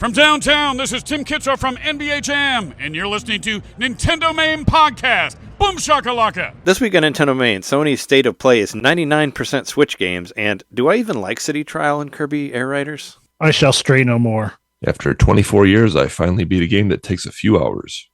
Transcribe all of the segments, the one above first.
From downtown, this is Tim Kitzrow from NBA Jam, and you're listening to NintenDomain Podcast. Boom shakalaka! This week on NintenDomain, Sony's State of Play is 99% Switch games, and do I even like City Trial and Kirby Air Riders? I shall stray no more. After 24 years, I finally beat a game that takes a few hours.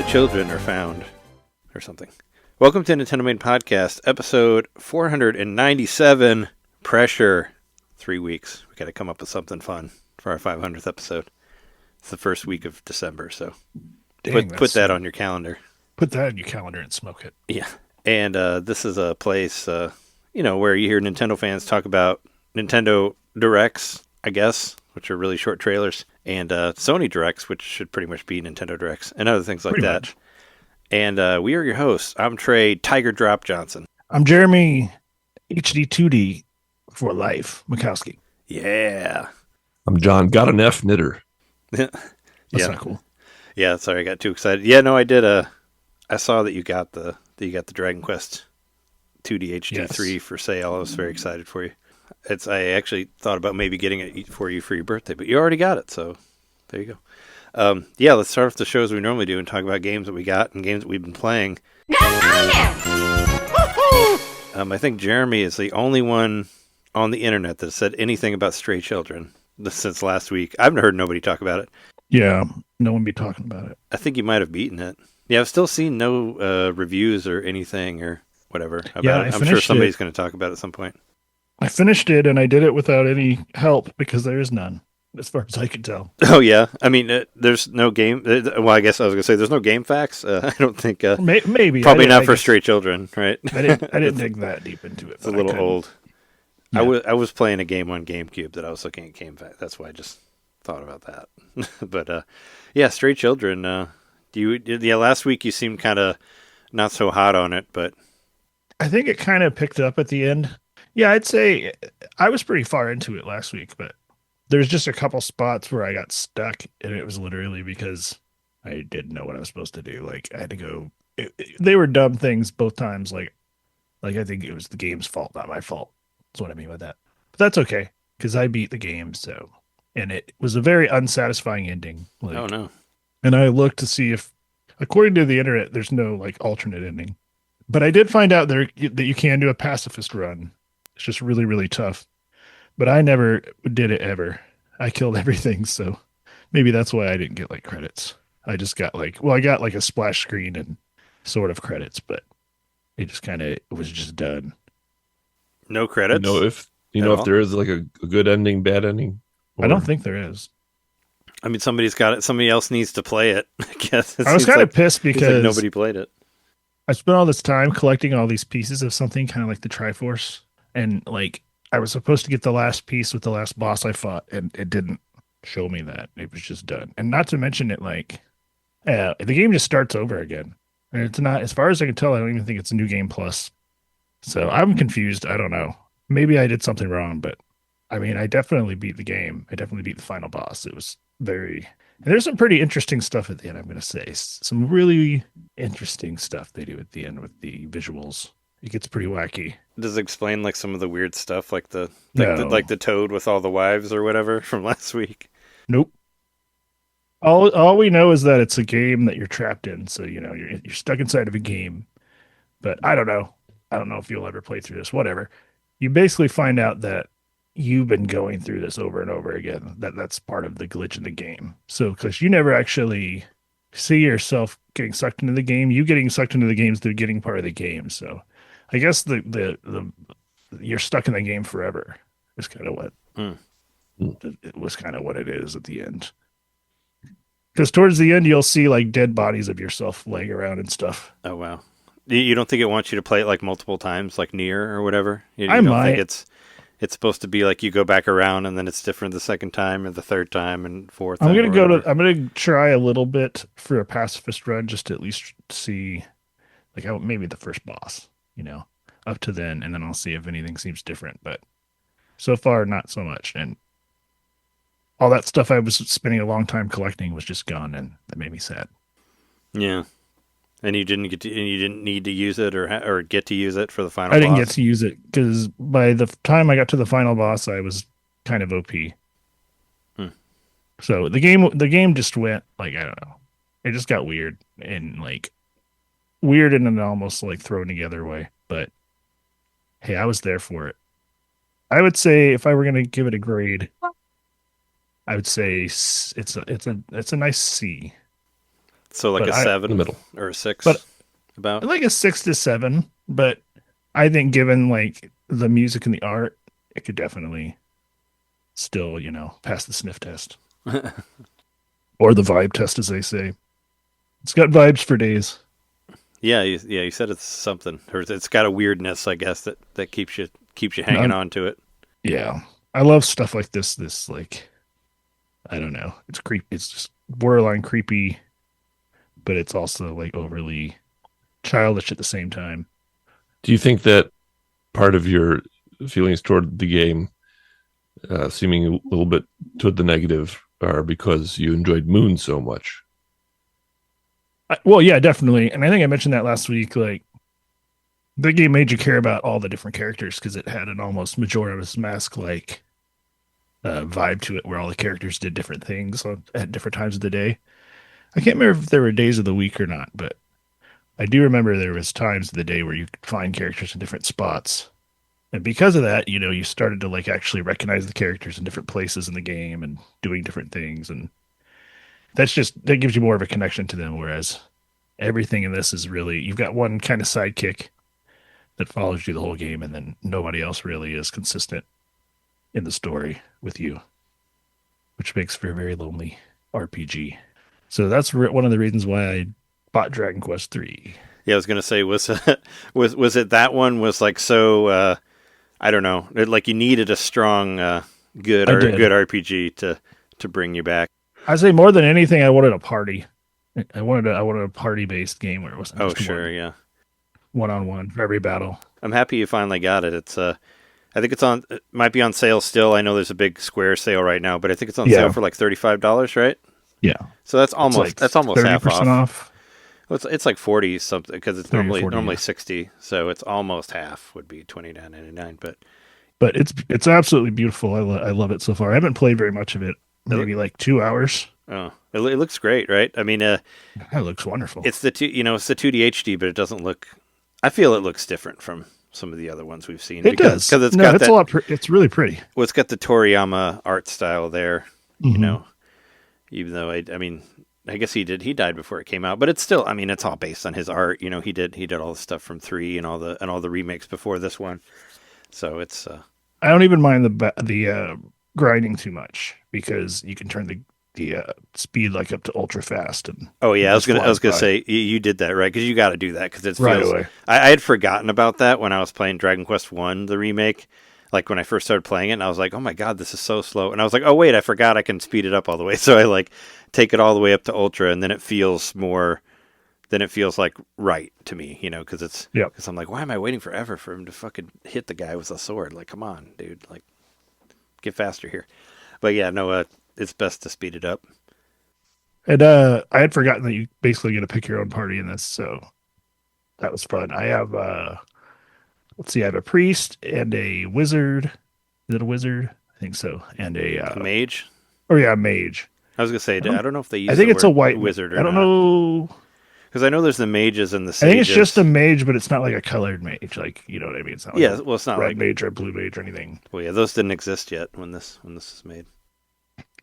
Children are found, or something. Welcome to NintenDomain Podcast, episode 497, Pressure. 3 weeks. We got to come up with something fun for our 500th episode. It's the first week of December, so put that on your calendar. Put that on your calendar and smoke it. Yeah, and this is a place, where you hear Nintendo fans talk about Nintendo Directs, I guess, which are really short trailers, and Sony Directs, which should pretty much be Nintendo Directs, and other things like pretty that. Much. And we are your hosts. I'm Trey Tiger Drop Johnson. I'm Jeremy HD2D for life Mikowski. Yeah. I'm John Got an F Knitter. That's not cool. Yeah, sorry, I got too excited. Yeah, no, I did. I saw that you got the Dragon Quest 2D HD3 for sale. I was very excited for you. I actually thought about maybe getting it for you for your birthday, but you already got it, so there you go. Let's start off the shows we normally do and talk about games that we got and games that we've been playing. I think Jeremy is the only one on the internet that said anything about stray children since last week. I've heard nobody talk about it. Yeah, no one be talking about it. I think you might have beaten it. Yeah, I've still seen no reviews or anything or whatever about it. I'm sure somebody's going to talk about it at some point. I finished it, and I did it without any help because there is none, as far as I can tell. Oh, yeah. I mean, there's no game. Well, I guess I was going to say there's no game facts. I don't think. Maybe. Probably not for stray children, right? I didn't dig that deep into it. It's a little old. Yeah. I was playing a game on GameCube that I was looking at game facts. That's why I just thought about that. But, stray children. Last week you seemed kind of not so hot on it, but. I think it kind of picked up at the end. Yeah, I'd say I was pretty far into it last week, but there's just a couple spots where I got stuck, and it was literally because I didn't know what I was supposed to do. Like, I had to go. They were dumb things both times. Like I think it was the game's fault, not my fault. That's what I mean by that. But that's okay, because I beat the game, so. And it was a very unsatisfying ending. Oh, no. And I looked to see if, according to the internet, there's no, alternate ending. But I did find out that you can do a pacifist run. It's just really, really tough. But I never did it ever. I killed everything, so maybe that's why I didn't get credits. I just got I got a splash screen and sort of credits, but it just it was just done. No credits? If there is a good ending, bad ending? Or... I don't think there is. I mean, somebody's got it. Somebody else needs to play it, I guess. I was kind of pissed because nobody played it. I spent all this time collecting all these pieces of something kind of like the Triforce. And I was supposed to get the last piece with the last boss I fought, and it didn't show me that. It was just done. And not to mention it, the game just starts over again. And it's not, as far as I can tell, I don't even think it's a new game plus. So I'm confused. I don't know. Maybe I did something wrong, but I mean, I definitely beat the game. I definitely beat the final boss. It was and there's some pretty interesting stuff at the end, I'm going to say. Some really interesting stuff they do at the end with the visuals. It gets pretty wacky. Does it explain some of the weird stuff, like the toad with all the wives or whatever from last week? Nope. All we know is that it's a game that you're trapped in, so you're stuck inside of a game. But I don't know. I don't know if you'll ever play through this. Whatever. You basically find out that you've been going through this over and over again. That's part of the glitch in the game. So because you never actually see yourself getting sucked into the game, you getting sucked into the game is the beginning part of the game. So I guess the you're stuck in the game forever is kind of what it was kind of what it is at the end. Because towards the end, you'll see like dead bodies of yourself laying around and stuff. Oh wow! You don't think it wants you to play it like multiple times, like Nier or whatever? You I don't might. think it's supposed to be like you go back around and then it's different the second time or the third time and fourth. I'm time gonna I'm gonna try a little bit for a pacifist run just to at least see, like maybe the first boss, up to then, and then I'll see if anything seems different. But so far, not so much. And all that stuff I was spending a long time collecting was just gone, and that made me sad. Yeah, and you didn't need to use it or get to use it for the final. I didn't boss? get to use it because by the time I got to the final boss, I was kind of OP. So the game just went like, I don't know, it just got weird and like weird in an almost like thrown together way. But hey, I was there for it. I would say if I were gonna give it a grade, I would say it's a nice C. So like But a 7 in the middle. or a 6, But- about. Like a 6 to 7. But I think given like the music and the art, it could definitely still pass the sniff test or the vibe test, as they say. It's got vibes for days. Yeah, you said it's something, or it's got a weirdness, I guess, that keeps you hanging on to it. Yeah, I love stuff like this. This like, I don't know. It's creepy. It's just borderline creepy, but it's also like overly childish at the same time. Do you think that part of your feelings toward the game, seeming a little bit toward the negative, are because you enjoyed Moon so much? Well, yeah, definitely. And I think I mentioned that last week. Like, the game made you care about all the different characters because it had an almost Majora's Mask like vibe to it, where all the characters did different things at different times of the day. I can't remember if there were days of the week or not, but I do remember there was times of the day where you could find characters in different spots. And because of that, you started to like actually recognize the characters in different places in the game and doing different things. And that gives you more of a connection to them. Whereas everything in this is really, you've got one kind of sidekick that follows you the whole game, and then nobody else really is consistent in the story with you, which makes for a very lonely RPG. So that's one of the reasons why I bought Dragon Quest III. Yeah, I was gonna say, was it that one was like so? I don't know, like you needed a strong, good RPG to bring you back. I say more than anything, I wanted a party. I wanted a party based game where it wasn't. Oh just sure, yeah. 1-on-1 for every battle. I'm happy you finally got it. It's I think it might be on sale still. I know there's a big Square sale right now, but I think it's on sale for like $35, right? Yeah. So that's almost half 30% off. Well, it's like 40 something because it's normally 40, 60, so it's almost half would be $29.99. But it's absolutely beautiful. I love it so far. I haven't played very much of it. Maybe like 2 hours. Oh, it looks great, right? I mean, It looks wonderful. it's the 2D HD, but it doesn't look. I feel it looks different from some of the other ones we've seen. It does because it's a lot. It's really pretty. Well, it's got the Toriyama art style there. Mhm. Even though I mean, I guess he died before it came out, but it's still. I mean, it's all based on his art. He did all the stuff from 3 and all the remakes before this one. So it's. I don't even mind the grinding too much because you can turn the speed like up to ultra fast. And Oh yeah, I was gonna fly. say you did that right because you got to do that because it feels. Right away. I had forgotten about that when I was playing Dragon Quest 1, the remake. Like when I first started playing it, and I was like, "Oh my god, this is so slow!" And I was like, "Oh wait, I forgot I can speed it up all the way." So I like take it all the way up to ultra, and then it feels more. Then it feels like right to me, because it's. Yep. Because I'm like, why am I waiting forever for him to fucking hit the guy with a sword? Like, come on, dude! Like, get faster here. But yeah, no, it's best to speed it up. And I had forgotten that you basically get to pick your own party in this, so that was fun. I have let's see, I have a priest and a wizard. Is it a wizard? I think so. And a Mage. Oh yeah, a mage. I was gonna say, I don't know if they use. I think the it's a word white wizard. Or I don't not. know. Because I know there's the mages and the I sages. think it's just a mage, but it's not like a colored mage. Like, you know what I mean? It's not like Yeah, a well, it's not red like. mage or a blue mage or anything. Well, yeah, those didn't exist yet when this was made.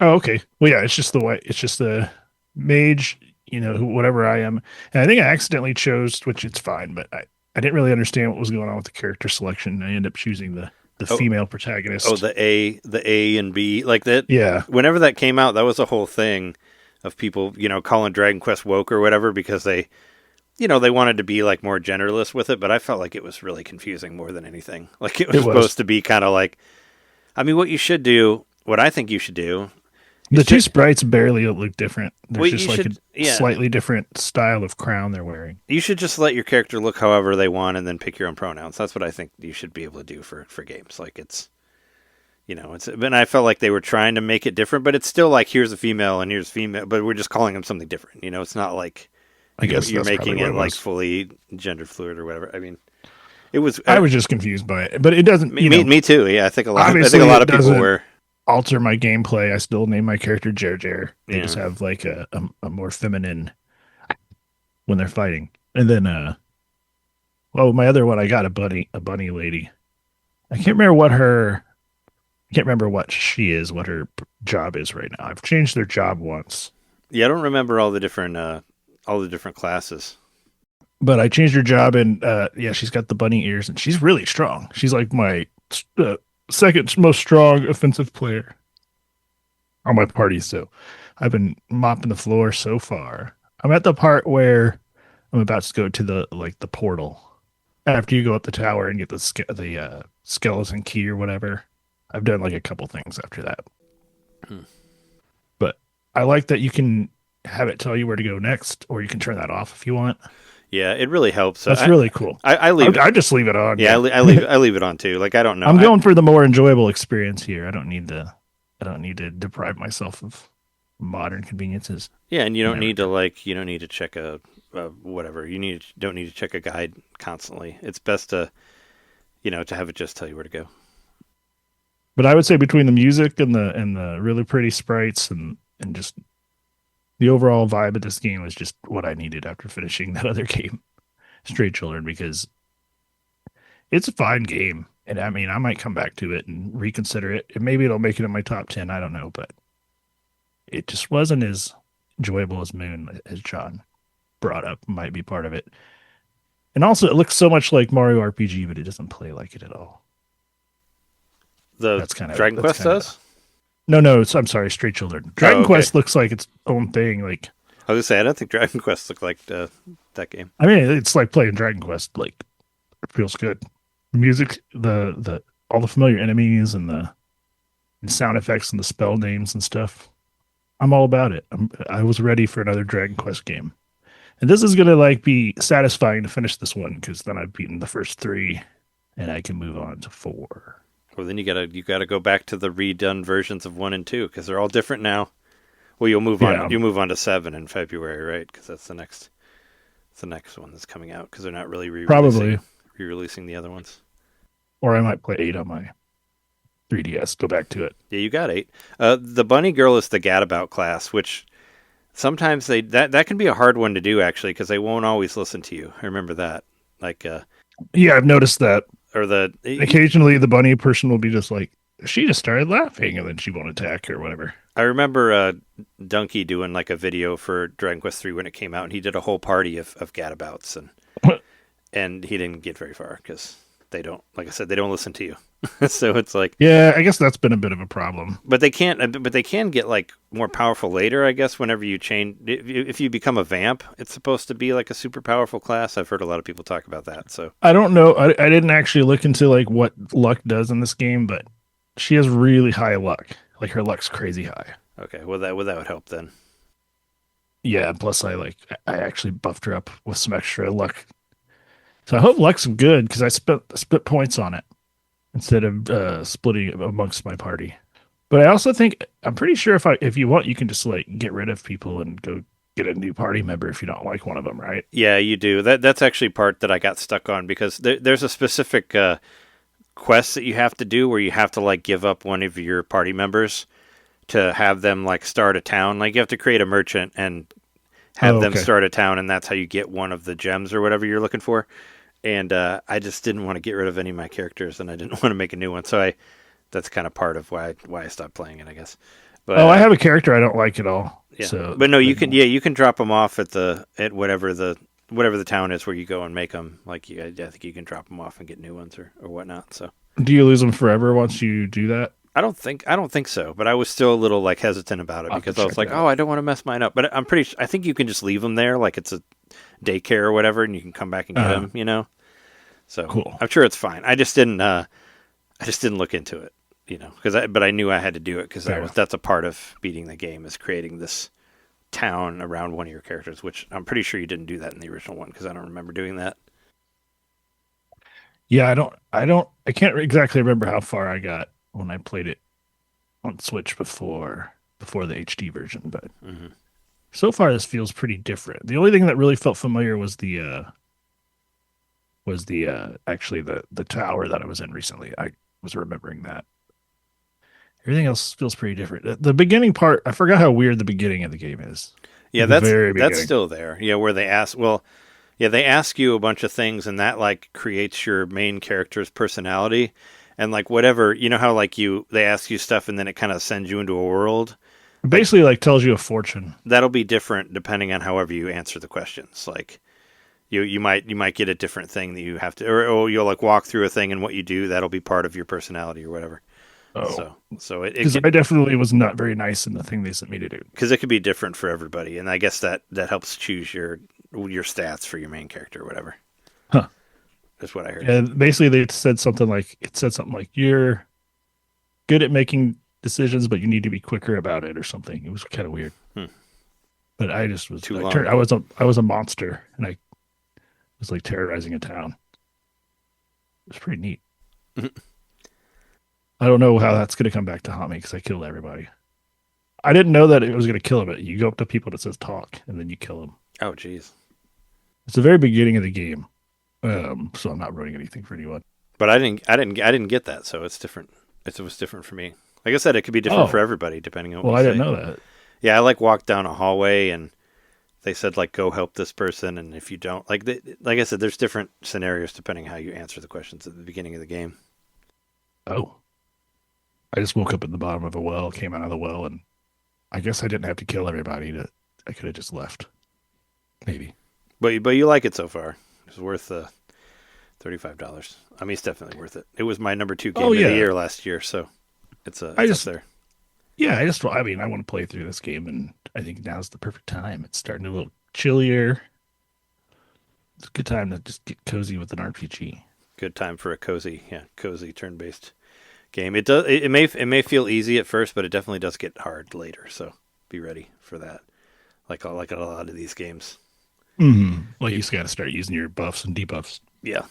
Oh, okay. Well, yeah, it's just the white. It's just the mage. Whatever I am, and I think I accidentally chose, which it's fine, but I didn't really understand what was going on with the character selection. I ended up choosing the female protagonist. Oh, the A and B, like that. Yeah. Whenever that came out, that was a whole thing of people, calling Dragon Quest woke or whatever because they wanted to be like more genderless with it. But I felt like it was really confusing more than anything. Like it was supposed to be kind of like, I mean, what I think you should do. The two sprites barely look different. There's Well, just a slightly different style of crown they're wearing. You should just let your character look however they want and then pick your own pronouns. That's what I think you should be able to do for games. Like it's, and I felt like they were trying to make it different, but it's still like, here's a female and here's female, but we're just calling them something different. It's not like, I guess you're making it like fully gender fluid or whatever. I mean, it was, I was just confused by it, but it doesn't, me too. Yeah. I think a lot of people were. Alter my gameplay. I still name my character Jer. They just have like a more feminine when they're fighting. And then my other one, I got a bunny lady. I can't remember what she is, what her job is right now. I've changed their job once. Yeah, I don't remember all the different classes. But I changed her job and she's got the bunny ears and she's really strong. She's like my second most strong offensive player on my party. So I've been mopping the floor so far. I'm at the part where I'm about to go to the portal. After you go up the tower and get the skeleton key or whatever. I've done like a couple things after that. But I like that you can have it tell you where to go next, or you can turn that off if you want. Yeah, it really helps. That's really cool. I just leave it on. Yeah, I leave it on too. Like I don't know. I'm going for the more enjoyable experience here. I don't need to deprive myself of modern conveniences. Yeah, and you don't need to check a whatever. Don't need to check a guide constantly. It's best to to have it just tell you where to go. But I would say between the music and the really pretty sprites and just the overall vibe of this game was just what I needed after finishing that other game, Stray Children, because it's a fine game. And I mean, I might come back to it and reconsider it. And maybe it'll make it in my top 10. I don't know, but it just wasn't as enjoyable as Moon, as John brought up, might be part of it. And also it looks so much like Mario RPG, but it doesn't play like it at all. That's Dragon Quest does? No, I'm sorry, Stray Children. Dragon Quest looks like its own thing. Like I was gonna say, I don't think Dragon Quest looked like that game. I mean, it's like playing Dragon Quest. Like it feels good. The music, the all the familiar enemies and the sound effects and the spell names and stuff. I'm all about it. I was ready for another Dragon Quest game, and this is gonna like be satisfying to finish this one because then I've beaten the first 3, and I can move on to 4. Well, then you gotta go back to the redone versions of 1 and 2 because they're all different now. Well, you'll move on. You move on to 7 in February, right? Because that's the next one that's coming out because they're not really re-releasing the other ones. Or I might play 8 on my 3DS. Go back to it. Yeah, you got 8. The bunny girl is the gadabout class, which sometimes that can be a hard one to do actually because they won't always listen to you. I remember that. Like, yeah, I've noticed that. Or occasionally the bunny person will be just like, she just started laughing and then she won't attack or whatever. I remember Donkey doing like a video for Dragon Quest 3 when it came out, and he did a whole party of gadabouts, and he didn't get very far because they don't, like I said, they don't listen to you. So it's like, yeah, I guess that's been a bit of a problem. But they can get like more powerful later, I guess. Whenever you change, if you become a vamp, it's supposed to be like a super powerful class. I've heard a lot of people talk about that. So I don't know. I didn't actually look into like what luck does in this game, but she has really high luck. Like her luck's crazy high. Okay, well that would help then. Yeah, plus I actually buffed her up with some extra luck. So I hope luck's good because I split points on it instead of splitting it amongst my party. But I also think I'm pretty sure if you want, you can just like get rid of people and go get a new party member if you don't like one of them, right? Yeah, you do. That's actually part that I got stuck on because there's a specific quest that you have to do where you have to like give up one of your party members to have them like start a town. Like you have to create a merchant and have them start a town, and that's how you get one of the gems or whatever you're looking for. And I just didn't want to get rid of any of my characters, and I didn't want to make a new one. So that's kind of part of why I stopped playing it, I guess. But, I have a character I don't like at all. Yeah. So, but no, you can drop them off at whatever the whatever the town is where you go and make them. Like I think you can drop them off and get new ones or whatnot. So Do you lose them forever once you do that? I don't think so, but I was still a little like hesitant about it I'll have to because I was check like, it out. oh, I don't want to mess mine up. But I think you can just leave them there, like it's a daycare or whatever, and you can come back and get them. You know, so Cool. I'm sure it's fine. I just didn't look into it, you know, but I knew I had to do it because that's a part of beating the game is creating this town around one of your characters, which I'm pretty sure you didn't do that in the original one because I don't remember doing that. Yeah, I can't exactly remember how far I got when I played it on Switch before the HD version, but so far this feels pretty different. The only thing that really felt familiar was the actually the tower that I was in recently. I was remembering that. Everything else feels pretty different. The beginning part, I forgot how weird the beginning of the game is. Yeah, The that's very beginning. still there. Yeah, where they ask, they ask you a bunch of things, and that like creates your main character's personality, and like whatever, you know how like they ask you stuff, and then it kind of sends you into a world. Basically, like tells you a fortune. That'll be different depending on however you answer the questions. Like you might get a different thing that you have to, or you'll like walk through a thing, and what you do that'll be part of your personality or whatever. Oh, So it because I definitely was not very nice in the thing they sent me to do. because it could be different for everybody, and I guess that helps choose your stats for your main character or whatever. Huh. That's what I heard. And basically, they said something like you're good at making decisions, but you need to be quicker about it or something. It was kind of weird. But I just was Too I, long. turned, I was a monster, and I was like terrorizing a town. It was pretty neat. I don't know how that's going to come back to haunt me because I killed everybody. I didn't know that it was going to kill him. You go up to people and it says talk, and then you kill them. Oh, jeez. It's the very beginning of the game, so I'm not ruining anything for anyone. But I didn't get that, so it's different. It was different for me. Like I said, it could be different for everybody depending on what Well, you I say. didn't know that. Yeah, I like walked down a hallway and they said like go help this person, and if you don't, like I said, there's different scenarios depending how you answer the questions at the beginning of the game. Oh. I just woke up at the bottom of a well, came out of the well, and I guess I didn't have to kill everybody. I could have just left. Maybe. But you like it so far. It's worth $35. I mean, it's definitely worth it. It was my number 2 game of the year last year, so it's up there. Yeah, I want to play through this game, and I think now's the perfect time. It's starting a little chillier. It's a good time to just get cozy with an RPG. Good time for a cozy turn-based game. It may feel easy at first, but it definitely does get hard later. So be ready for that. Like a lot of these games. Mm-hmm. Well, you just got to start using your buffs and debuffs. Yeah,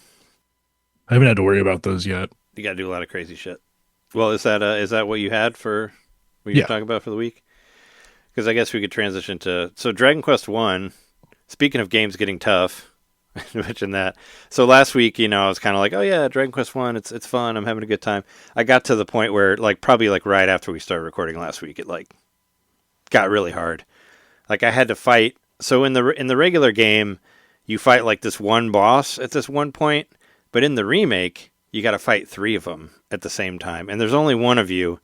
I haven't had to worry about those yet. you got to do a lot of crazy shit. Well, is that what you had for what you're talking about for the week? Because I guess we could transition to Dragon Quest 1. Speaking of games getting tough, I mentioned that. So last week, I was kind of like, oh yeah, Dragon Quest 1, it's fun. I'm having a good time. I got to the point where probably right after we started recording last week, it got really hard. I had to fight. So in the regular game, you fight this one boss at this one point, but in the remake, you got to fight 3 of them at the same time, and there's only one of you,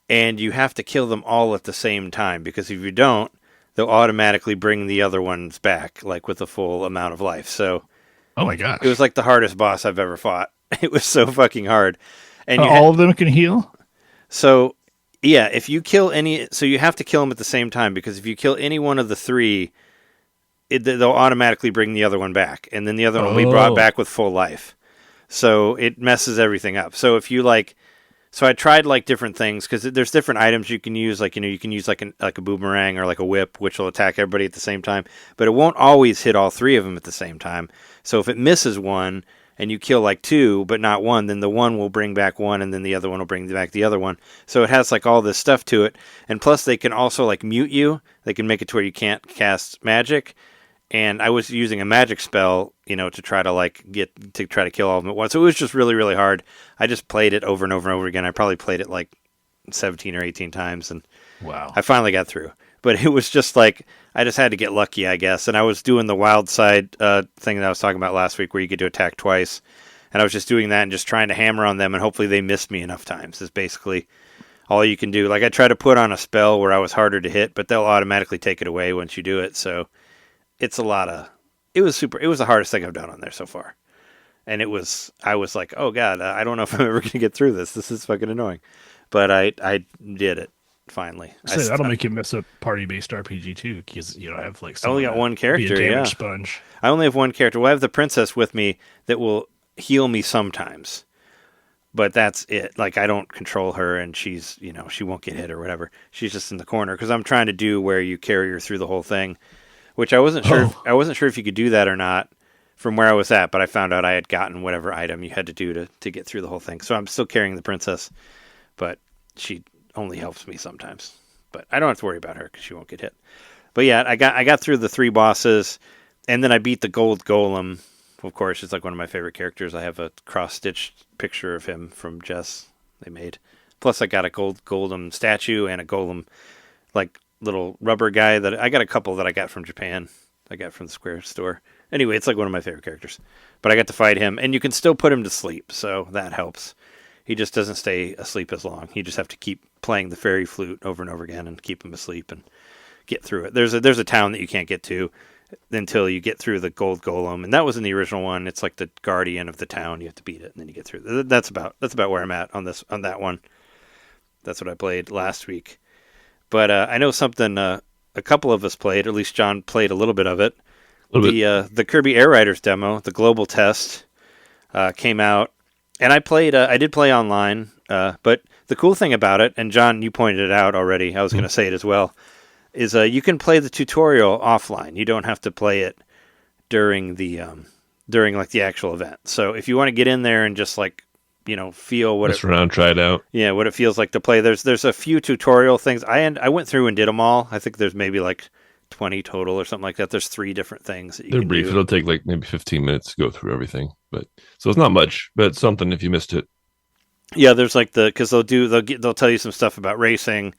and you have to kill them all at the same time, because if you don't, they'll automatically bring the other ones back, with a full amount of life. So, oh my gosh, it was the hardest boss I've ever fought. It was so fucking hard, and all of them can heal. So, yeah, if you kill so you have to kill them at the same time, because if you kill any one of the 3, they'll automatically bring the other one back, and then the other one will be brought back with full life. So it messes everything up. So if you so I tried different things, because there's different items you can use. You can use a boomerang or a whip, which will attack everybody at the same time, but it won't always hit all 3 of them at the same time. So if it misses one and you kill 2 but not 1, then the one will bring back 1, and then the other one will bring back the other one. So it has all this stuff to it, and plus they can also mute you. They can make it to where you can't cast magic. And I was using a magic spell, to try to try to kill all of them at once. So it was just really, really hard. I just played it over and over and over again. I probably played it 17 or 18 times, and wow, I finally got through. But it was just I just had to get lucky, I guess. And I was doing the wild side thing that I was talking about last week, where you get to attack twice. And I was just doing that and just trying to hammer on them, and hopefully they missed me enough times. Is basically all you can do. I tried to put on a spell where I was harder to hit, but they'll automatically take it away once you do it. So it's a lot of it was super. It was the hardest thing I've done on there so far. And I was like, oh God, I don't know if I'm ever going to get through this. This is fucking annoying. But I did it finally. So that'll make you miss a party-based RPG too, because you don't have like I only got one character, be a damage yeah. sponge. I only have one character. Well, I have the princess with me that will heal me sometimes. But that's it. Like, I don't control her, and she's, she won't get hit or whatever. She's just in the corner, because I'm trying to do where you carry her through the whole thing, which I wasn't sure. I wasn't sure if you could do that or not from where I was at, but I found out I had gotten whatever item you had to do to get through the whole thing. So I'm still carrying the princess, but she only helps me sometimes. But I don't have to worry about her, because she won't get hit. But yeah, I got through the 3 bosses, and then I beat the gold golem. Of course, it's like one of my favorite characters. I have a cross-stitched picture of him from Jess they made. Plus, I got a golem statue and a golem, like, little rubber guy that I got a couple that I got from Japan. I got from the Square store. Anyway, it's like one of my favorite characters. But I got to fight him, and you can still put him to sleep, so that helps. He just doesn't stay asleep as long. You just have to keep playing the fairy flute over and over again and keep him asleep and get through it. There's a town that you can't get to until you get through the gold golem, and that was in the original one. It's like the guardian of the town. You have to beat it, and then you get through. That's about where I'm at on that one. That's what I played last week. But I know something a couple of us played, or at least John played a little bit of it. The Kirby Air Riders demo, the global test, came out, and I did play online. But the cool thing about it, and John, you pointed it out already. I was going to say it as well. Is you can play the tutorial offline. You don't have to play it during the the actual event. So if you want to get in there and just feel what try it out. Yeah, what it feels like to play. There's a few tutorial things. I went through and did them all. I think there's maybe 20 total or something like that. There's 3 different things that you They're can brief. do. It'll take maybe 15 minutes to go through everything. So it's not much, but it's something if you missed it. Yeah, there's because they'll tell you some stuff about racing.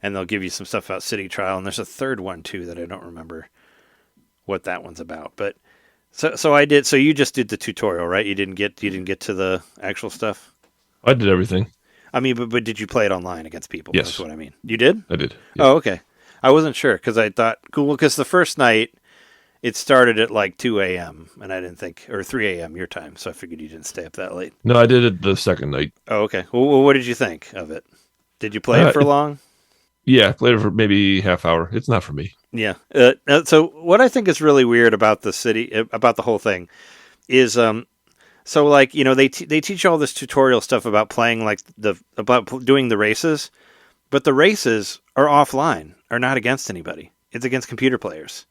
And they'll give you some stuff about City Trial, and there's a third one too that I don't remember what that one's about. But so I did. So you just did the tutorial, right? You didn't get to the actual stuff. I did everything. I mean, but did you play it online against people? Yes, That's what I mean. You did? I did. Yeah. Oh, okay. I wasn't sure because I thought cool because the first night it started at 2 a.m. and I didn't think or 3 a.m. your time, so I figured you didn't stay up that late. No, I did it the second night. Oh, okay. Well, what did you think of it? Did you play it for long? Yeah, I played it for maybe half hour. It's not for me. Yeah. So what I think is really weird about about the whole thing is, they teach all this tutorial stuff about playing about doing the races, but the races are offline, are not against anybody. It's against computer players.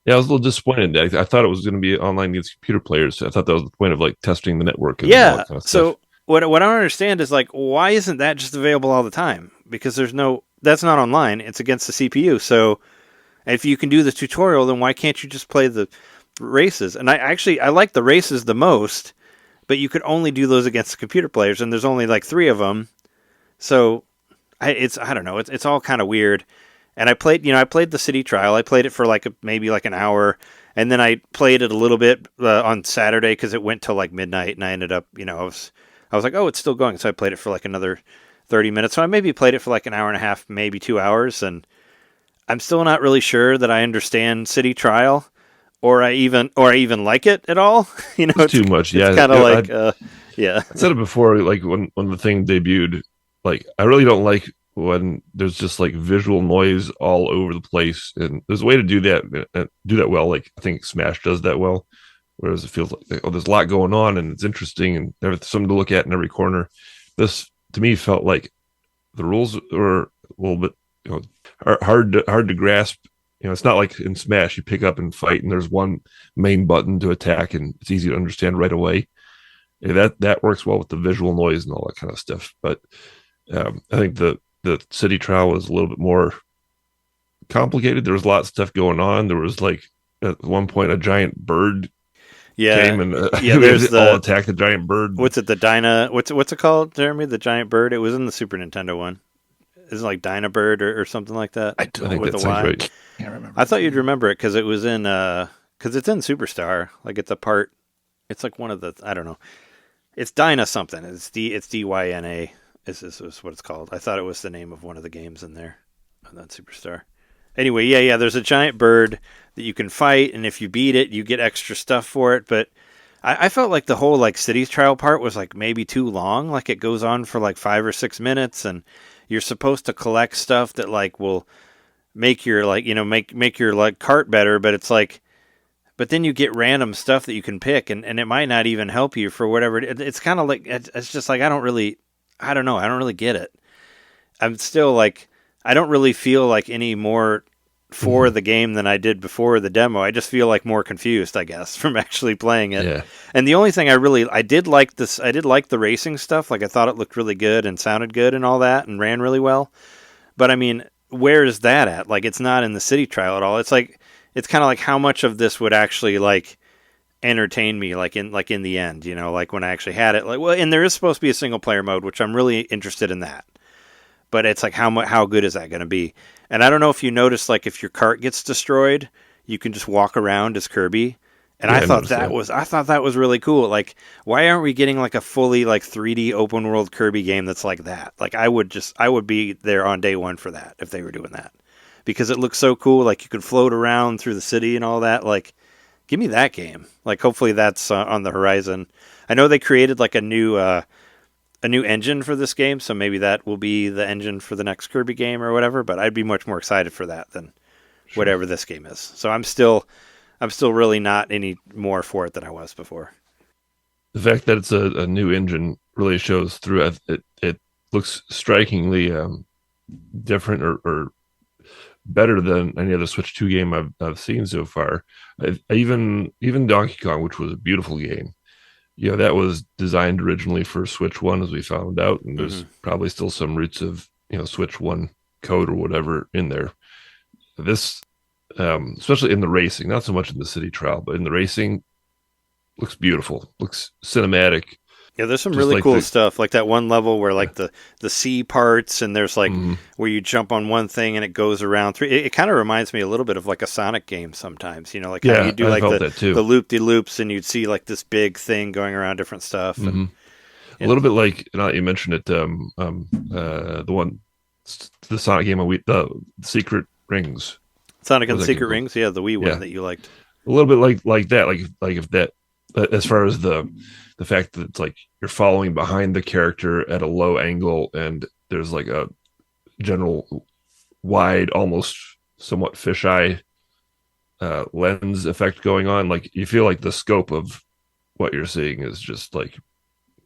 Yeah, I was a little disappointed. I thought it was going to be online against computer players. I thought that was the point of testing the network. And all that kind of stuff. So what I don't understand is why isn't that just available all the time? Because that's not online. It's against the CPU. So if you can do the tutorial, then why can't you just play the races? And I like the races the most, but you could only do those against the computer players, and there's only 3 of them. So I don't know. It's all kind of weird. And I played the City Trial. I played it for maybe an hour, and then I played it a little bit on Saturday because it went till midnight, and I ended up I was like, oh, it's still going. So I played it for another 30 minutes. So I maybe played it for an hour and a half, maybe 2 hours. And I'm still not really sure that I understand City Trial or I even like it at all. It's too much. Yeah. It's kind of yeah. I said it before, when the thing debuted, I really don't like when there's just visual noise all over the place. And there's a way to do that well. I think Smash does that well. Whereas it feels there's a lot going on and it's interesting and there's something to look at in every corner. This to me felt like the rules were a little bit hard to grasp. It's not like in Smash you pick up and fight and there's one main button to attack and it's easy to understand right away. That works well with the visual noise and all that kind of stuff. But I think the City Trial was a little bit more complicated. There was a lot of stuff going on. There was at one point a giant bird. Yeah, came and there's all attack the giant bird. What's it? The Dyna? What's it called, Jeremy? The giant bird. It was in the Super Nintendo one. Isn't it Dyna Bird or something like that? I think that sounds right. Can't remember. I thought you'd remember it because it was in because it's in Superstar. It's a part. It's one of the I don't know. It's Dyna something. It's Dyna. Is what it's called. I thought it was the name of one of the games in there on that Superstar. Anyway, yeah, there's a giant bird that you can fight, and if you beat it, you get extra stuff for it. But I felt like the whole like cities trial part was like maybe too long. Like it goes on for like 5 or 6 minutes, and you're supposed to collect stuff that like will make your like make your like cart better. But it's like, but then you get random stuff that you can pick, and it might not even help you for whatever. It's kind of like it's just like I don't know. I don't really get it. I'm still like I don't really feel like any more for the game than I did before the demo. I just feel like more confused, I guess, from actually playing it. Yeah. And the only thing I did like the racing stuff. Like I thought it looked really good and sounded good and all that and ran really well. But I mean, where is that at? Like it's not in the city trial at all. It's like it's kind of like how much of this would actually like entertain me like in the end, like when I actually had it. Like well, and there is supposed to be a single player mode, which I'm really interested in that. But it's like how good is that going to be? And I don't know if you noticed, like if your cart gets destroyed, you can just walk around as Kirby. And I thought that was really cool. Like, why aren't we getting like a fully like 3D open world Kirby game that's like that? Like, I would be there on day one for that if they were doing that, because it looks so cool. Like you could float around through the city and all that. Like, give me that game. Like, hopefully that's on the horizon. I know they created like a new engine for this game, so maybe that will be the engine for the next Kirby game or whatever, but I'd be much more excited for that than whatever this game is. So I'm still really not any more for it than I was before. The fact that it's a new engine really shows through. It looks strikingly different or better than any other Switch 2 game I've seen so far. Even Donkey Kong, which was a beautiful game, that was designed originally for Switch 1, as we found out, and there's probably still some roots of Switch 1 code or whatever in there. This, especially in the racing, not so much in the city trial, but in the racing, looks beautiful, looks cinematic. Yeah, there's some really cool stuff, like that one level where like the sea parts, and there's like where you jump on one thing and it goes around through. It kind of reminds me a little bit of like a Sonic game sometimes, like how you do like the loop-de-loops and you'd see like this big thing going around different stuff. And, a little bit like, you mentioned it, the Sonic game, the Secret Rings. Sonic and the Secret Rings, yeah, the Wii one that you liked. A little bit like that, like if that, as far as the fact that it's like you're following behind the character at a low angle and there's like a general wide, almost somewhat fisheye lens effect going on. Like you feel like the scope of what you're seeing is just like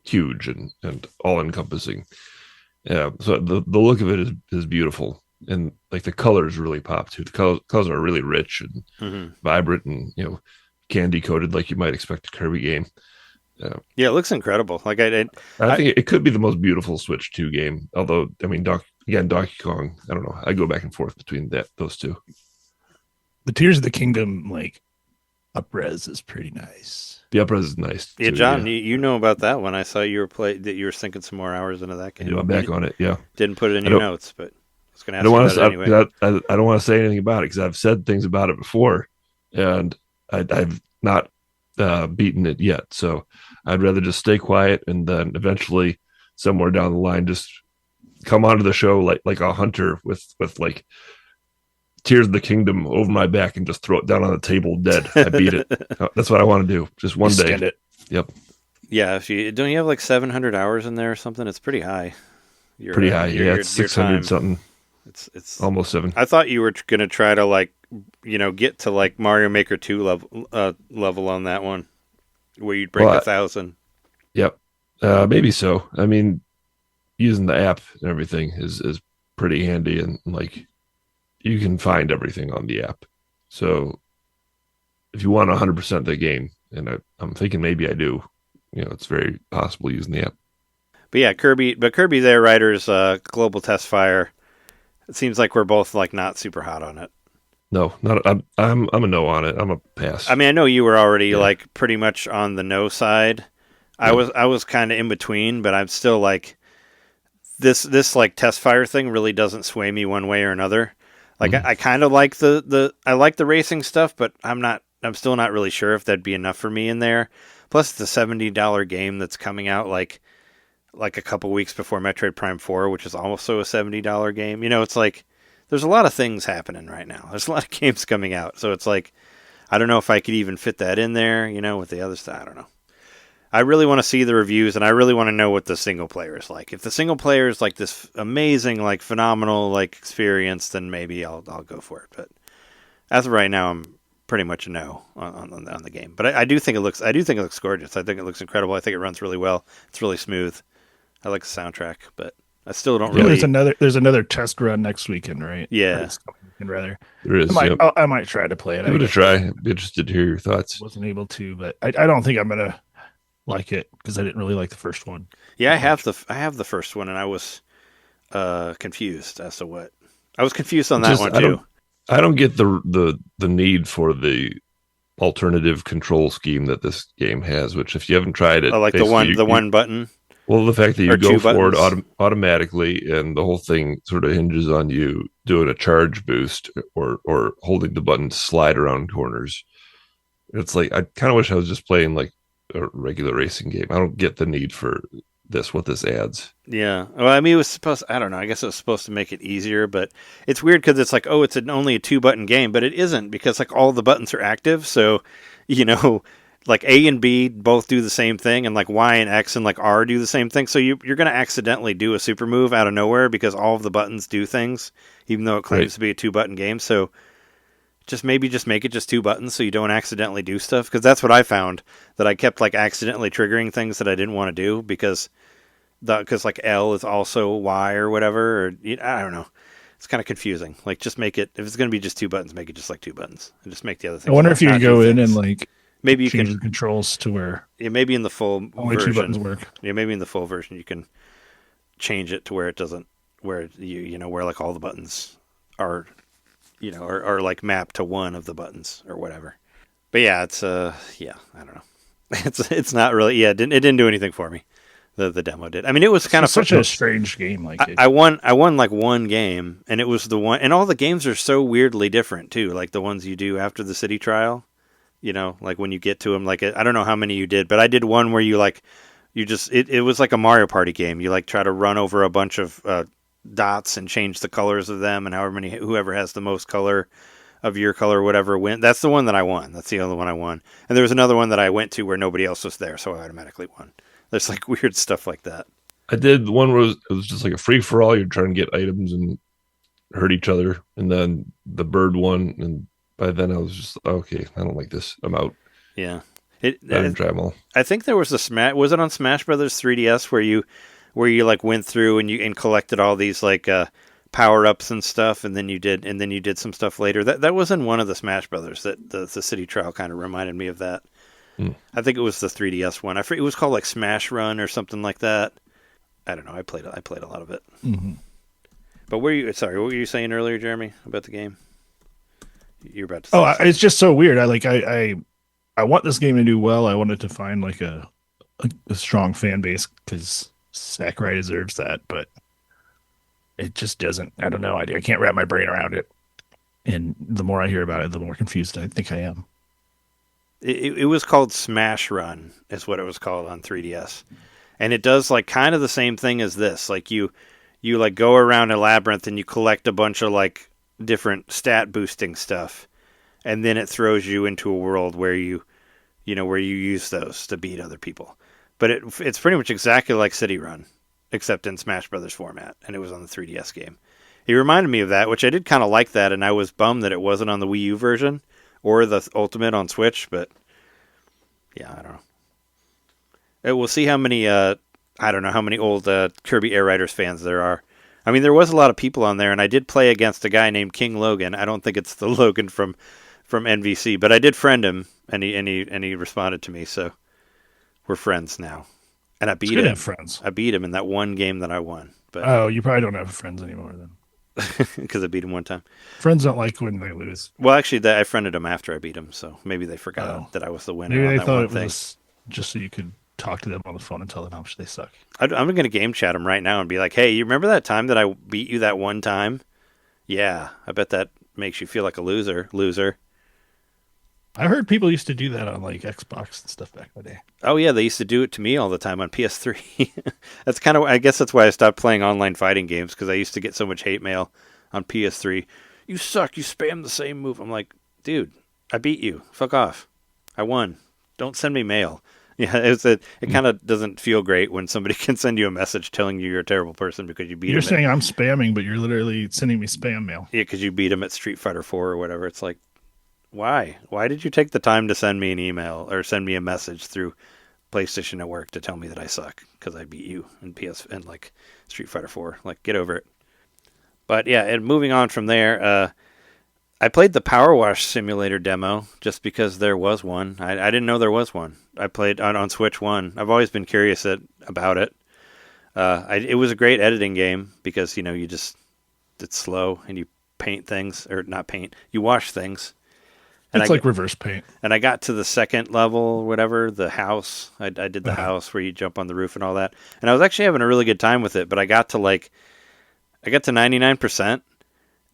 huge and all encompassing. Yeah. So the look of it is beautiful. And like the colors really pop too. The colors are really rich and vibrant and, candy coated like you might expect a Kirby game. Yeah, it looks incredible. Like I think it could be the most beautiful Switch 2 game. Although, I mean, Donkey Kong, I don't know. I go back and forth between those two. The Tears of the Kingdom, like, up-res is pretty nice. The up-res is nice. Yeah, too, John, yeah. You know about that one. I saw you were sinking some more hours into that game. I'm back on it, yeah. Didn't put it in your notes, but I was going to ask you about it anyway. I don't want to say anything about it because I've said things about it before, and I've not beaten it yet. So I'd rather just stay quiet and then eventually somewhere down the line just come onto the show like a hunter with like Tears of the Kingdom over my back and just throw it down on the table dead. I beat it. That's what I want to do. Just one day. It. Yep. Yeah. Don't you have like 700 hours in there or something? It's pretty high. Pretty high. It's 600 something. It's almost 7. I thought you were going to try to like, get to like Mario Maker 2 level on that one where you'd break 1,000. Yep. Maybe so. I mean, using the app and everything is pretty handy, and like you can find everything on the app. So if you want 100% the game, and I'm thinking maybe I do, it's very possible using the app. But yeah, Kirby Air Riders global test fire. It seems like we're both like not super hot on it. No, not I'm a no on it. I'm a pass. I mean, I know you were already like pretty much on the no side. Yeah. I was kind of in between, but I'm still like this like test fire thing really doesn't sway me one way or another. Like I kind of like I like the racing stuff, but I'm still not really sure if that'd be enough for me in there. Plus it's a $70 game that's coming out like a couple weeks before Metroid Prime 4, which is also a $70 game. It's like there's a lot of things happening right now. There's a lot of games coming out, so it's like I don't know if I could even fit that in there, with the other stuff. I don't know. I really want to see the reviews, and I really want to know what the single player is like. If the single player is like this amazing, like phenomenal, like experience, then maybe I'll go for it. But as of right now, I'm pretty much a no on the game. But I do think it looks gorgeous. I think it looks incredible. I think it runs really well. It's really smooth. I like the soundtrack, but I still don't really. There's another test run next weekend, right? Yeah. This coming weekend, rather. There is. I might try to play it. Give it a try. I'd be interested to hear your thoughts. Wasn't able to, but I don't think I'm gonna like it because I didn't really like the first one. Yeah, I have the first one, and I was confused as to what. I was confused on that one too. I don't get the need for the alternative control scheme that this game has. Which, if you haven't tried it, like the one button. Well, the fact that you go forward automatically, and the whole thing sort of hinges on you doing a charge boost or holding the button to slide around corners. It's like I kind of wish I was just playing like a regular racing game. I don't get the need for what this adds. Yeah. Well, I mean, it was supposed, I don't know, I guess it was supposed to make it easier, but it's weird because it's like, oh, it's only a 2-button game, but it isn't because like all the buttons are active. So, like A and B both do the same thing, and like Y and X and like R do the same thing. So you're going to accidentally do a super move out of nowhere because all of the buttons do things, even though it claims to be a 2-button game. So just make it just 2 buttons so you don't accidentally do stuff. Because that's what I found, that I kept like accidentally triggering things that I didn't want to do because like L is also Y or whatever. Or I don't know. It's kind of confusing. Like just make it, if it's going to be just 2 buttons, make it just like 2 buttons and just make the other things. I wonder if you could go in and like maybe you change can the controls to where maybe in the full only version, 2 buttons work. Yeah, maybe in the full version you can change it to where it doesn't, where where like all the buttons are, are like mapped to one of the buttons or whatever. But yeah, it's I don't know. It's not really it didn't do anything for me. The demo did. I mean, it was kind of such a strange game. Like I won like one game, and it was the one, and all the games are so weirdly different too. Like the ones you do after the city trial, like when you get to them. Like I don't know how many you did, but I did one where you like it was like a Mario Party game. You like try to run over a bunch of dots and change the colors of them, and whoever has the most color of your color or whatever win. That's the one that I won. That's the only one I won. And there was another one that I went to where nobody else was there, so I automatically won. There's like weird stuff like that. I did one where it was just like a free for all. You're trying to get items and hurt each other, and then the bird won. And by then I was just okay. I don't like this. I'm out. Yeah, I didn't try them all. I think there was was it on Smash Brothers 3DS where you like went through and collected all these like power ups and stuff, and then you did some stuff later. That was in one of the Smash Brothers. That the city trial kind of reminded me of that. I think it was the 3DS one. It was called like Smash Run or something like that. I don't know. I played a lot of it. Mm-hmm. But what were you saying earlier, Jeremy, about the game? You're about to say something. It's just so weird. I want this game to do well. I want it to find like a strong fan base because Sakurai deserves that, but it just doesn't. I don't know. I can't wrap my brain around it. And the more I hear about it, the more confused I think I am. It was called Smash Run, is what it was called on 3DS. And it does like kind of the same thing as this. Like you like go around a labyrinth and you collect a bunch of like different stat boosting stuff. And then it throws you into a world where you use those to beat other people. But it's pretty much exactly like City Run, except in Smash Brothers format. And it was on the 3DS game. It reminded me of that, which I did kind of like that. And I was bummed that it wasn't on the Wii U version. Or the Ultimate on Switch, but yeah, I don't know. We'll see how many, I don't know how many old Kirby Air Riders fans there are. I mean, there was a lot of people on there, and I did play against a guy named King Logan. I don't think it's the Logan from NVC, but I did friend him, and he responded to me, so we're friends now. And I beat him. Friends. I beat him in that one game that I won. But oh, you probably don't have friends anymore then. Because I beat him one time. Friends don't like when they lose. Well, actually, I friended him after I beat him, so maybe they forgot that I was the winner. Maybe they thought it was just so you could talk to them on the phone and tell them how much they suck. I'm going to game chat them right now and be like, hey, you remember that time that I beat you that one time? Yeah, I bet that makes you feel like a loser. I heard people used to do that on like Xbox and stuff back in the day. Oh yeah, they used to do it to me all the time on PS3. I guess that's why I stopped playing online fighting games, because I used to get so much hate mail on PS3. You suck. You spam the same move. I'm like, dude, I beat you. Fuck off. I won. Don't send me mail. Yeah, it kind of doesn't feel great when somebody can send you a message telling you you're a terrible person because you beat them. You're saying I'm spamming, but you're literally sending me spam mail. Yeah, because you beat them at Street Fighter 4 or whatever. It's like, why? Why did you take the time to send me an email or send me a message through PlayStation Network to tell me that I suck because I beat you in like Street Fighter 4? Like, get over it. But yeah, and moving on from there, I played the PowerWash Simulator demo just because there was one. I didn't know there was one. I played on Switch 1. I've always been curious about it. It was a great editing game because, it's slow and you paint things, or not paint, you wash things. And it's like reverse paint. And I got to the second level, whatever, the house. I did the house where you jump on the roof and all that. And I was actually having a really good time with it, but I got to 99%.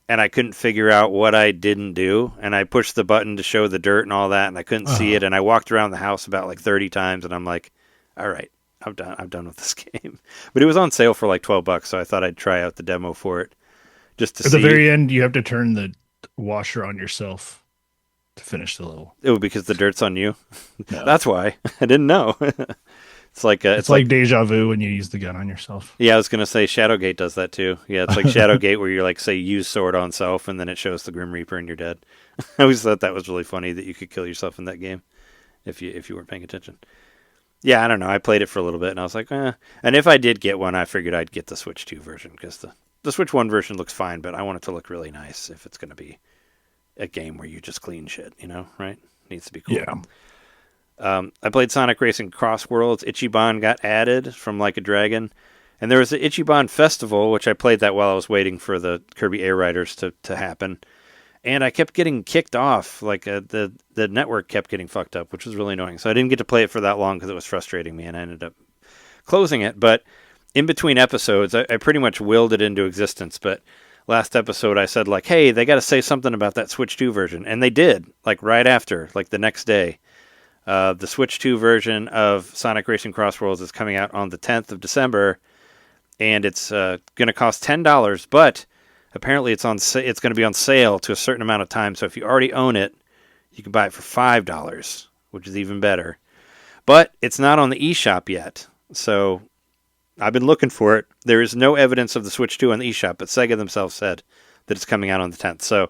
And I couldn't figure out what I didn't do. And I pushed the button to show the dirt and all that, and I couldn't see it. And I walked around the house about 30 times, and I'm like, all right, I'm done with this game. But it was on sale for $12, so I thought I'd try out the demo for it. Just to see. At the very end, you have to turn the washer on yourself to finish the level. Oh, because the dirt's on you? No. That's why. I didn't know. It's like deja vu when you use the gun on yourself. Yeah, I was going to say Shadowgate does that too. Yeah, it's like Shadowgate where you're say use sword on self and then it shows the Grim Reaper and you're dead. I always thought that was really funny that you could kill yourself in that game if you weren't paying attention. Yeah, I don't know. I played it for a little bit and I was like, eh. And if I did get one, I figured I'd get the Switch 2 version because the Switch 1 version looks fine, but I want it to look really nice if it's going to be a game where you just clean shit, right? Needs to be cool. Yeah. I played Sonic Racing Crossworlds. Ichiban got added from Like a Dragon. And there was the Ichiban Festival, which I played that while I was waiting for the Kirby Air Riders to happen. And I kept getting kicked off. The network kept getting fucked up, which was really annoying. So I didn't get to play it for that long because it was frustrating me, and I ended up closing it. But in between episodes, I pretty much willed it into existence. But last episode, I said, hey, they got to say something about that Switch 2 version. And they did, right after, the next day. The Switch 2 version of Sonic Racing Crossworlds is coming out on the 10th of December, and it's going to cost $10, but apparently it's going to be on sale to a certain amount of time, so if you already own it, you can buy it for $5, which is even better. But it's not on the eShop yet, so I've been looking for it. There is no evidence of the Switch 2 on the eShop, but Sega themselves said that it's coming out on the 10th, so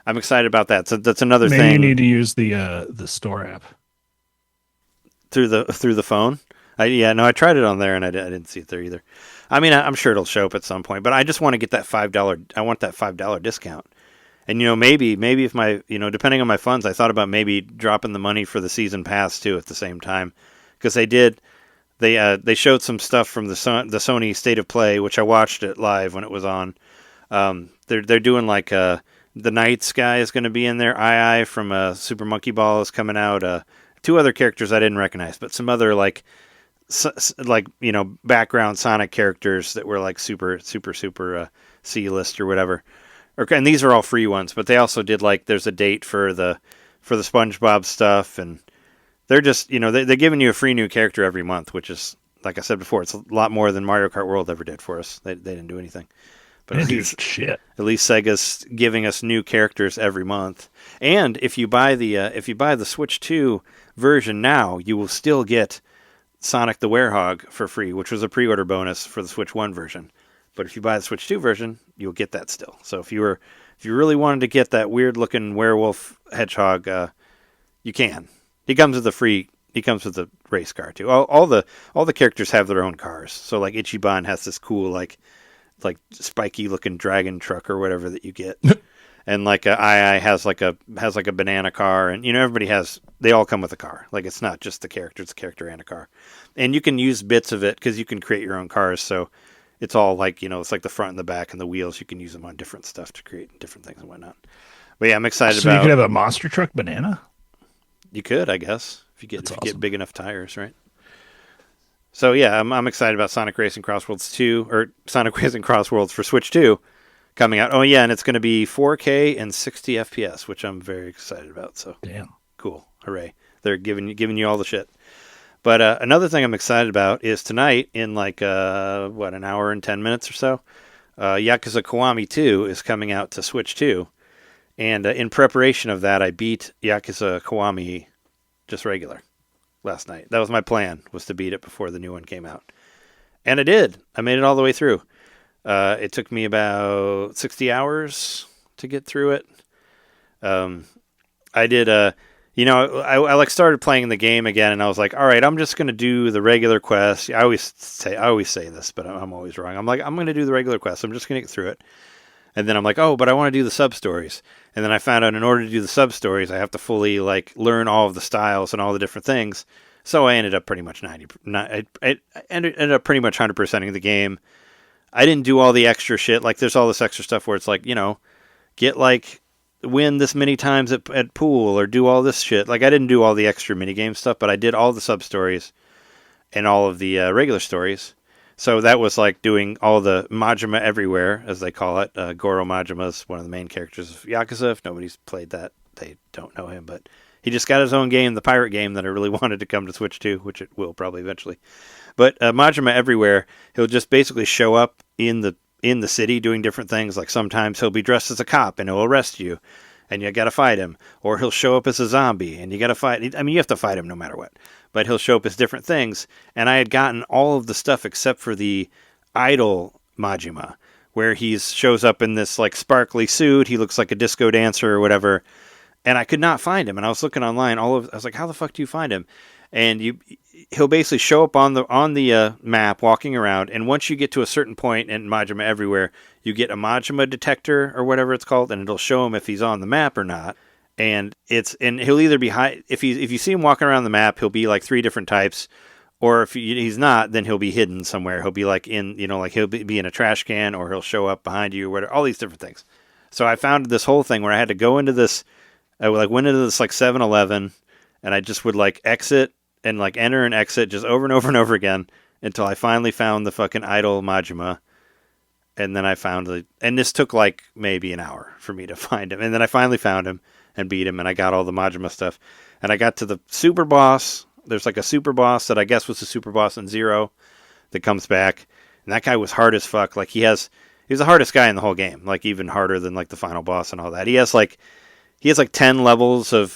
I'm excited about that. So that's another thing. Maybe you need to use the store app. Through the phone. I tried it on there and I didn't see it there either. I mean, I'm sure it'll show up at some point, but I just want to get that $5. I want that $5 discount. And maybe if my depending on my funds, I thought about maybe dropping the money for the season pass too at the same time, because they showed some stuff from the Sony State of Play, which I watched it live when it was on. They're doing the Knights guy is going to be in there. II from Super Monkey Ball is coming out. Two other characters I didn't recognize, but some other background Sonic characters that were super C-list or whatever. And these are all free ones, but they also did there's a date for the SpongeBob stuff, and they're just they're giving you a free new character every month, which is, like I said before, it's a lot more than Mario Kart World ever did for us. They didn't do anything. But at least Sega's giving us new characters every month. And if you buy the Switch 2 version now, you will still get Sonic the Werehog for free, which was a pre-order bonus for the Switch 1 version. But if you buy the Switch 2 version, you'll get that still. So if you really wanted to get that weird-looking werewolf hedgehog, you can. He comes with the race car too. All the characters have their own cars. So Ichiban has this cool spiky looking dragon truck or whatever that you get. And II has a banana car, and they all come with a car. It's not just the character, it's a character and a car. And you can use bits of it because you can create your own cars, so it's all it's the front and the back and the wheels, you can use them on different stuff to create different things and whatnot. But yeah, I'm excited so about. So you could have a monster truck banana? You could, I guess, if you get big enough tires, right? So yeah, I'm excited about Sonic Racing Crossworlds 2, or Sonic Racing Crossworlds for Switch 2 coming out. Oh yeah, and it's going to be 4K and 60 FPS, which I'm very excited about. So damn, cool, hooray! They're giving you all the shit. But another thing I'm excited about is tonight, in an hour and 10 minutes or so, Yakuza Kiwami 2 is coming out to Switch 2. And in preparation of that, I beat Yakuza Kiwami just regular last night. That was my plan, was to beat it before the new one came out. And I did. I made it all the way through. It took me about 60 hours to get through it. I did, I like started playing the game again, and I was like, all right, I'm just going to do the regular quest. I always say this, but I'm always wrong. I'm like, I'm going to do the regular quest. I'm just going to get through it. And then I'm like, oh, but I want to do the sub-stories. And then I found out in order to do the sub-stories, I have to fully like learn all of the styles and all the different things. So I ended up pretty much I ended up pretty much 100%ing the game. I didn't do all the extra shit. Like there's all this extra stuff where it's like, get like win this many times at pool or do all this shit. Like I didn't do all the extra minigame stuff, but I did all the sub-stories and all of the regular stories. So that was like doing all the Majima everywhere, as they call it. Goro Majima is one of the main characters of Yakuza. If nobody's played that, they don't know him. But he just got his own game, the pirate game, that I really wanted to come to Switch 2, which it will probably eventually. But Majima everywhere, he'll just basically show up in the city doing different things. Like sometimes he'll be dressed as a cop and he'll arrest you, and you got to fight him. Or he'll show up as a zombie, and you got to fight. I mean, you have to fight him no matter what. But he'll show up as different things. And I had gotten all of the stuff except for the idol Majima, where he shows up in this like sparkly suit. He looks like a disco dancer or whatever. And I could not find him. And I was looking online. I was like, how the fuck do you find him? And he'll basically show up on the map walking around. And once you get to a certain point in Majima everywhere, you get a Majima detector or whatever it's called, and it'll show him if he's on the map or not. And he'll either be high, if you see him walking around the map, he'll be like 3 different types, or if he's not, then he'll be hidden somewhere. He'll be like he'll be in a trash can, or he'll show up behind you, or whatever. All these different things. So I found this whole thing where I had to go into this. I went into this like 7-Eleven, and I just would like exit and like enter and exit just over and over and over again until I finally found the fucking idol Majima. And then I found and this took like maybe an hour for me to find him. And then I finally found him and beat him, and I got all the Majima stuff. And I got to the super boss. There's like a super boss that I guess was the super boss in Zero that comes back. And that guy was hard as fuck. Like he was the hardest guy in the whole game. Like even harder than like the final boss and all that. He has like 10 levels of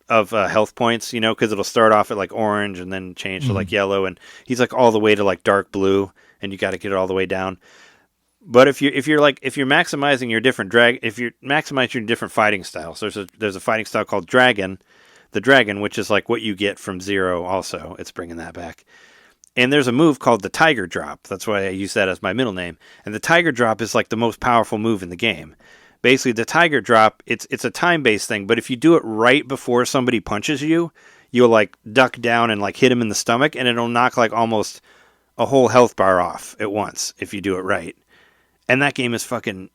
health points, because it'll start off at like orange and then change to like yellow. And he's like all the way to like dark blue, and you got to get it all the way down. But if you're maximizing your different fighting styles, there's a fighting style called Dragon, which is like what you get from Zero. Also, it's bringing that back. And there's a move called the Tiger Drop. That's why I use that as my middle name. And the Tiger Drop is like the most powerful move in the game. Basically, the Tiger Drop, it's a time-based thing, but if you do it right before somebody punches you, you'll like duck down and like hit him in the stomach, and it'll knock like almost a whole health bar off at once if you do it right. And that game is fucking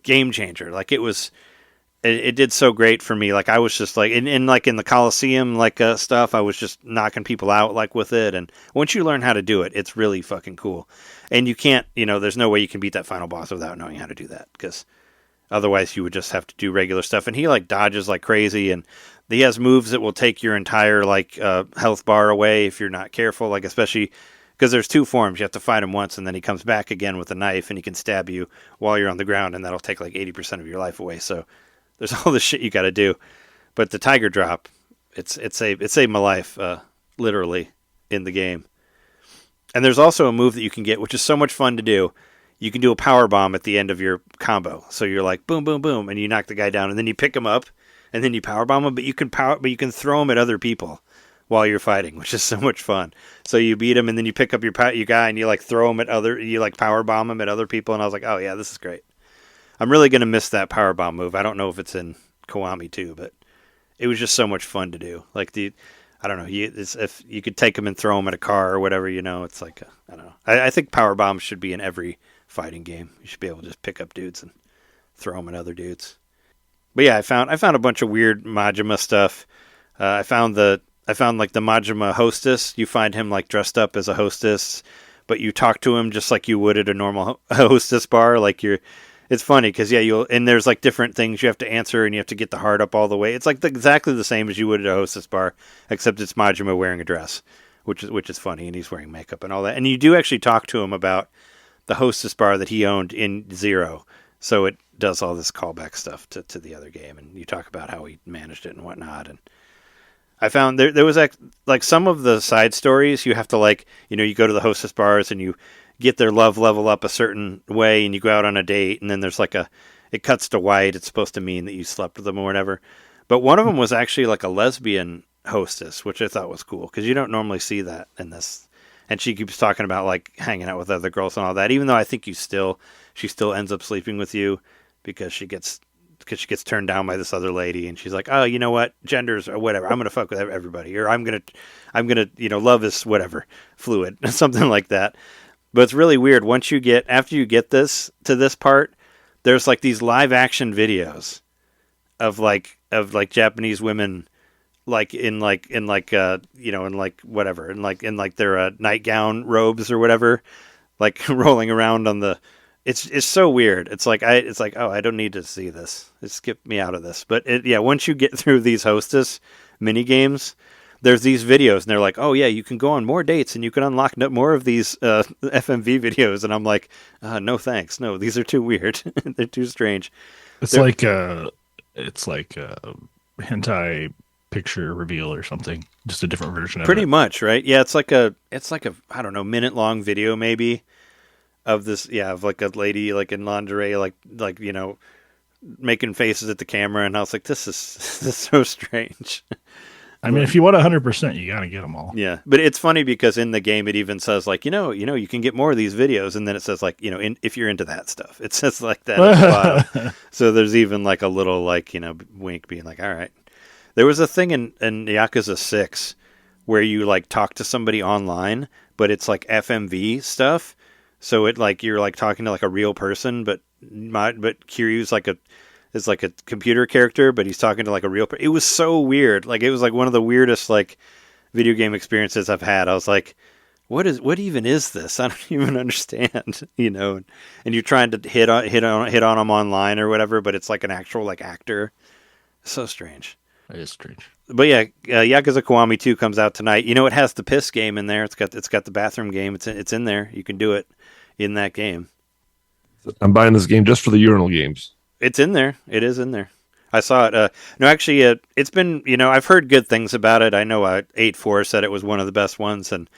game changer. Like it did so great for me. Like I was just like in the Coliseum stuff, I was just knocking people out like with it. And once you learn how to do it, it's really fucking cool. And you can't, there's no way you can beat that final boss without knowing how to do that, because otherwise you would just have to do regular stuff. And he like dodges like crazy, and he has moves that will take your entire like health bar away if you're not careful. Like especially because there's 2 forms. You have to fight him once, and then he comes back again with a knife, and he can stab you while you're on the ground, and that'll take like 80% of your life away. So there's all this shit you got to do. But the Tiger Drop, it saved my life literally in the game. And there's also a move that you can get, which is so much fun to do. You can do a power bomb at the end of your combo. So you're like boom, boom, boom, and you knock the guy down, and then you pick him up, and then you power bomb him. But you can throw him at other people while you're fighting, which is so much fun. So you beat him, and then you pick up your guy, and you like throw him at you like power bomb him at other people. And I was like, oh yeah, this is great. I'm really gonna miss that power bomb move. I don't know if it's in Kiwami too, but it was just so much fun to do. Like I don't know. If you could take him and throw him at a car or whatever, it's like I don't know. I think power bombs should be in every fighting game. You should be able to just pick up dudes and throw them at other dudes. But yeah, I found a bunch of weird Majima stuff. I found like the Majima hostess. You find him like dressed up as a hostess, but you talk to him just like you would at a normal hostess bar. Like it's funny because and there's like different things you have to answer, and you have to get the heart up all the way. It's like exactly the same as you would at a hostess bar, except it's Majima wearing a dress, which is funny, and he's wearing makeup and all that. And you do actually talk to him about hostess bar that he owned in Zero. So it does all this callback stuff to the other game, and you talk about how he managed it and whatnot. And I found there was like some of the side stories you have to like, you go to the hostess bars and you get their love level up a certain way, and you go out on a date, and then there's like it cuts to white. It's supposed to mean that you slept with them or whatever. But one of them was actually like a lesbian hostess, which I thought was cool because you don't normally see that in this. And she keeps talking about like hanging out with other girls and all that, even though I think she still ends up sleeping with you because she gets turned down by this other lady, and she's like, oh, you know what, genders or whatever, I'm gonna fuck with everybody, or I'm gonna love is whatever, fluid, something like that. But it's really weird after you get this to this part, there's like these live action videos of Japanese women in their nightgown robes or whatever, like rolling around on the. It's so weird. It's like oh, I don't need to see this. Skip me out of this. But once you get through these hostess mini games, there's these videos, and they're like, oh yeah, you can go on more dates and you can unlock more of these FMV videos. And I'm like, no thanks, no, these are too weird. They're too strange. It's like hentai picture reveal or something, just a different version of it. Pretty much, right? Yeah, it's like a I don't know, minute long video maybe of this, of like a lady like in lingerie, like making faces at the camera, and I was like, this is so strange. I mean, if you want 100%, you got to get them all. Yeah, but it's funny because in the game it even says like, you can get more of these videos, and then it says like, if you're into that stuff, it says like that at the bottom. So there's even like a little like, wink, being like, all right. There was a thing in Yakuza 6 where you like talk to somebody online, but it's like FMV stuff. So it like you're like talking to like a real person, but Kiryu's is like a computer character, but he's talking to like a real person. It was so weird. Like it was like one of the weirdest like video game experiences I've had. I was like, what even is this? I don't even understand, And you're trying to hit on them online or whatever, but it's like an actual like actor. So strange. It is strange. But yeah, Yakuza Kiwami 2 comes out tonight. It has the piss game in there. It's got the bathroom game. It's in there. You can do it in that game. I'm buying this game just for the urinal games. It's in there. It is in there. I saw it. No, actually, it's been, I've heard good things about it. I know 8.4 said it was one of the best ones, and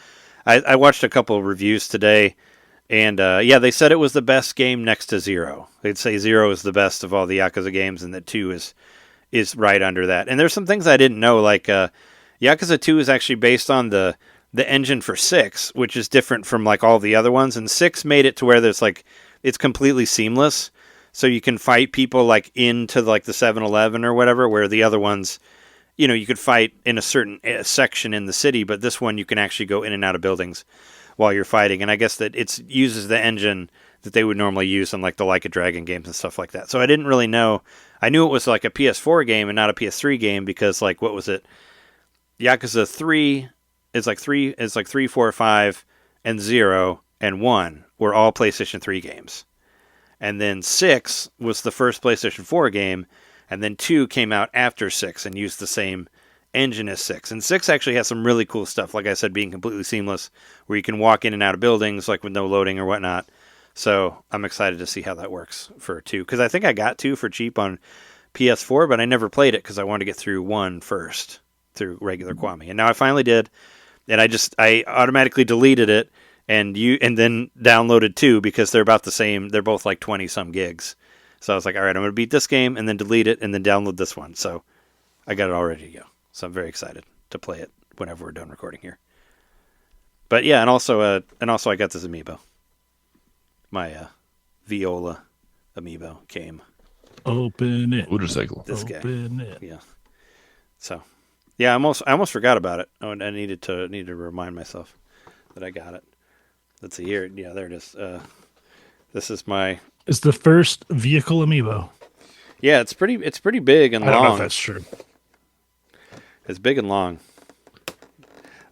I watched a couple of reviews today, and they said it was the best game next to Zero. They'd say Zero is the best of all the Yakuza games, and that 2 is right under that. And there's some things I didn't know, like Yakuza 2 is actually based on the engine for 6, which is different from like all the other ones, and 6 made it to where there's like it's completely seamless, so you can fight people like into like the 7-Eleven or whatever, where the other ones, you could fight in a certain section in the city, but this one you can actually go in and out of buildings while you're fighting. And I guess that it uses the engine that they would normally use in like the Like a Dragon games and stuff like that. So I didn't really know. I knew it was like a PS4 game and not a PS3 game because like what was it? Yakuza 3 is like 3, 4, 5, and 0 and 1 were all PlayStation 3 games. And then 6 was the first PlayStation 4 game, and then 2 came out after 6 and used the same engine as 6. And 6 actually has some really cool stuff, like I said, being completely seamless, where you can walk in and out of buildings like with no loading or whatnot. So I'm excited to see how that works for 2, because I think I got 2 for cheap on PS4, but I never played it because I wanted to get through 1 first, through regular Kiwami. And now I finally did, and I automatically deleted it and then downloaded 2 because they're about the same. They're both like 20 some gigs. So I was like, all right, I'm going to beat this game and then delete it and then download this one. So I got it all ready to go. So I'm very excited to play it whenever we're done recording here. But yeah, and also I got this amiibo. My Viola amiibo came. Open it. Motorcycle. This guy. Open it. Yeah. So, yeah, I almost forgot about it. Oh, and I needed to remind myself that I got it. Let's see here. Yeah, there it is. This is my. It's the first vehicle amiibo. Yeah, it's pretty big and long. I don't know if that's true. It's big and long.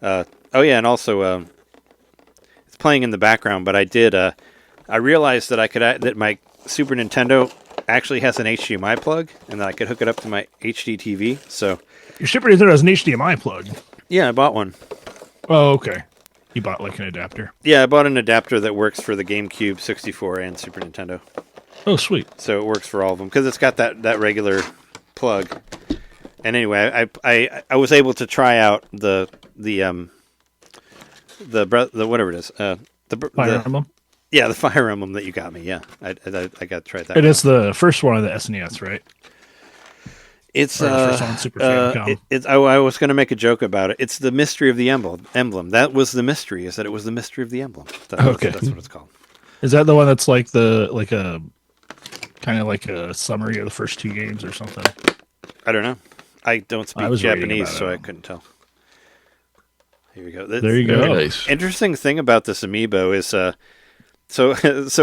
Oh yeah, and also it's playing in the background. But I realized that that my Super Nintendo actually has an HDMI plug, and that I could hook it up to my HD TV. So your Super Nintendo has an HDMI plug. Yeah, I bought one. Oh, okay. You bought like an adapter. Yeah, I bought an adapter that works for the GameCube, 64, and Super Nintendo. Oh, sweet. So it works for all of them because it's got that regular plug. And anyway, I was able to try out the whatever it is, Fire Emblem. Yeah, the Fire Emblem that you got me. Yeah, I got to try that. It is the first one of the SNES, right? It's Or the first one on Super Famicom. I was going to make a joke about it. It's the mystery of the emblem. That was the mystery. Is that it was the mystery of the emblem. Okay, that's what it's called. Is that the one that's like a kind of like a summary of the first two games or something? I don't know. I don't speak Japanese, so I couldn't tell. Here we go. There you go. Nice. Interesting thing about this amiibo is so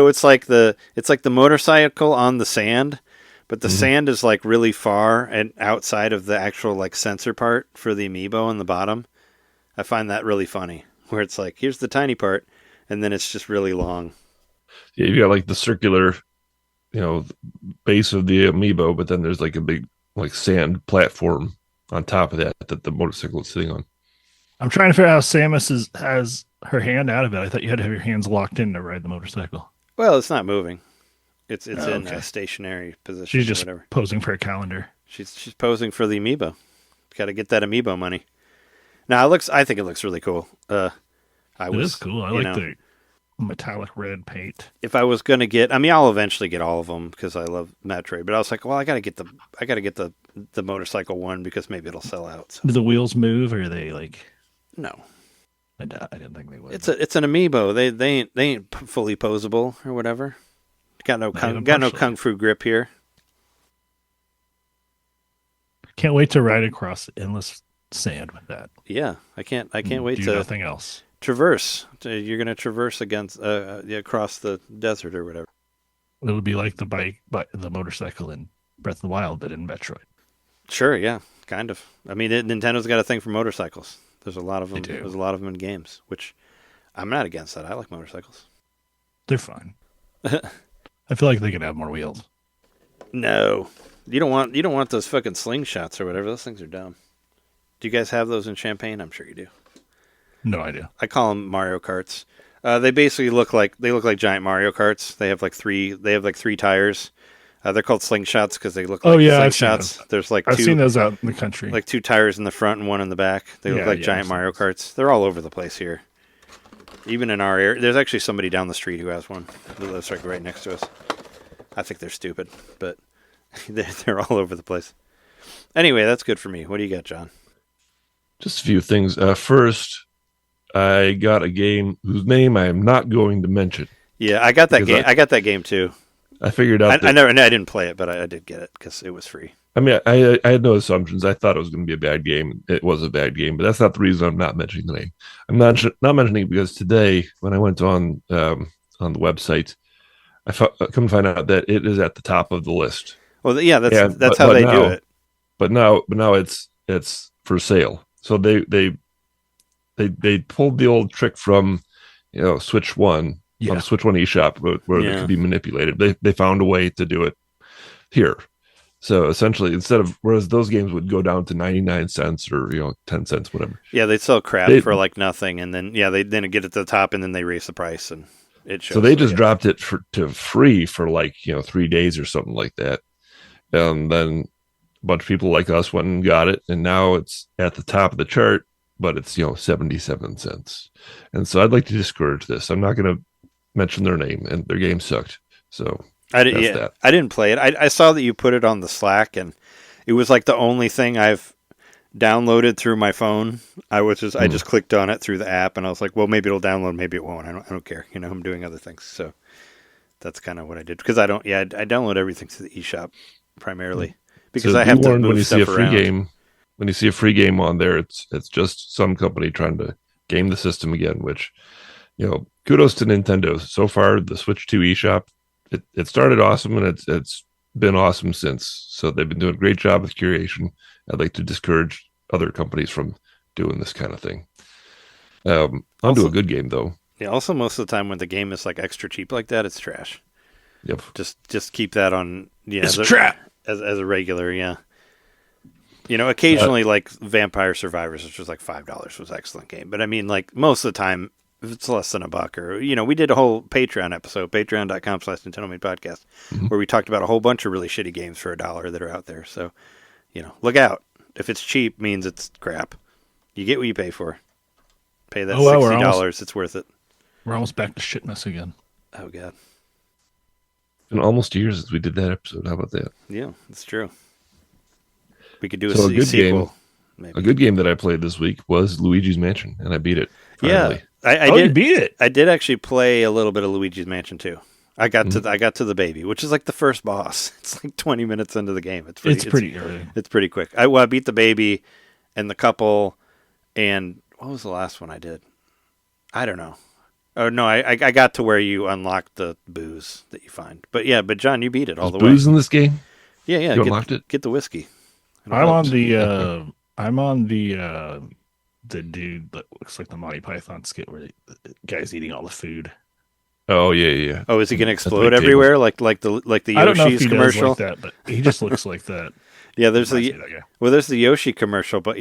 it's like the motorcycle on the sand, but the sand is like really far and outside of the actual like sensor part for the amiibo on the bottom. I find that really funny, where it's like here's the tiny part, and then it's just really long. Yeah, you got like the circular, base of the amiibo, but then there's like a big like sand platform on top of that the motorcycle is sitting on. I'm trying to figure out how Samus has her hand out of it. I thought you had to have your hands locked in to ride the motorcycle. Well, it's not moving. It's in okay. a stationary position. She's just whatever. posing for a calendar. She's posing for the amiibo. Got to get that amiibo money. Now I think it looks really cool. It is cool. I like the metallic red paint. If I was gonna get, I'll eventually get all of them because I love Metroid. But I was like, well, I gotta get the motorcycle one because maybe it'll sell out. So. Do the wheels move, or are they like? No, I didn't think they would. It's an amiibo. They ain't fully posable or whatever. Got no kung fu grip here. Can't wait to ride across endless sand with that. Yeah, I can't wait do to nothing else. Traverse. You're going to traverse across the desert or whatever. It would be like the motorcycle in Breath of the Wild, but in Metroid. Sure, yeah, kind of. Nintendo's got a thing for motorcycles. There's a lot of them. They do. There's a lot of them in games, which I'm not against that. I like motorcycles. They're fine. I feel like they could have more wheels. No, you don't want those fucking slingshots or whatever. Those things are dumb. Do you guys have those in Champaign? I'm sure you do. No idea. I call them Mario Karts. They basically look like giant Mario Karts. They have like three tires. They're called slingshots because they look like slingshots. There's like I've seen those out in the country. Like two tires in the front and one in the back. They look like giant Mario Karts. They're all over the place here. Even in our area, there's actually somebody down the street who has one. Who lives right next to us. I think they're stupid, but they're all over the place. Anyway, that's good for me. What do you got, John? Just a few things. First, I got a game whose name I am not going to mention. Yeah, I got that game. I got that game too. I figured out. I didn't play it, but I did get it because it was free. I had no assumptions. I thought it was going to be a bad game. It was a bad game, but that's not the reason I'm not mentioning the name. I'm not mentioning it because today, when I went on the website, I come to find out that it is at the top of the list. Well, yeah, that's how they do it. But now it's for sale. So they pulled the old trick from Switch One on the Switch One eShop where it could be manipulated. They found a way to do it here. So essentially, whereas those games would go down to 99 cents or 10 cents, whatever. Yeah, they sell crap for like nothing, and then they get it to the top, and then they raise the price, and it shows. So they just dropped it to free for 3 days or something like that, and then a bunch of people like us went and got it, and now it's at the top of the chart, but it's 77 cents. And so I'd like to discourage this. I'm not going to mention their name, and their game sucked. So. I didn't play it. I saw that you put it on the Slack, and it was like the only thing I've downloaded through my phone. I just clicked on it through the app, and I was like, well, maybe it'll download, maybe it won't. I don't care. I'm doing other things, so that's kind of what I did because I download everything through the eShop primarily because I have to move stuff around. When you see a free game on there, it's just some company trying to game the system again. Which, kudos to Nintendo. So far, the Switch 2 eShop. It started awesome, and it's been awesome since. So they've been doing a great job with curation. I'd like to discourage other companies from doing this kind of thing. Onto a good game, though. Yeah. Also, most of the time when the game is like extra cheap like that, it's trash. Yep. Just keep that on. Yeah, it's a trap as a regular. Yeah. Occasionally like Vampire Survivors, which was like $5, was an excellent game. But I mean, like most of the time, if it's less than $1, or we did a whole Patreon episode, patreon.com/NintenDomain podcast, where we talked about a whole bunch of really shitty games for $1 that are out there. So, look out. If it's cheap, means it's crap. You get what you pay for. Pay that $60. It's worth it. We're almost back to shitness again. Oh god. It's been almost years since we did that episode. How about that? Yeah, that's true. We could do a good sequel. Game. Maybe. A good game that I played this week was Luigi's Mansion, and I beat it. Finally. Yeah, I did. You beat it. I did actually play a little bit of Luigi's Mansion too. I got to the baby, which is like the first boss. It's like 20 minutes into the game. It's pretty early. It's pretty quick. I beat the baby and the couple, and what was the last one I did? I don't know. Oh no, I got to where you unlock the booze that you find. But John, you beat it all the way. Booze in this game? Yeah. You unlocked it? Get the whiskey. I'm on the dude that looks like the Monty Python skit where the guy's eating all the food. Oh yeah. Oh, is he gonna explode everywhere like the I don't know if Yoshi's he commercial? does like that, but he just looks like that. Yeah, there's the Yoshi commercial, but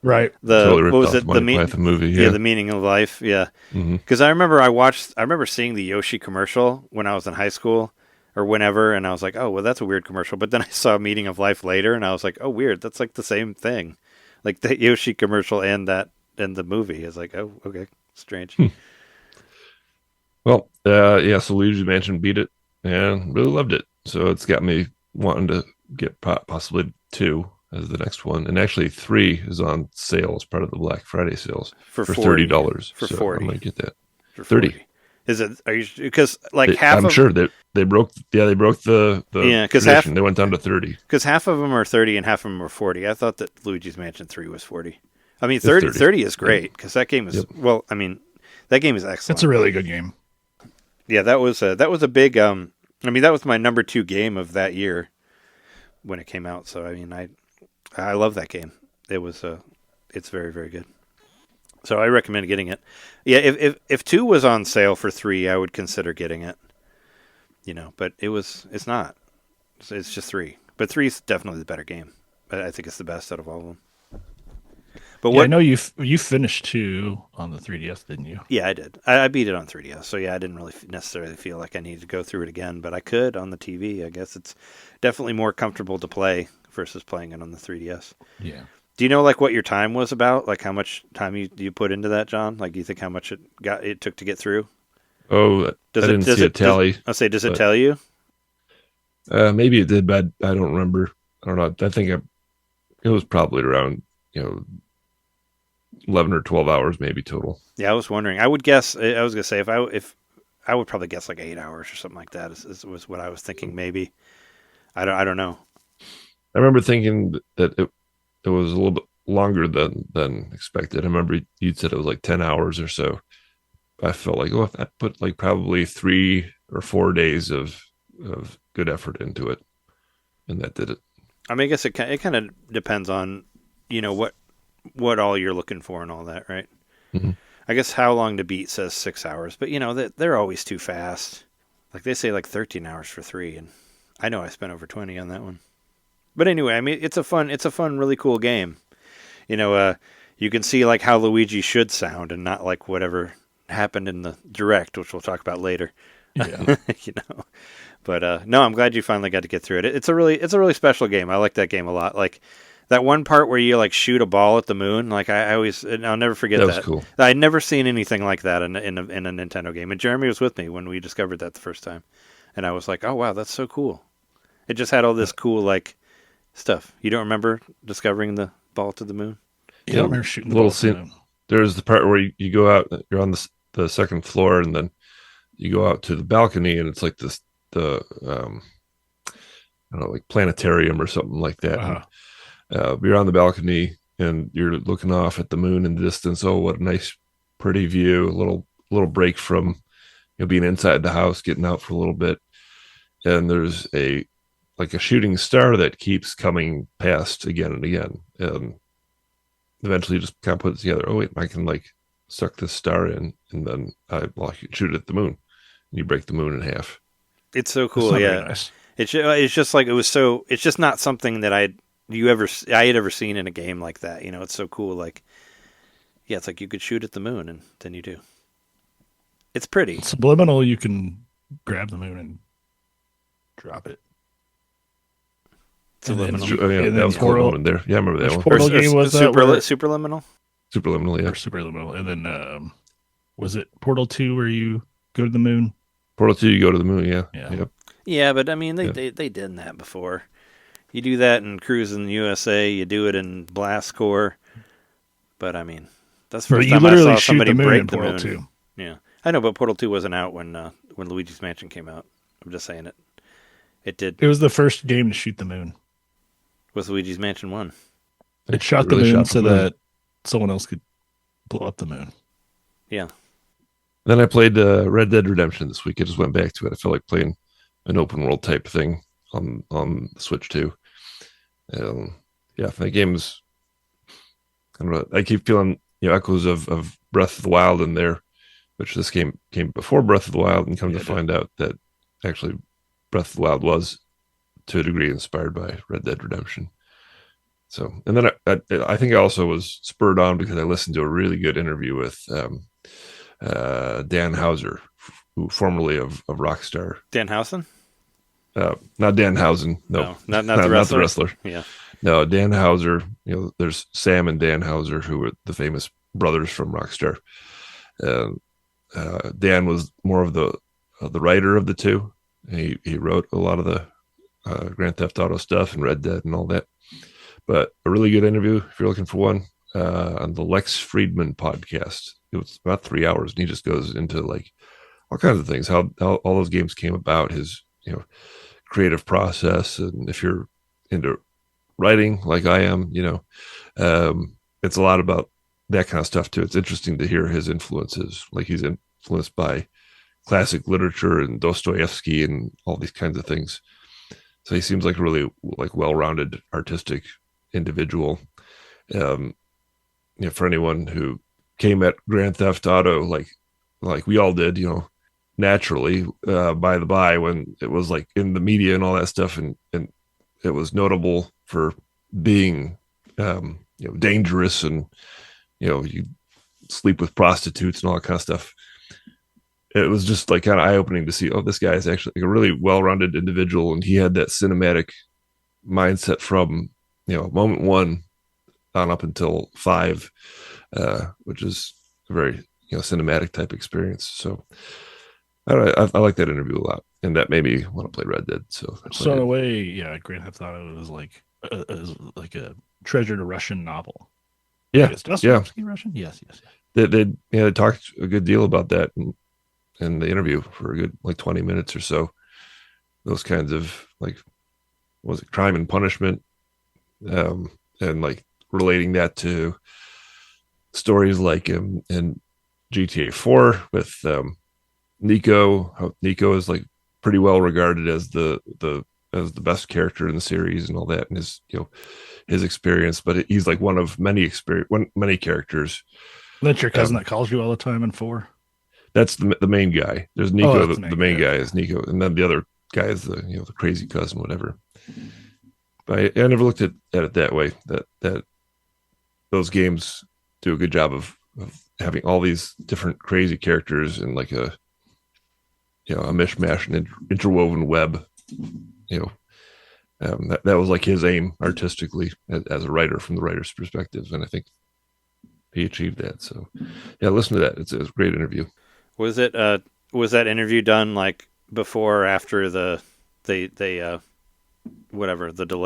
right. Totally what was ripped it? off the Monty Python movie. Yeah, the meaning of life. Yeah, because I remember seeing the Yoshi commercial when I was in high school or whenever, and I was like, oh well, that's a weird commercial. But then I saw Meaning of Life later, and I was like, oh weird, that's like the same thing, like the Yoshi commercial and the movie is like, oh okay, strange. Well, so Luigi's Mansion beat it and really loved it. So it's got me wanting to get possibly 2 as the next one. And actually 3 is on sale as part of the Black Friday sales for $30. For so 40. I'm going to get that. For 30. Is it? Are you? Because like half. I'm sure that they broke. Yeah, they broke the because they went down to 30. Because half of them are 30 and half of them are 40. I thought that Luigi's Mansion 3 was 40. I mean, 30 is great because that game is well. I mean, that game is excellent. It's a really good game. Yeah, that was a big. I mean, that was my number 2 game of that year when it came out. So I mean, I love that game. It was it's very very good. So I recommend getting it. Yeah, if 2 was on sale for 3, I would consider getting it. But it's not. It's just 3. But 3 is definitely the better game. I think it's the best out of all of them. But I know you finished 2 on the 3DS, didn't you? Yeah, I did. I beat it on 3DS. So yeah, I didn't really necessarily feel like I needed to go through it again, but I could on the TV. I guess it's definitely more comfortable to play versus playing it on the 3DS. Yeah. Do you know like what your time was about? Like how much time you put into that, John? Like do you think how much it took to get through? Oh, I didn't see a tally. Does it tell you? Maybe it did, but I don't remember. I don't know. I think it was probably around 11 or 12 hours maybe total. Yeah, I was wondering. I would guess. I was gonna say if I would probably guess like 8 hours or something like that. Was what I was thinking. Maybe. I don't know. I remember thinking that it was a little bit longer than expected. I remember you'd said it was like 10 hours or so. I felt like, if I put like probably 3 or 4 days of good effort into it, and that did it. I mean, I guess it kind of depends on, what all you're looking for and all that, right? Mm-hmm. I guess How Long to Beat says 6 hours, but they're always too fast. Like they say like 13 hours for 3, and I know I spent over 20 on that one. But anyway, I mean, it's a fun, really cool game. You can see like how Luigi should sound and not like whatever happened in the direct, which we'll talk about later. Yeah. But no, I'm glad you finally got to get through it. It's a really special game. I like that game a lot. Like that one part where you like shoot a ball at the moon. Like I'll never forget that. That was cool. I'd never seen anything like that in a Nintendo game. And Jeremy was with me when we discovered that the first time, and I was like, oh wow, that's so cool. It just had all this cool like stuff. You don't remember discovering the ball to the moon? Yeah, I remember shooting the ball to the moon. There's the part where you go out. You're on the second floor, and then you go out to the balcony, and it's like the I don't know, like planetarium or something like that. Uh-huh. You're on the balcony, and you're looking off at the moon in the distance. Oh, what a nice, pretty view! A little break from being inside the house, getting out for a little bit, and there's a shooting star that keeps coming past again and again, and eventually you just kind of put it together. Oh wait, I can suck this star in, and then I shoot it at the moon, and you break the moon in half. It's so cool, yeah. Nice. It's just like it's just not something that I I had ever seen in a game like that. You know, it's so cool. Like, yeah, it's like you could shoot at the moon, and then you do. It's pretty. Subliminal, you can grab the moon and drop it. Subliminal. That was Portal in there. Yeah, I remember that one. Portal game was that? Superliminal? Superliminal, yeah. Or Superliminal. And then, was it Portal 2 where you go to the moon? Portal 2, you go to the moon, yeah. Yeah. Yeah, but I mean, they did that before. You do that in Cruising USA. You do it in Blast Corps. But I mean, that's the first time I saw somebody break the moon. 2. Yeah, I know, but Portal 2 wasn't out when Luigi's Mansion came out. I'm just saying it. It did. It was the first game to shoot the moon. With Luigi's Mansion 1. It shot the moon so that someone else could blow up the moon. Yeah. Then I played Red Dead Redemption this week. I just went back to it. I felt like playing an open world type thing on the Switch too. Yeah, the game's. I don't know. I keep feeling echoes of Breath of the Wild in there, which this game came before Breath of the Wild, and come to find out that actually Breath of the Wild was to a degree inspired by Red Dead Redemption. So, and then I think I also was spurred on because I listened to a really good interview with Dan Houser, who formerly of Rockstar. Dan Housen? Not Dan Housen. No, not the wrestler. Not the wrestler. Yeah. No, Dan Houser. There's Sam and Dan Houser, who were the famous brothers from Rockstar. Dan was more of the writer of the two. He wrote a lot of the Grand Theft Auto stuff and Red Dead and all that. But a really good interview if you're looking for one on the Lex Friedman podcast. It was about 3 hours, and he just goes into like all kinds of things, how all those games came about, his creative process, and if you're into writing like I am, it's a lot about that kind of stuff too. It's interesting to hear his influences. Like he's influenced by classic literature and Dostoevsky and all these kinds of things. So he seems like a really well-rounded artistic individual. For anyone who came at Grand Theft Auto like we all did, naturally, by the by, when it was like in the media and all that stuff, and it was notable for being dangerous, and you sleep with prostitutes and all that kind of stuff. It was just like kind of eye-opening to see, this guy is actually like a really well-rounded individual, and he had that cinematic mindset from moment one on up until 5, which is a very cinematic type experience. So I like that interview a lot, and that made me want to play Red Dead. So in a way, Grand Theft Auto was like a treasured Russian novel. Yeah, Dostoevsky Russian? Yes. They talked a good deal about that in the interview for a good 20 minutes or so. Those kinds of was it Crime and Punishment, and relating that to stories like in GTA 4 with Nico. How Nico is pretty well regarded as the best character in the series and all that, and his experience. But he's one of many characters. That's your cousin that calls you all the time in 4. That's the main guy. There's Nico. The main guy is Nico, and then the other guy is the crazy cousin, whatever. But I never looked at it that way. That those games do a good job of having all these different crazy characters and a mishmash and interwoven web. That was his aim artistically as a writer, from the writer's perspective, and I think he achieved that. So yeah, listen to that. It's a great interview. Was that interview done before or after the delay?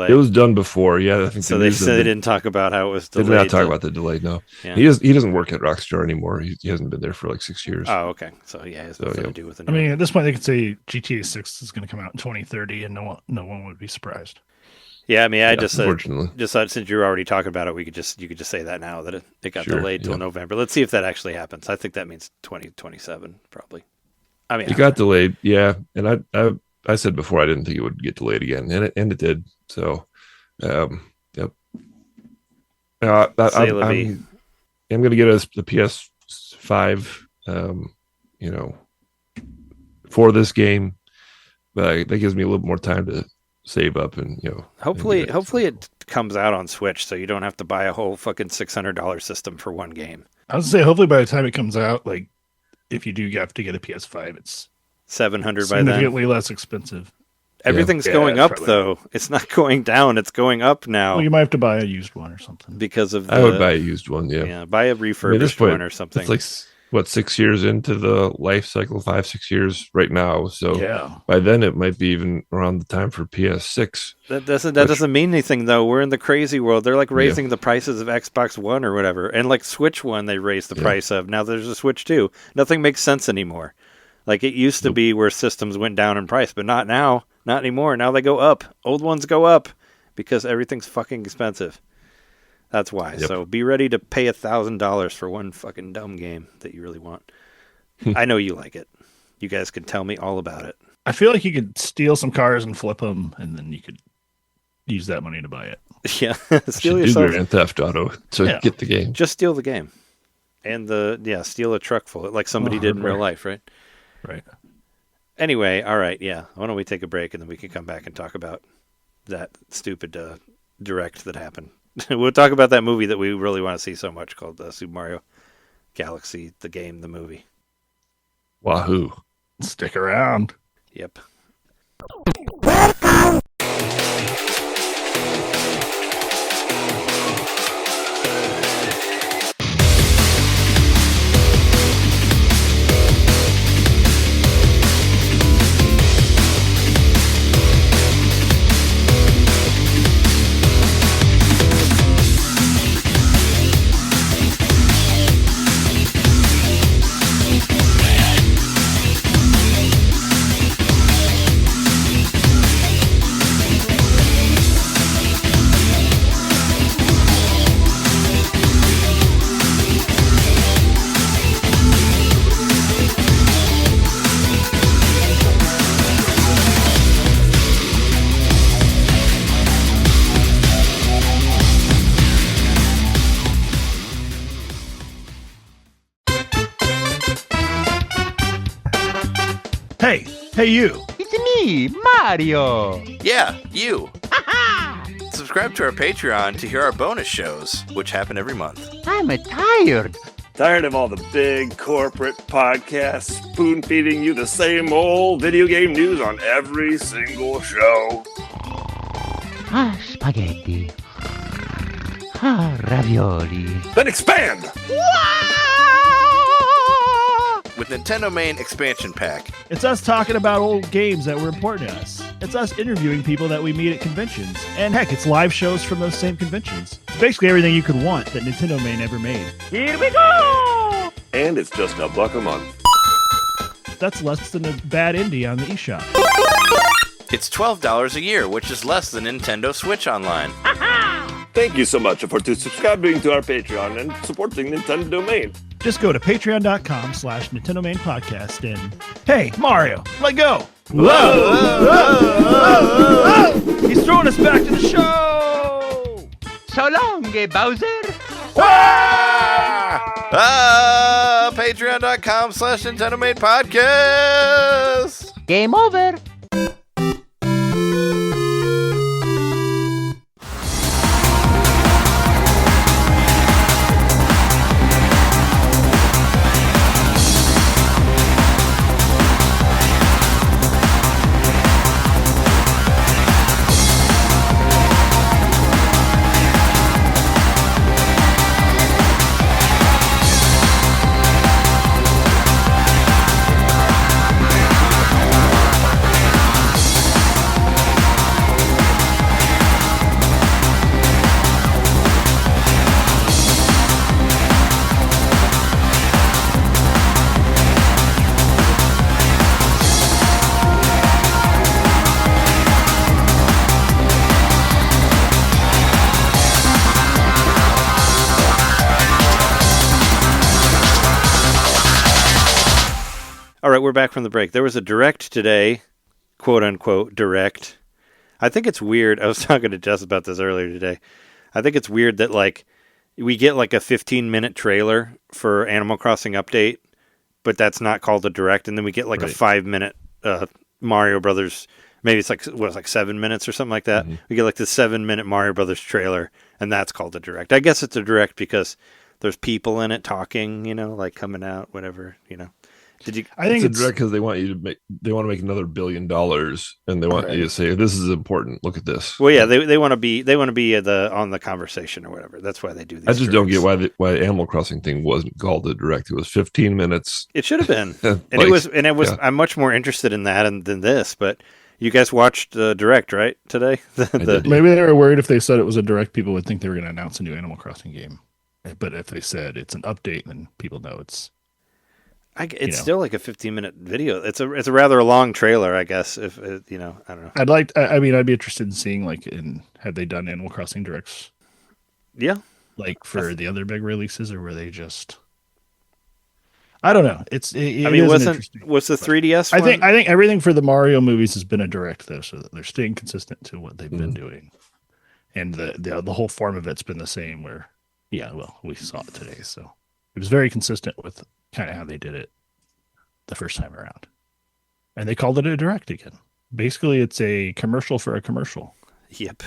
It was done before, yeah. I think so. They didn't talk about how it was delayed. They did not talk about the delay. No, yeah. He doesn't work at Rockstar anymore. He hasn't been there for 6 years. Oh, okay. So yeah, it has nothing to do with it. I mean, at this point, they could say GTA 6 is going to come out in 2030, and no one would be surprised. Yeah, I mean, I just unfortunately, thought since you're already talking about it, you could just say that now that it got delayed till November. Let's see if that actually happens. I think that means 2027 probably. I mean, it got delayed, yeah, and I said before I didn't think it would get delayed again, and it did. So, yep. I'm going to get us the PS5, for this game, but that gives me a little more time to save up and Hopefully and get it comes out on Switch, so you don't have to buy a whole fucking $600 system for one game. I was gonna say, hopefully by the time it comes out, like if you do have to get a PS5, it's $700 by then. significantly less expensive. Everything's going up though. It's not going down. It's going up now. Well, you might have to buy a used one or something. Because of I would buy a used one. Yeah, buy a refurbished one or something. It's like what, 6 years into the life cycle, 5-6 years right now. So by then it might be even around the time for PS6. That doesn't mean anything though. We're in the crazy world. They're like raising the prices of Xbox One or whatever, and like Switch One they raised the price of. Now there's a Switch 2. Nothing makes sense anymore. Like it used to be where systems went down in price, but not now. Not anymore. Now they go up. Old ones go up because everything's fucking expensive. That's why. Yep. So be ready to pay $1,000 for one fucking dumb game that you really want. I know you like it. You guys can tell me all about it. I feel like you could steal some cars and flip them, and then you could use that money to buy it. Yeah, steal yourself. Grand Theft Auto to get the game. Just steal the game, and steal a truck full, like somebody did in real life, right? Right. Anyway, all right, yeah. Why don't we take a break and then we can come back and talk about that stupid direct that happened. We'll talk about that movie that we really want to see so much called Super Mario Galaxy, the game, the movie. Wahoo. Stick around. Yep. Hey, you. It's me, Mario. Yeah, you. Subscribe to our Patreon to hear our bonus shows, which happen every month. I'm tired. Tired of all the big corporate podcasts spoon-feeding you the same old video game news on every single show? Spaghetti. Ravioli. Then expand! With NintenDomain Expansion Pack. It's us talking about old games that were important to us. It's us interviewing people that we meet at conventions. And heck, it's live shows from those same conventions. It's basically everything you could want that NintenDomain ever made. Here we go! And it's just $1 a month. That's less than a bad indie on the eShop. It's $12 a year, which is less than Nintendo Switch Online. Thank you so much for subscribing to our Patreon and supporting NintenDomain. Just go to patreon.com/NintenDomain podcast and hey, Mario, let go. Whoa! He's throwing us back to the show. So long, Bowser. Patreon.com/NintenDomain podcast. Game over. All right, we're back from the break. There was a direct today, quote unquote direct. I think it's weird. I was talking to Jess about this earlier today. I think it's weird that like we get like a 15-minute trailer for Animal Crossing Update, but that's not called a direct, and then we get like a 5-minute Mario Brothers maybe it's like 7 minutes or something like that. We get like the 7-minute Mario Brothers trailer, and that's called a direct. I guess it's a direct because there's people in it talking, like coming out, whatever, I think it's a direct because they want to make another $1 billion, and they want you to say, this is important. Look at this. Well, yeah, they want to be on the conversation or whatever. That's why they do these. I just don't get why the Animal Crossing thing wasn't called a direct. It was 15 minutes. It should have been, and it was. Yeah. I'm much more interested in that than this. But you guys watched the direct, right, today? Maybe they were worried if they said it was a direct, people would think they were going to announce a new Animal Crossing game. But if they said it's an update, then people know it's. It's still like a 15-minute video. It's a rather long trailer, I guess. If I don't know. I'd be interested in seeing have they done Animal Crossing directs? Yeah, like for the other big releases, or were they just? I don't know. Was the 3DS? I think everything for the Mario movies has been a direct though, so that they're staying consistent to what they've been doing, and the whole form of it's been the same. Where, we saw it today, so it was very consistent with kind of how they did it the first time around. And they called it a direct again. Basically, it's a commercial for a commercial. Yep.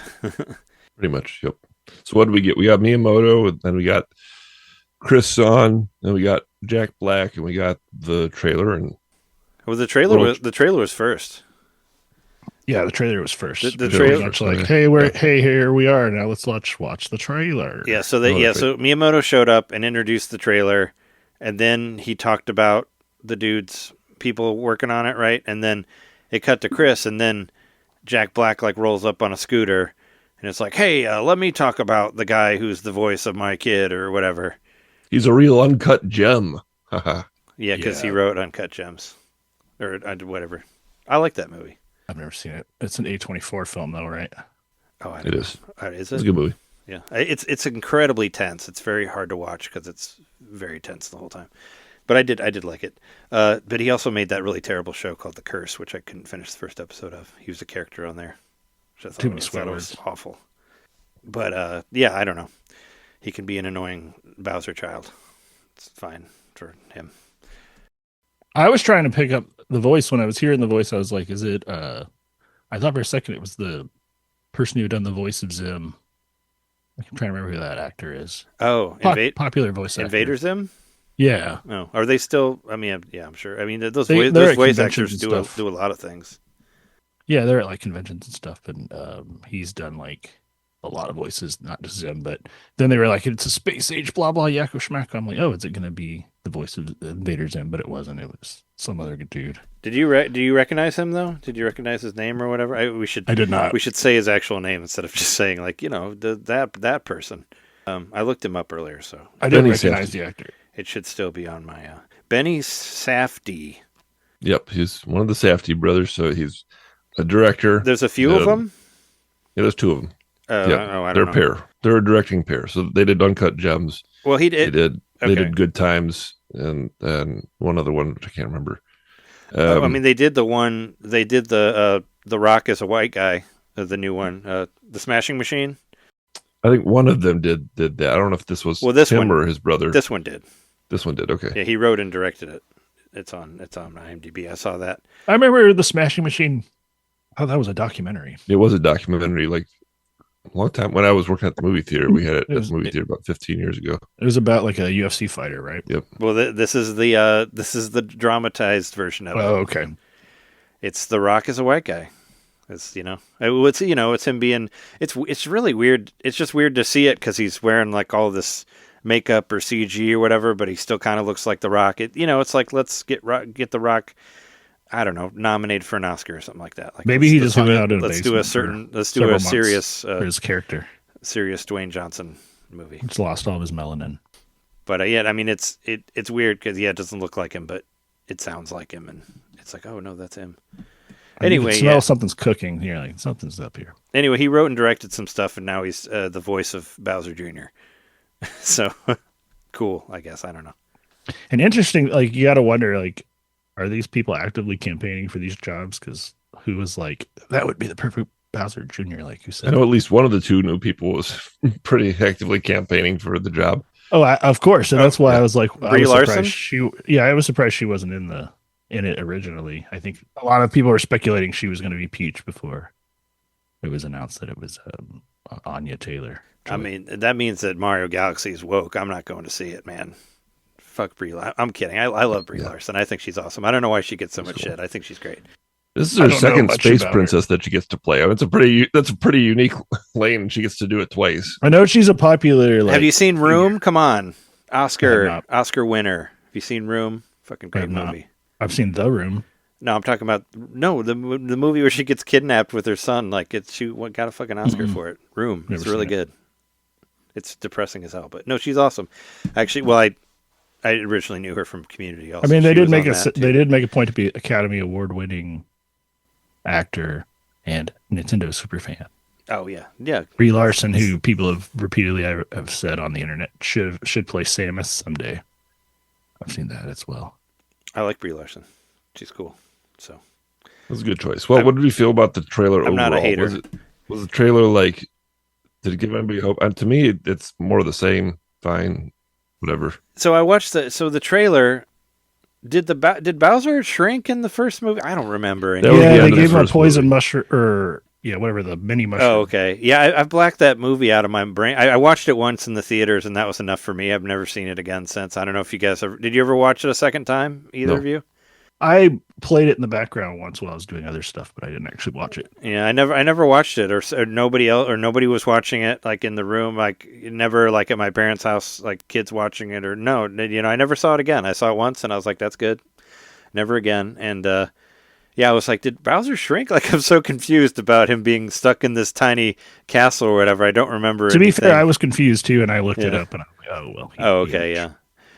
Pretty much, yep. So what did we get? We got Miyamoto, and then we got Chris on, and we got Jack Black, and we got the trailer. And the trailer was first. Yeah, the trailer was first. The trailer was like, hey, here we are. Now let's watch the trailer. Yeah, so Miyamoto showed up and introduced the trailer. And then he talked about the people working on it, right? And then it cut to Chris, and then Jack Black rolls up on a scooter, and it's like, hey, let me talk about the guy who's the voice of my kid or whatever. He's a real uncut gem. Yeah, because he wrote Uncut Gems or whatever. I like that movie. I've never seen it. It's an A24 film, though, right? Oh, it is. Is it? It's a good movie. Yeah, it's incredibly tense. It's very hard to watch because it's very tense the whole time. But I did like it. But he also made that really terrible show called The Curse, which I couldn't finish the first episode of. He was a character on there. Too many swear words. Awful. But I don't know. He can be an annoying Bowser child. It's fine for him. I was trying to pick up the voice when I was hearing the voice. I was like, is it? I thought for a second it was the person who had done the voice of Zim. I'm trying to remember who that actor is. Oh, popular voice actor. Invader Zim? Yeah. Oh, are they still? I mean, I'm sure. I mean, those voice actors do a lot of things. Yeah, they're at conventions and stuff, and he's done a lot of voices, not just Zim. But then they were like, it's a space age, blah blah, yakko schmack. I'm like, oh, is it going to be the voice of Invader Zim? But it wasn't. It was some other good dude. Do you recognize him though? Did you recognize his name or whatever? I did not. We should say his actual name instead of just saying that person. I looked him up earlier, so I didn't recognize the actor. It should still be on my Benny Safdie. Yep, he's one of the Safdie brothers, so he's a director. There's a few of them? Yeah, there's two of them. They're a pair. They're a directing pair. So they did Uncut Gems. Well, he did. They did Good Times and one other one, which I can't remember. They did the one. They did the Rock as a white guy, the new one, the Smashing Machine. I think one of them did that. I don't know if this was him or his brother. This one did. This one did. Okay. Yeah, he wrote and directed it. It's on IMDb. I saw that. I remember the Smashing Machine. Oh, that was a documentary. It was a documentary, a long time when I was working at the movie theater. We had it at the movie theater about 15 years ago. It was about a UFC fighter, right? Yep. Well, this is the dramatized version of it. Oh, okay. It's The Rock as a white guy. It's it's him being. It's really weird. It's just weird to see it because he's wearing all this makeup or CG or whatever, but he still kind of looks like The Rock. It's like let's get The Rock. I don't know, nominated for an Oscar or something like that. Maybe he just hung out in a let's basement. Let's do a serious for his character, serious Dwayne Johnson movie. It's lost all of his melanin. But it's weird because it doesn't look like him, but it sounds like him, and it's like, oh no, that's him. Anyway, you can smell something's cooking. You're like, something's up here. Anyway, he wrote and directed some stuff, and now he's the voice of Bowser Jr. So cool, I guess. I don't know. And interesting, you got to wonder, are these people actively campaigning for these jobs? Because who was that would be the perfect Bowser Jr., like you said. I know at least one of the two new people was pretty actively campaigning for the job. Oh, of course, and that's why I was like, Brie Larson? I was surprised she wasn't in the in it originally. I think a lot of people were speculating she was going to be Peach before it was announced that it was Anya Taylor. I mean, that means that Mario Galaxy is woke. I'm not going to see it, man. Fuck Brie Larson. I'm kidding. I love Brie Larson. I think she's awesome. I don't know why she gets so much shit. I think she's great. This is her second space princess that she gets to play. I mean, that's a pretty unique lane. She gets to do it twice. I know she's a popular. Have you seen Room? Come on, Oscar winner. Have you seen Room? Fucking great movie. I've seen The Room. No, I'm talking about the movie where she gets kidnapped with her son. Like she got a fucking Oscar for it. Room. It's really good. It's depressing as hell, but no, she's awesome. Actually, well, I originally knew her from Community. Also. I mean, they did make a point to be Academy Award winning actor and Nintendo super fan. Oh yeah. Brie Larson, who people have repeatedly have said on the internet should play Samus someday. I've seen that as well. I like Brie Larson. She's cool. So that's a good choice. Well, what did we feel about the trailer? I'm overall? Not a hater. Was the trailer like? Did it give anybody hope? And to me, it's more of the same. Fine, whatever. So I watched the trailer. Did Bowser shrink in the first movie? I don't remember. They gave him a poison mushroom, or whatever, the mini mushroom. Oh, okay. Yeah, I blacked that movie out of my brain. I watched it once in the theaters, and that was enough for me. I've never seen it again since. I don't know if you guys did you ever watch it a second time? Either of you? I played it in the background once while I was doing other stuff, but I didn't actually watch it. Yeah, I never watched it, or nobody else, or nobody was watching it, like in the room, like never, like at my parents' house, like kids watching it, or no, I never saw it again. I saw it once, and I was like, that's good. Never again. And I was like, did Bowser shrink? Like, I'm so confused about him being stuck in this tiny castle or whatever. I don't remember. To be fair, I was confused too, and I looked it up, and I'm like, oh well. Okay, yeah.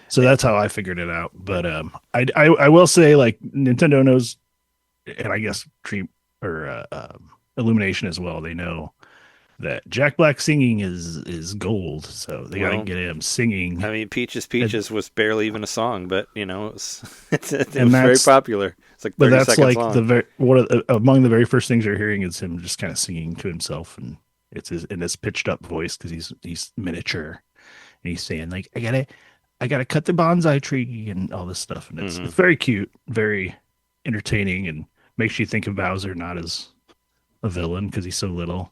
So that's how I figured it out. But I will say, like, Nintendo knows, and I guess Dream or Illumination as well. They know that Jack Black singing is gold, so they got to get him singing. I mean, Peaches was barely even a song, but it was very popular. It's like 30 but that's seconds like long. Among the very first things you're hearing is him just kind of singing to himself, and it's in his pitched up voice because he's miniature, and he's saying like, I gotta cut the bonsai tree and all this stuff, and it's very cute, very entertaining, and makes you think of Bowser not as a villain because he's so little.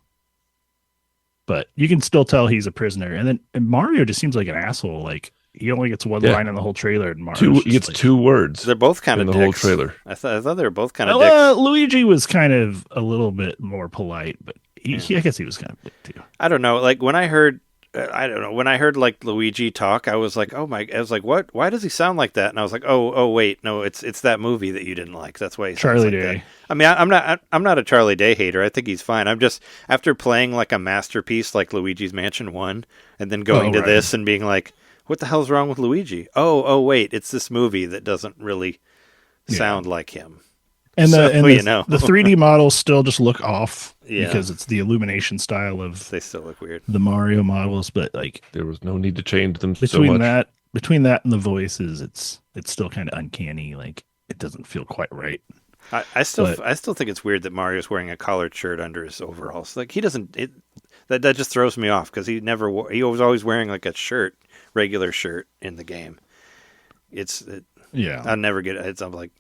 But you can still tell he's a prisoner. And Mario just seems like an asshole. Like, he only gets one line in the whole trailer. And Mario gets two words. They're both kind of in the dicks. whole trailer. I thought they were both kind of dicks. Luigi was kind of a little bit more polite, but I guess he was kind of dick too. I don't know. Like, when I heard, when I heard like Luigi talk, I was like, I was like, what? Why does he sound like that? And I was like, oh, wait, no, it's that movie that you didn't like. That's why he sounds Charlie like Day. that. I mean, I'm not a Charlie Day hater. I think he's fine. I'm just, after playing like a masterpiece like Luigi's Mansion 1, and then going to this and being like, what the hell's wrong with Luigi? Oh, wait, it's this movie that doesn't really sound like him. And the 3D models still just look off because it's the Illumination style of. They still look weird. The Mario models, but like there was no need to change them between that and the voices, it's still kind of uncanny. Like, it doesn't feel quite right. I still think it's weird that Mario's wearing a collared shirt under his overalls. Like, he doesn't. That just throws me off because he was always wearing like a shirt, regular shirt in the game. I'll never get it. I'm like,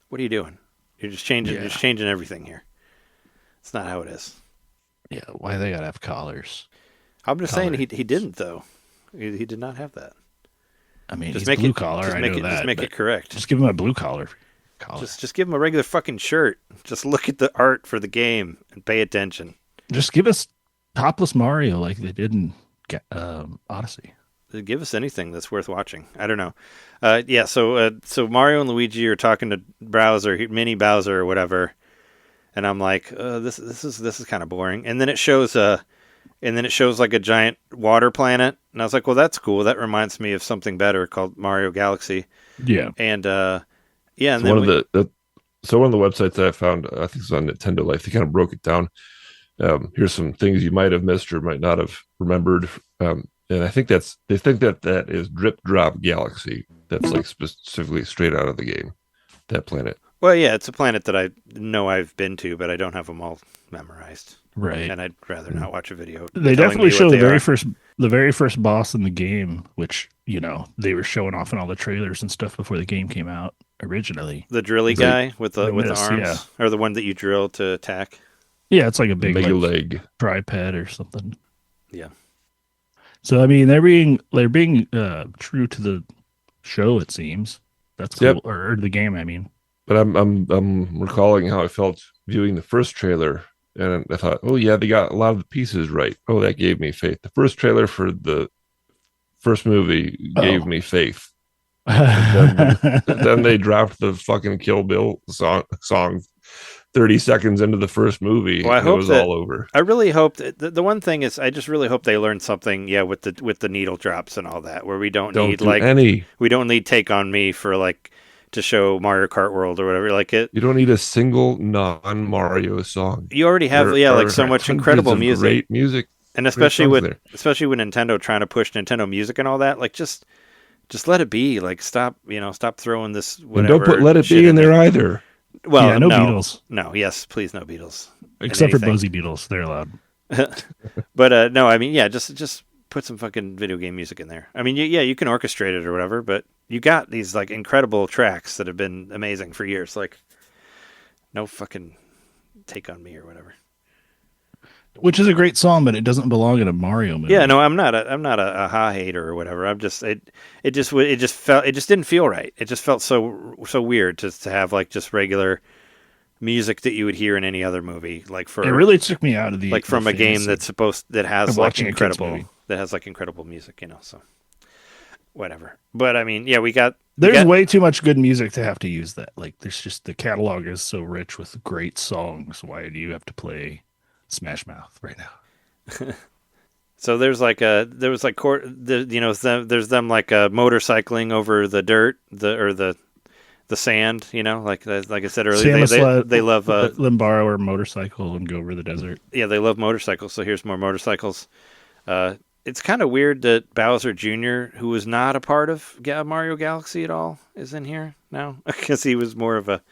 what are you doing? You're just changing. You're just changing everything here. It's not how it is. Yeah, why they gotta have collars? I'm just saying he didn't though. He did not have that. I mean, just he's blue collar. Just make it correct. Just give him a blue collar. Just give him a regular fucking shirt. Just look at the art for the game and pay attention. Just give us topless Mario like they did in Odyssey. Give us anything that's worth watching. I don't know. So Mario and Luigi are talking to Bowser, Mini Bowser or whatever, and I'm like, this is kind of boring. And then it shows like a giant water planet, and I was like, well, that's cool. That reminds me of something better called Mario Galaxy. Yeah. And and so then one of the websites that I found, I think it's on Nintendo Life, they kind of broke it down. Here's some things you might have missed or might not have remembered. And I think they think that is Drip Drop Galaxy. That's like specifically straight out of the game, that planet. Well, yeah, it's a planet that I know I've been to, but I don't have them all memorized. Right. And I'd rather not watch a video. They definitely show the very first boss in the game, which, they were showing off in all the trailers and stuff before the game came out, originally. The drilly guy with the this, arms, yeah. or the one that you drill to attack. Yeah, it's like a big Mega like, leg. tripod or something. Yeah. So I mean, they're being true to the show. It seems that's cool, Yep. or the game. I mean, But I'm recalling how I felt viewing the first trailer, and I thought, oh yeah, they got a lot of the pieces right. Oh, that gave me faith. The first trailer for the first movie gave me faith. Then they dropped the fucking Kill Bill song 30 seconds into the first movie. Well, I and hope it was that- all over. I really hope that the one thing is I just really hope they learn something. Yeah, with the needle drops and all that, where we don't need do like any. we don't need Take on Me for like to show Mario Kart World or whatever. Like it, You don't need a single non-Mario song. you already have There like are so much hundreds incredible of music, great music, and especially songs with there. Nintendo trying to push Nintendo music and all that. Like just let it be. Like stop throwing this And whatever. don't put Let It shit Be in there either. Well, yeah, no Beatles, No, yes, please, no Beatles. except for anything. Bozy Beatles. They're allowed. But no, I mean, yeah, just put some fucking video game music in there. I mean, yeah, you can orchestrate it or whatever, but you got these like incredible tracks that have been amazing for years. Like, no fucking Take on Me or whatever. Which is a great song, but it doesn't belong in a Mario movie. Yeah, no, I'm not a ha hater or whatever. I'm just it just didn't feel right. It just felt so weird to have like just regular music that you would hear in any other movie. Like for It really took me out of the like from the a game fantasy that has of like watching a kid's movie. incredible music, so whatever. But I mean, yeah, we got way too much good music to have to use that. Like there's just the catalog is so rich with great songs. Why do you have to play Smash Mouth right now? So there's them motorcycling over the dirt, the sand, like I said earlier, they love let them borrow a motorcycle and go over the desert. yeah, they love motorcycles. So here's more motorcycles. It's kind of weird that Bowser Jr., who was not a part of Mario Galaxy at all, is in here now because he was more of a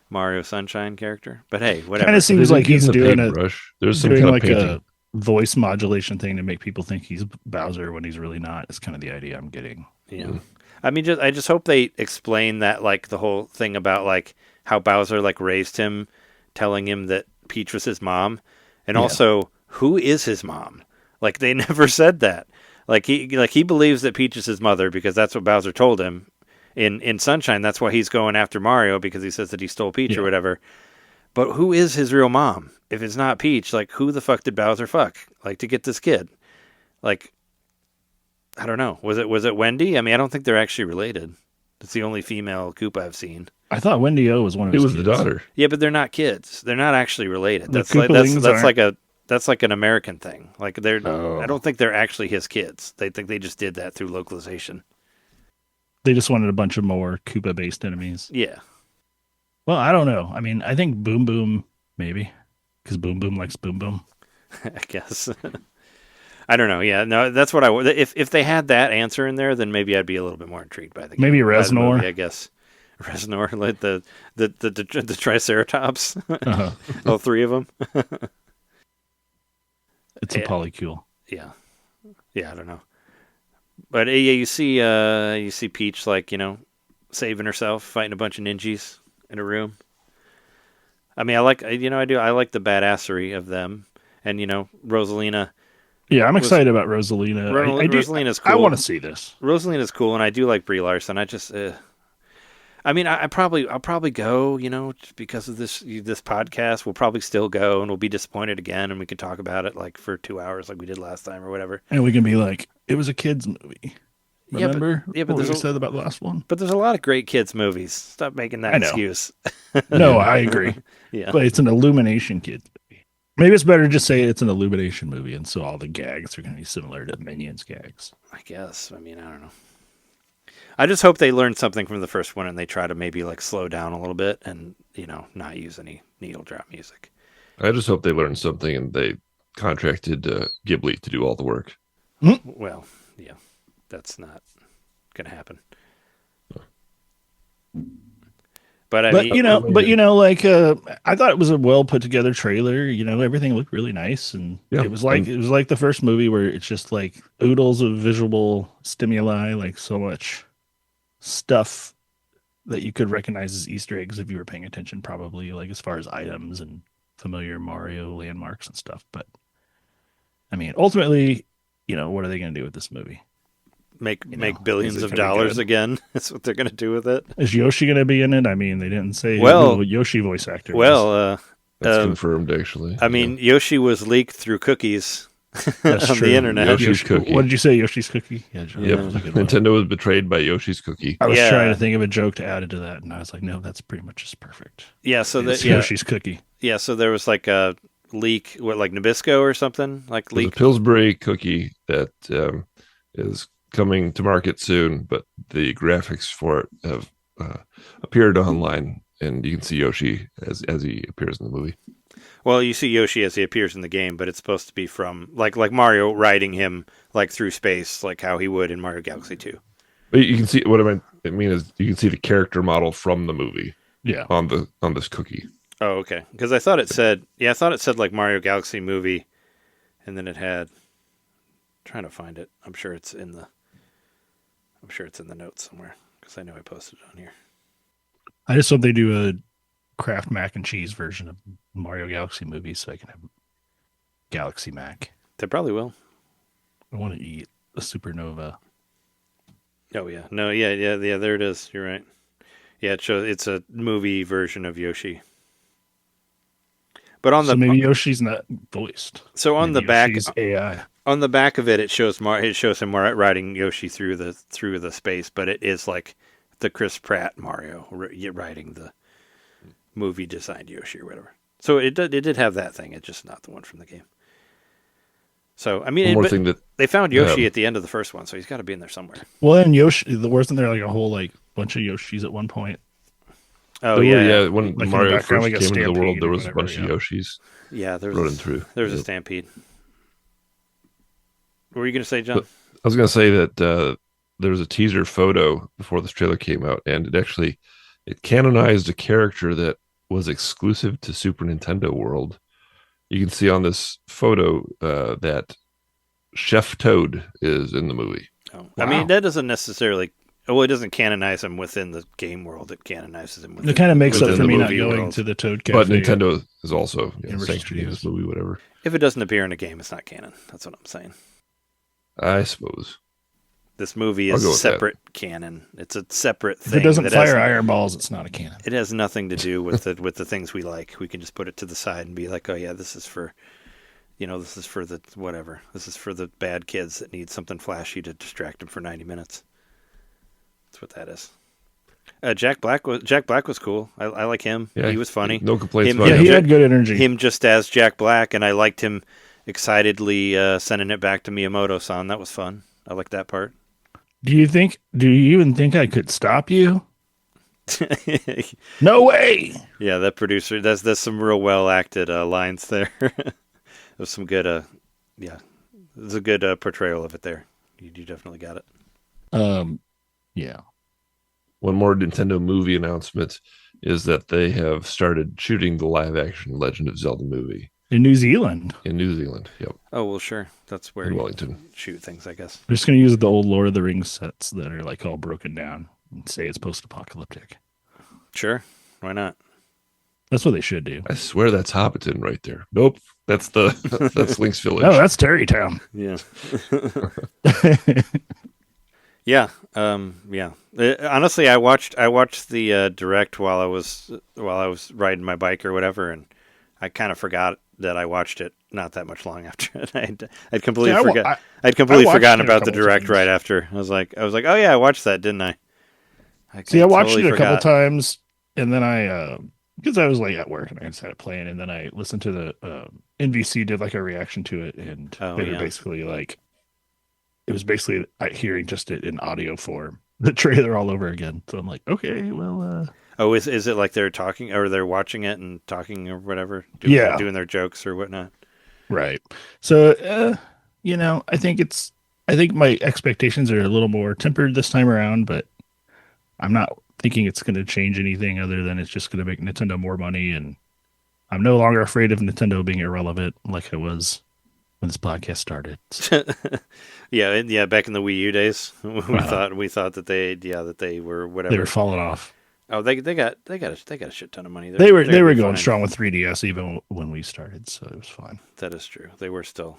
Mario Sunshine character. But hey, whatever. Kind of seems like he's doing a brush. There's some doing kind like of painting. a voice modulation thing to make people think he's Bowser when he's really not. Is kind of the idea I'm getting. Yeah. I mean, I just hope they explain that, like the whole thing about like how Bowser like raised him, telling him that Peach was his mom, and also who is his mom. Like they never said that. Like he believes that Peach is his mother because that's what Bowser told him in Sunshine. That's why he's going after Mario because he says that he stole Peach or whatever. But who is his real mom? If it's not Peach, like who the fuck did Bowser fuck? Like to get this kid? Like I don't know. Was it Wendy? I mean, I don't think they're actually related. It's the only female Koopa I've seen. I thought Wendy O was one of his It was kids. the daughter. Yeah, but they're not kids. They're not actually related. The That's like Koopalings that's like an American thing. Like they're Oh. I don't think they're actually his kids. They think they just did that through localization. They just wanted a bunch of more Koopa-based enemies. Yeah. Well, I don't know. I mean, I think Boom Boom maybe because Boom Boom likes Boom Boom. I guess. I don't know. Yeah, no, that's what I would. If they had that answer in there, then maybe I'd be a little bit more intrigued by the game. Maybe by the Reznor? movie, I guess. Reznor, like the Triceratops, Uh-huh. all three of them. It's a polycule. Yeah, I don't know, but yeah, you see Peach like saving herself, fighting a bunch of ninjas in a room. I mean, I like the badassery of them, and Rosalina. Yeah, I'm excited about Rosalina. Rosalina's cool. I want to see this. Rosalina's cool, and I do like Brie Larson. I just, I mean, I'll probably go, just because of this podcast. We'll probably still go, and we'll be disappointed again, and we can talk about it like for 2 hours, like we did last time or whatever. And we can be like, it was a kids movie. Yeah, but- Remember? yeah, but what we there's a- said about the last one. But there's a lot of great kids movies. Stop making that I know. excuse. No, I agree. Yeah, But it's an Illumination kids movie. Maybe it's better to just say it's an Illumination movie, and so all the gags are going to be similar to Minions gags. I guess. I mean, I don't know. I just hope they learned something from the first one, and they try to maybe like slow down a little bit, and not use any needle drop music. I just hope they learned something and they contracted Ghibli to do all the work. Well, yeah, that's not going to happen. But I But mean, I thought it was a well put together trailer. Everything looked really nice, and Yeah, it was like the first movie where it's just like oodles of visual stimuli, like so much stuff that you could recognize as Easter eggs if you were paying attention, probably, like as far as items and familiar Mario landmarks and stuff. But I mean, ultimately, what are they going to do with this movie? Make is billions it of gonna be dollars good? again. That's what they're going to do with it. Is Yoshi going to be in it? I mean, they didn't say Well- who the Yoshi voice actor. was. Well, That's confirmed, actually. I mean, Yoshi was leaked through cookies That's on true. the internet. Yoshi's Cookie. What did you say? Yoshi's Cookie? Yeah, John, Yep. that was a good one. Nintendo was betrayed by Yoshi's Cookie. I was Yeah. trying to think of a joke to add into that, and I was like, no, that's pretty much just perfect. Yeah, so It's that Yoshi's Cookie. yeah, so there was like a leak, like Nabisco or something, like There's a leak. Pillsbury cookie that is coming to market soon, but the graphics for it have appeared online, and you can see Yoshi as he appears in the movie. Well, you see Yoshi as he appears in the game, but it's supposed to be from like Mario riding him like through space, like how he would in Mario Galaxy 2. But you can see what I mean is you can see the character model from the movie Yeah. on this cookie. Oh, okay. Because I thought it said like Mario Galaxy movie, and then it had. Trying to find it. I'm sure it's in the notes somewhere because I know I posted it on here. I just hope they do a Kraft mac and cheese version of Mario Galaxy movie so I can have Galaxy Mac. They probably will. I want to eat a supernova. Oh yeah, no, yeah. There it is. You're right. Yeah, it shows it's a movie version of Yoshi. But on So the maybe Yoshi's not voiced. so on the Maybe back Yoshi's AI. on the back of it, it shows him riding Yoshi through the space, but it is like the Chris Pratt Mario riding the movie designed Yoshi or whatever. So it did have that thing. It's just not the one from the game. So I mean, One more but thing that they found Yoshi at the end of the first one, so he's got to be in there somewhere. Well, and Yoshi, wasn't there like a whole bunch of Yoshis at one point? Oh there yeah, were, when Like in the Mario background, first like a came into the world, stampede there or was a bunch whatever, of Yoshis yeah. There running was through. there was a Yep. stampede. What were you going to say, John? I was going to say that there was a teaser photo before this trailer came out, and it canonized a character that was exclusive to Super Nintendo World. You can see on this photo that Chef Toad is in the movie. Oh. I mean, that doesn't necessarily. Well, it doesn't canonize him within the game world. It canonizes him within. It kind of makes up within for the me not movie going world. to the Toad Cafe. But Nintendo is also Universal sanctioning this Studios. movie, whatever. If it doesn't appear in a game, it's not canon. That's what I'm saying. I suppose. This movie I'll is go with that. separate canon. It's a separate If thing. it doesn't that fire has, iron balls, it's not a cannon. It has nothing to do with the things we like. We can just put it to the side and be like, oh yeah, this is for, this is for the whatever. This is for the bad kids that need something flashy to distract them for 90 minutes. That's what that is. Jack Black was cool. I like him. Yeah, he was funny. No complaints Him- about Yeah, him. he had good energy. Him just as Jack Black, and I liked him excitedly sending it back to Miyamoto-san. That was fun. I liked that part. Do you even think I could stop you? No way. Yeah, that producer. That's some real well acted lines there. There's some good. There's a good portrayal of it there. You definitely got it. Yeah. One more Nintendo movie announcement is that they have started shooting the live action Legend of Zelda movie In New Zealand. in New Zealand. Yep, Oh well, sure. That's where in you Wellington. shoot things, I guess. We're just gonna use the old Lord of the Rings sets that are like all broken down and say it's post-apocalyptic. Sure, why not? That's what they should do. I swear that's Hobbiton right there. Nope, that's that's Link's Village. Oh, that's Terrytown. Yeah. Yeah. Yeah. Honestly, I watched the direct while I was riding my bike or whatever, and I kind of forgot that I watched it not that much long after it. I'd completely Yeah, forgot. I'd completely watched forgotten it a about the couple direct times. right after. I was like, oh yeah, I watched that, didn't I? See, I watched totally it a couple forgot. times, and then I, because I was like at work and I just had it playing, and then I listened to the NVC did like a reaction to it, and Oh, they were yeah. basically like, it was basically hearing just it in audio form, the trailer all over again. So I'm like, okay, well, Oh, is it like they're talking or they're watching it and talking or whatever? Yeah. doing their jokes or whatnot. right. So, I think my expectations are a little more tempered this time around, but I'm not thinking it's going to change anything other than it's just going to make Nintendo more money. And I'm no longer afraid of Nintendo being irrelevant like I was when this podcast started. Yeah. Back in the Wii U days, we Wow. thought that they were whatever. They were falling off. Oh, they got a shit ton of money. They were They're going fine. strong with 3DS even when we started, so it was fine. That is true. They were still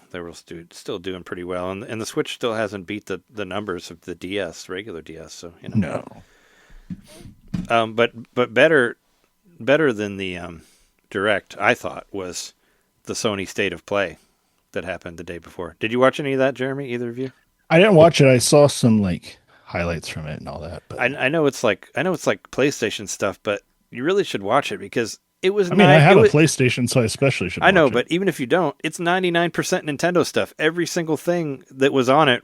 doing pretty well, and the Switch still hasn't beat the numbers of the DS, regular DS. So No. But better than the Direct, I thought, was the Sony State of Play that happened the day before. Did you watch any of that, Jeremy? Either of you? I didn't watch it. I saw some highlights from it and all that. But I know it's like PlayStation stuff, but you really should watch it because it was. I have a PlayStation, so I especially should. I know, watch it. but even if you don't, it's 99% Nintendo stuff. Every single thing that was on it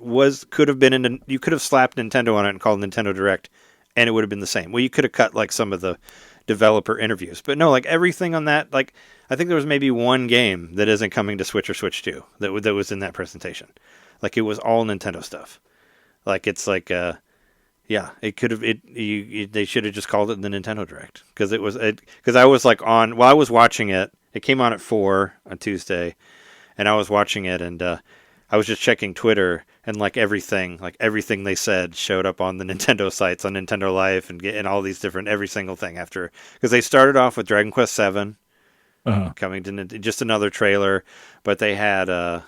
could have been in. You could have slapped Nintendo on it and called Nintendo Direct, and it would have been the same. Well, you could have cut some of the developer interviews, but no, everything on that. I think there was maybe one game that isn't coming to Switch or Switch 2 that was in that presentation. It was all Nintendo stuff. Yeah, it could have. They should have just called it the Nintendo Direct because I was while I was watching it. It came on at 4 on Tuesday, and I was watching it, and I was just checking Twitter, and everything they said showed up on the Nintendo sites on Nintendo Life and all these different every single thing after because they started off with Dragon Quest VII coming to just another trailer, but they had.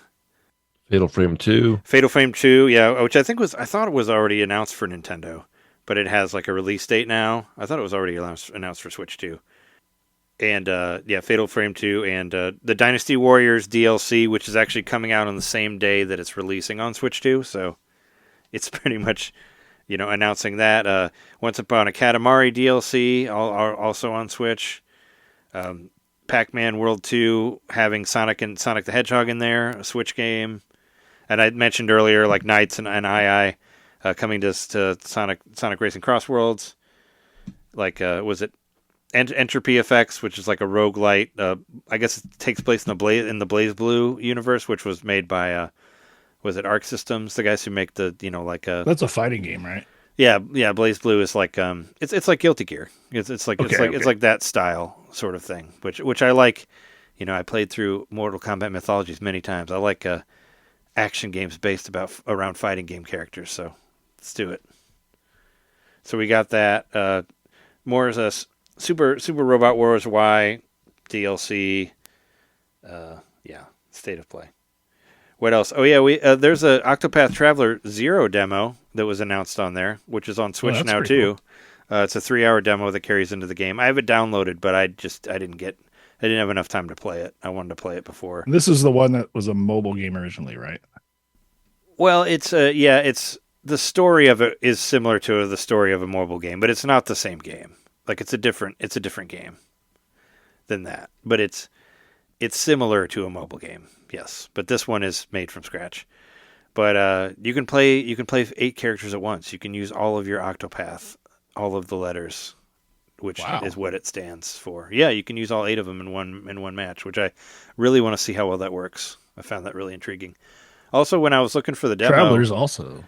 Fatal Frame 2. Fatal Frame 2, yeah, which I thought it was already announced for Nintendo, but it has a release date now. I thought it was already announced for Switch 2. And, Fatal Frame 2 and the Dynasty Warriors DLC, which is actually coming out on the same day that it's releasing on Switch 2, so it's pretty much, announcing that. Once Upon a Katamari DLC, also on Switch. Pac-Man World 2 having Sonic the Hedgehog in there, a Switch game. And I mentioned earlier, Knights and II coming to Sonic Racing Crossworlds. Was it Entropy Effects, which is a roguelite. I guess it takes place in the Blaze Blue universe, which was made by, was it Arc Systems, the guys who make the, that's a fighting game, right? Yeah. Blaze Blue is it's like Guilty Gear. It's like that style sort of thing, which I like. I played through Mortal Kombat Mythologies many times. I like action games based around fighting game characters. So let's do it. So we got that. More as a Super Robot Wars Y DLC. State of Play. What else? Oh yeah, there's a Octopath Traveler 0 demo that was announced on there, which is on Switch now too. Cool. It's a 3-hour demo that carries into the game. I have it downloaded, but I didn't have enough time to play it. I wanted to play it before. This is the one that was a mobile game originally, right? Well, it's the story of it is similar to the story of a mobile game, but it's not the same game. It's a different game than that. But it's similar to a mobile game, yes. But this one is made from scratch. But you can play 8 characters at once. You can use all of your Octopath, all of the letters, which is what it stands for. Yeah, you can use all 8 of them in one match, which I really want to see how well that works. I found that really intriguing. Also, when I was looking for the demo, Travelers also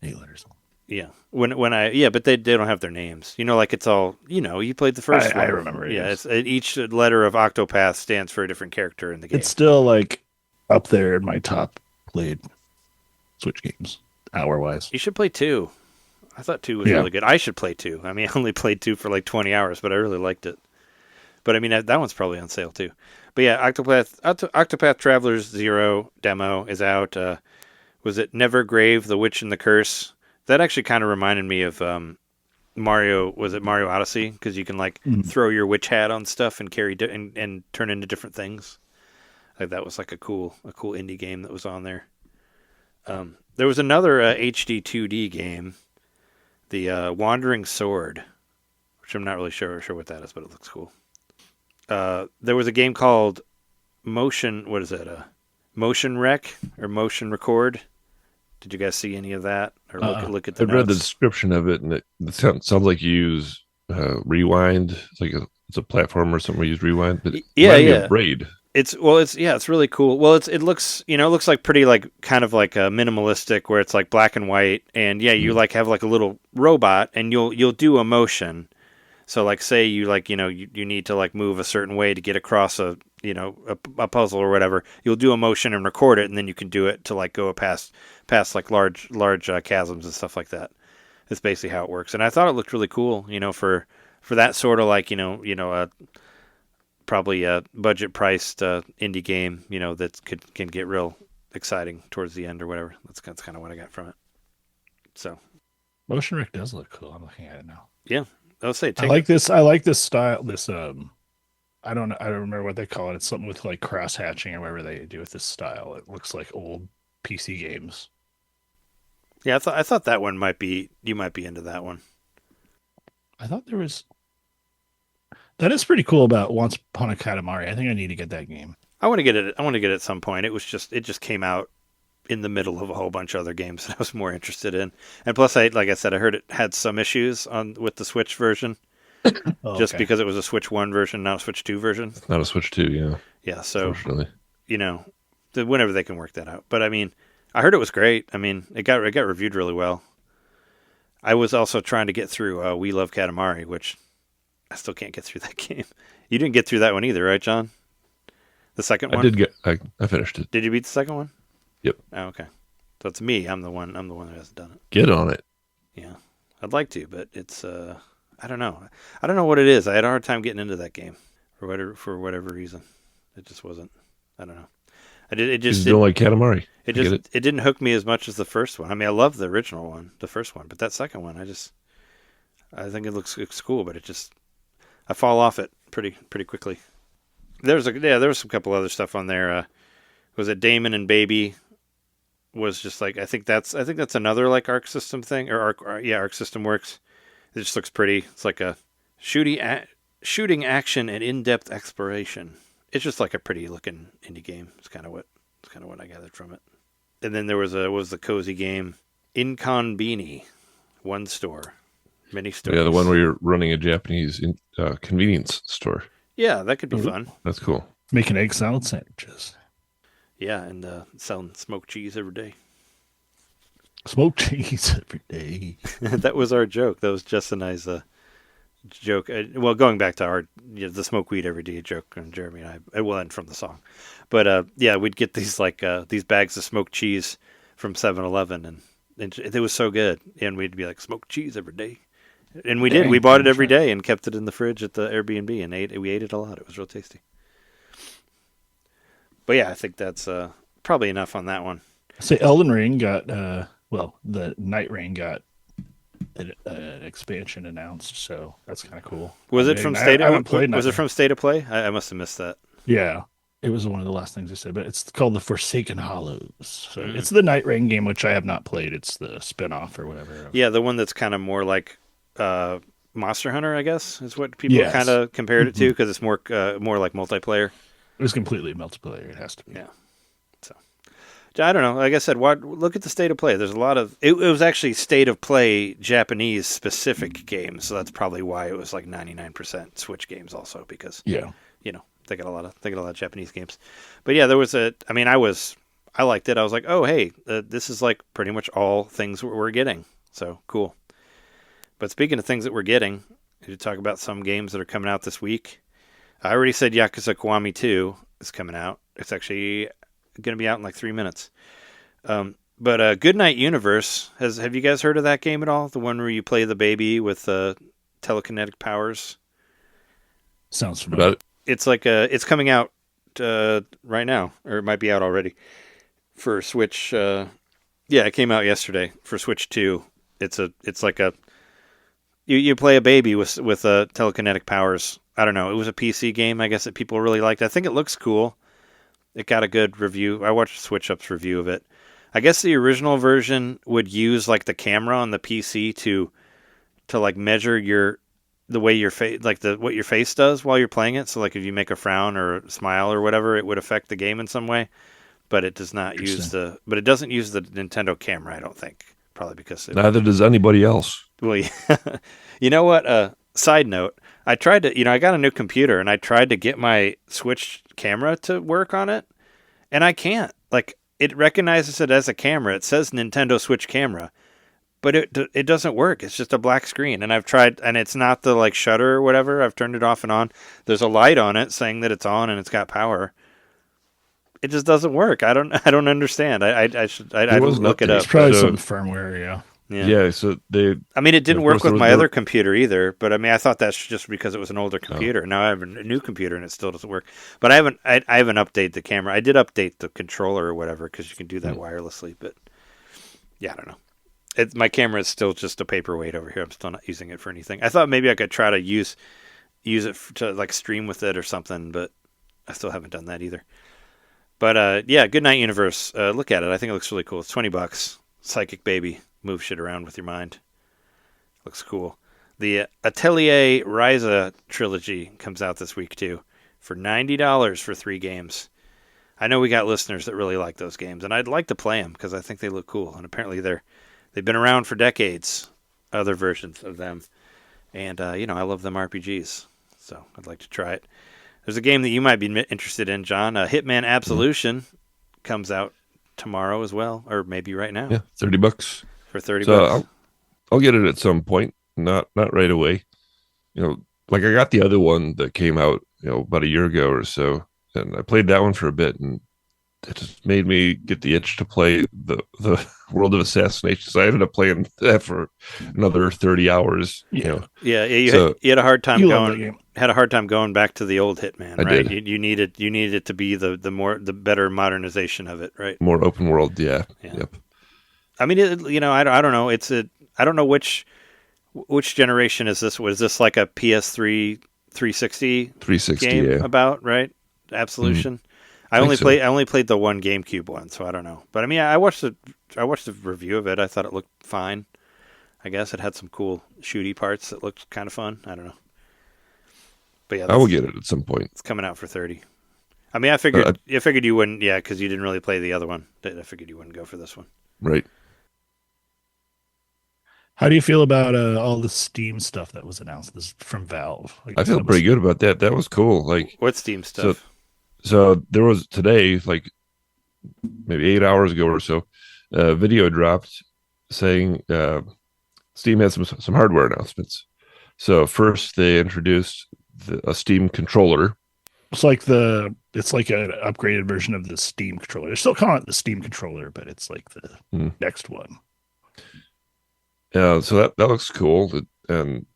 8 letters. Yeah, but they don't have their names. It's all you played the first one. I remember it. Yeah, it's each letter of Octopath stands for a different character in the game. It's still up there in my top played Switch games hour wise. You should play 2. I thought 2 was really good. I should play 2. I only played 2 for 20 hours, but I really liked it. But that one's probably on sale too. But yeah, Octopath Traveler's 0 demo is out. Was it Nevergrave, The Witch and the Curse? That actually kind of reminded me of Mario. Was it Mario Odyssey? Because you can throw your witch hat on stuff and carry and turn into different things. That was a cool indie game that was on there. There was another HD 2D game, the Wandering Sword, which I'm not really sure what that is, but it looks cool. There was a game called Motion. What is that? Motion Rec or Motion Record. Did you guys see any of that or look at the notes? I read the description of it, and it sounds like you use Rewind. It's a platform or something where you use Rewind. But yeah. Braid. It's really cool. Well, it looks like pretty kind of a minimalistic where it's black and white, and you have a little robot, and you'll do a motion. So say you you need to move a certain way to get across a puzzle or whatever. You'll do a motion and record it, and then you can do it to go past large chasms and stuff like that. That's basically how it works. And I thought it looked really cool, for for that sort of like probably a budget priced indie game, that can get real exciting towards the end or whatever. That's kind of what I got from it. So Motion Rick does look cool. I'm looking at it now. yeah, I'll say I like this style. This I don't remember what they call it. It's something with like cross hatching or whatever they do with this style. It looks like old PC games. Yeah, I thought that one you might be into that one. I thought there was. That is pretty cool about Once Upon a Katamari. I think I need to get that game. I want to get it. I want to get it at some point. It just came out in the middle of a whole bunch of other games that I was more interested in. And plus, like I said, I heard it had some issues with the Switch version, just because it was a Switch 1 version, not a Switch 2 version. Not a Switch 2, yeah. Yeah, so Unfortunately. whenever they can work that out. But I mean, I heard it was great. I mean, it got reviewed really well. I was also trying to get through We Love Katamari, which I still can't get through that game. You didn't get through that one either, right, John? The second one? I finished it. Did you beat the second one? Yep. Oh, okay. So it's me. I'm the one that hasn't done it. Get on it. Yeah. I'd like to, but it's I don't know. I don't know what it is. I had a hard time getting into that game for whatever reason. It just wasn't. I don't know. It just don't like Katamari. It didn't hook me as much as the first one. I mean, I love the original one, the first one, but that second one, I think it looks cool, but I fall off it pretty quickly. There was some couple other stuff on there. Was it Damon and Baby? Was just like I think that's another like Arc System thing or Arc System Works. It just looks pretty. It's like a shooting action and in-depth exploration. It's just like a pretty looking indie game. It's kind of what I gathered from it. And then there was the cozy game Inconbini, one store, many stores. Yeah, the one where you're running a Japanese convenience store. Yeah, that could be fun. That's cool. Making egg salad sandwiches. Yeah, and selling smoked cheese every day. Smoked cheese every day. That was our joke. That was Jess and I's joke. Well, going back to the smoke weed every day joke, and Jeremy and I, it will end from the song. But yeah, we'd get these these bags of smoked cheese from 7-Eleven, and it was so good. And we'd be like, smoked cheese every day. And we did. We bought it every day and kept it in the fridge at the Airbnb, and we ate it a lot. It was real tasty. But yeah, I think that's probably enough on that one. So Elden Ring got, the Night Rain got an expansion announced, so that's kind of cool. Was it from State? Was it from State of Play? I must have missed that. Yeah, it was one of the last things I said, but it's called the Forsaken Hollows. So it's the Night Rain game, which I have not played. It's the spinoff or whatever. Yeah, the one that's kind of more like Monster Hunter, I guess, is what people kind of compared it to, because it's more like multiplayer. It was completely multiplayer. It has to be. Yeah. So, I don't know. Like I said, look at the State of Play. There's a lot of... It was actually State of Play Japanese specific games, so that's probably why it was like 99% Switch games also, because, they got a lot of Japanese games. But yeah, there was I liked it. I was like, oh, hey, this is like pretty much all things we're getting. So, cool. But speaking of things that we're getting, to talk about some games that are coming out this week. I already said Yakuza Kiwami 2 is coming out. It's actually going to be out in like 3 minutes. But Goodnight Universe, have you guys heard of that game at all? The one where you play the baby with telekinetic powers? Sounds familiar. It's like it's coming out right now, or it might be out already for Switch. It came out yesterday for Switch 2. It's like a you play a baby with telekinetic powers. I don't know. It was a PC game, I guess, that people really liked. I think it looks cool. It got a good review. I watched Switch Up's review of it. I guess the original version would use like the camera on the PC to like measure the way your face, like what your face does while you're playing it. So like if you make a frown or a smile or whatever, it would affect the game in some way. But it does not use it doesn't use the Nintendo camera, I don't think. Probably because neither does anybody else. Well, you know what? Side note. I tried to, I got a new computer and I tried to get my Switch camera to work on it, and I can't. Like, it recognizes it as a camera. It says Nintendo Switch camera, but it doesn't work. It's just a black screen. And I've tried, and it's not the like shutter or whatever. I've turned it off and on. There's a light on it saying that it's on and it's got power. It just doesn't work. I don't understand. I'd look it up. It's probably some firmware, yeah. Yeah. So they. I mean, it didn't of work course, there with was my no- other computer either. But I mean, I thought that's just because it was an older computer. Now I have a new computer and it still doesn't work. But I haven't updated the camera. I did update the controller or whatever because you can do that wirelessly. But yeah, I don't know. My camera is still just a paperweight over here. I'm still not using it for anything. I thought maybe I could try to use it to like stream with it or something, but I still haven't done that either. But yeah, Goodnight Universe. Look at it. I think it looks really cool. It's $20. Psychic Baby. Move shit around with your mind. Looks cool. The Atelier Ryza trilogy comes out this week too, for $90 for 3 games. I know we got listeners that really like those games, and I'd like to play them because I think they look cool. And apparently they've been around for decades. Other versions of them, and I love them RPGs, so I'd like to try it. There's a game that you might be interested in, John. Hitman Absolution comes out tomorrow as well, or maybe right now. Yeah, $30 for $30. So I'll get it at some point, not right away. Like I got the other one that came out, about a year ago or so, and I played that one for a bit, and it just made me get the itch to play the World of Assassination. So I ended up playing that for another 30 hours. Yeah, you had a hard time going. Had a hard time going back to the old Hitman, right? You needed it to be the better modernization of it, right? More open world, yeah. Yep. I mean, I don't know. I don't know which generation is this? Was this like a PS3 360 game about, right? Absolution. I only played the one GameCube one, so I don't know. But I mean, I watched the review of it. I thought it looked fine. I guess it had some cool shooty parts that looked kind of fun. I don't know. But yeah, I will get it at some point. It's coming out for $30. I mean, I figured you wouldn't, because you didn't really play the other one. I figured you wouldn't go for this one. Right. How do you feel about all the Steam stuff that was announced? This from Valve. I feel pretty good about that. That was cool. Like, what Steam stuff? So there was today, like maybe 8 hours ago or so, a video dropped saying Steam had some hardware announcements. So first they introduced a Steam controller. It's like an upgraded version of the Steam controller. They're still calling it the Steam controller, but it's like the next one. So that looks cool. And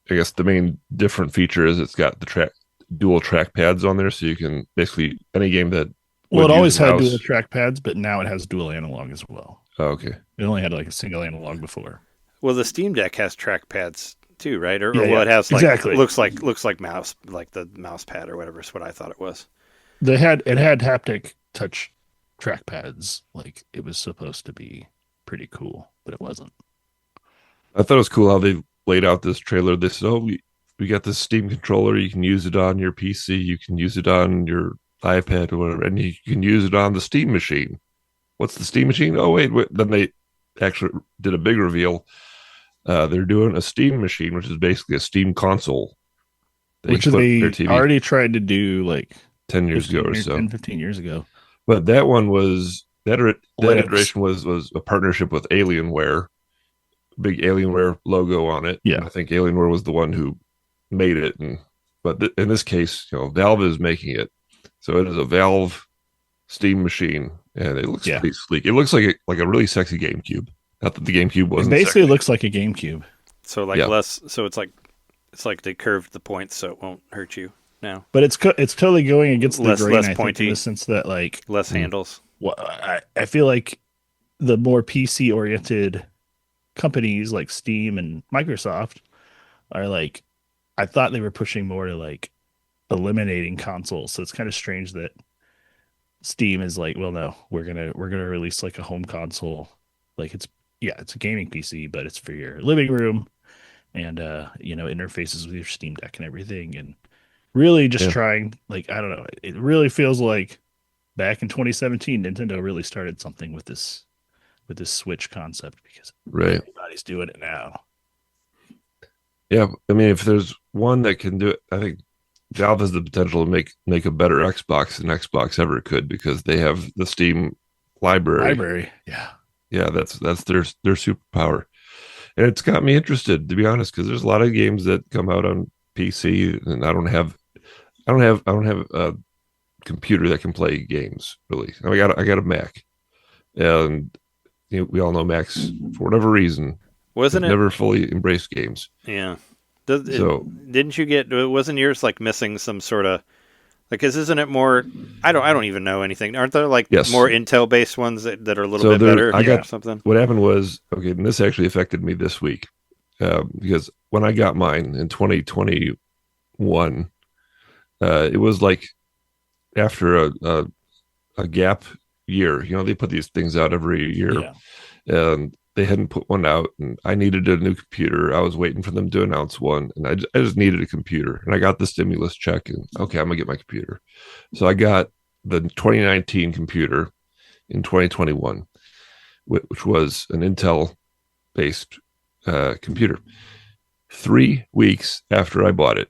I guess the main different feature is it's got the dual track pads on there, so you can basically any game that. Well, it always had dual track pads, but now it has dual analog as well. Oh, okay. It only had like a single analog before. Well, the Steam Deck has track pads too, right? It has like exactly. looks like mouse, like the mouse pad or whatever is what I thought it was. It had haptic touch track pads, like it was supposed to be pretty cool, but it wasn't. I thought it was cool how they laid out this trailer. They said, we got this Steam controller. You can use it on your PC. You can use it on your iPad or whatever. And you can use it on the Steam machine. What's the Steam machine? Oh, wait. Then they actually did a big reveal. They're doing a Steam machine, which is basically a Steam console. Which they already tried to do like 10 years ago or so. 15 years ago. But that one was, that iteration was a partnership with Alienware. Big Alienware logo on it. Yeah. And I think Alienware was the one who made it. But in this case, Valve is making it. So it is a Valve Steam machine. And it looks pretty sleek. It looks like a really sexy GameCube. Not that the GameCube wasn't. It basically sexy. looks like a GameCube. So less. So it's like they curved the points so it won't hurt you now. But it's totally going against the grain. Less I pointy, think, in the sense that like less handles. Well, I feel like the more PC oriented companies like Steam and Microsoft are like, I thought they were pushing more to like eliminating consoles. So it's kind of strange that Steam is like, well, no, we're gonna release like a home console. Like it's a gaming PC, but it's for your living room and interfaces with your Steam Deck and everything. And really just trying, like, I don't know, it really feels like back in 2017, Nintendo really started something with this Switch concept because everybody's doing it now. Yeah, I mean, if there's one that can do it, I think Valve has the potential to make a better Xbox than Xbox ever could because they have the Steam library. Yeah, that's their superpower, and it's got me interested, to be honest, because there's a lot of games that come out on PC, and I don't have a computer that can play games really. I got a Mac, and we all know Max, for whatever reason, Wasn't it? never fully embraced games. Yeah. Didn't you get? Wasn't yours like missing some sort of? Like, isn't it more? I don't even know anything. Aren't there like more Intel based ones that are a little bit better? Or something. What happened was, okay, and this actually affected me this week because when I got mine in 2021, it was like after a gap year. They put these things out every year, and they hadn't put one out, and I needed a new computer. I was waiting for them to announce one, and I just needed a computer. And I got the stimulus check, and okay, I'm gonna get my computer. So I got the 2019 computer in 2021, which was an Intel-based computer. 3 weeks after I bought it,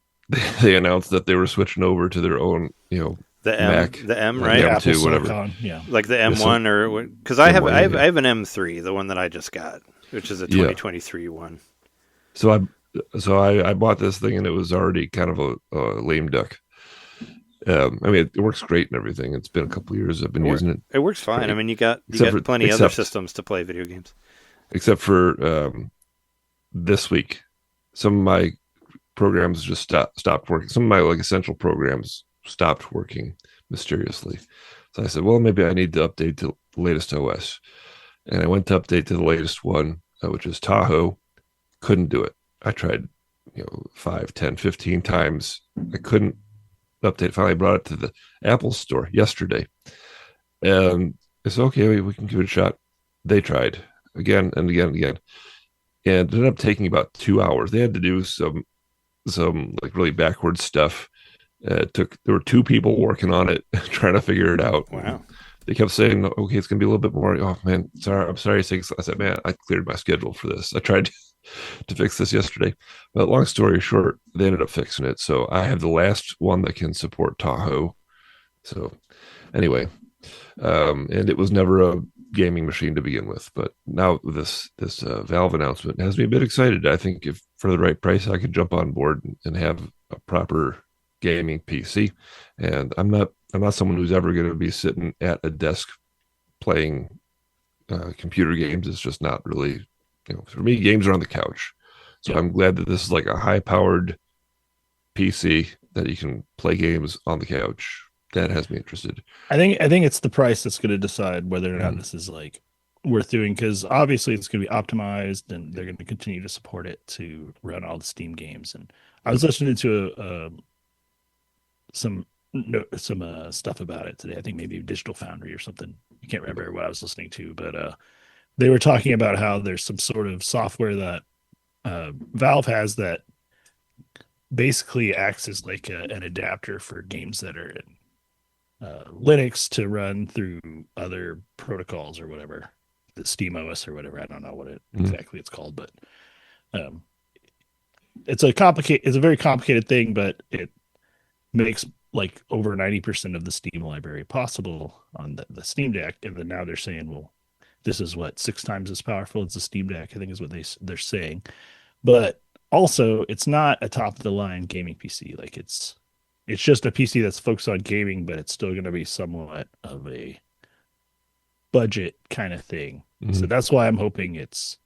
they announced that they were switching over to their own, the Mac, M, right? The M2, whatever. Yeah, like the M1 or because I have an M3, the one that I just got, which is a 2023 one. So I bought this thing and it was already kind of a lame duck. I mean, it works great and everything. It's been a couple of years I've been using it. It works fine. Great. I mean, you got plenty of other systems to play video games. Except for this week, some of my programs just stopped working. Some of my essential programs stopped working mysteriously. So I said, well, maybe I need to update to the latest OS. And I went to update to the latest one, which is Tahoe. Couldn't do it. I tried, 5, 10, 15 times. I couldn't update. Finally, I brought it to the Apple store yesterday. And I said, okay, we can give it a shot. They tried again and again and again. And it ended up taking about 2 hours. They had to do some like really backwards stuff. There were 2 people working on it, trying to figure it out. Wow. They kept saying, okay, it's going to be a little bit more. Oh, man, I'm sorry. I said, man, I cleared my schedule for this. I tried to fix this yesterday. But long story short, they ended up fixing it. So I have the last one that can support Tahoe. So anyway, and it was never a gaming machine to begin with. But now this Valve announcement has me a bit excited. I think if for the right price, I could jump on board and have a proper gaming PC. And I'm not someone who's ever going to be sitting at a desk playing computer games. It's just not really, for me, games are on the couch. So I'm glad that this is like a high-powered PC that you can play games on the couch. That has me interested. I think it's the price that's going to decide whether or not this is like worth doing, because obviously it's going to be optimized and they're going to continue to support it to run all the Steam games. And I was listening to some stuff about it today. I think maybe Digital Foundry or something. I can't remember what I was listening to, but they were talking about how there's some sort of software that Valve has that basically acts as like an adapter for games that are in Linux to run through other protocols or whatever, the Steam OS or whatever. I don't know what exactly it's called, but it's a very complicated thing, but it makes like over 90% of the Steam library possible on the Steam Deck. And then now they're saying, well, this is 6 times as powerful as the Steam Deck, I think is what they're saying. But also, it's not a top of the line gaming PC. Like it's just a PC that's focused on gaming, but it's still going to be somewhat of a budget kind of thing. Mm-hmm. So that's why I'm hoping it's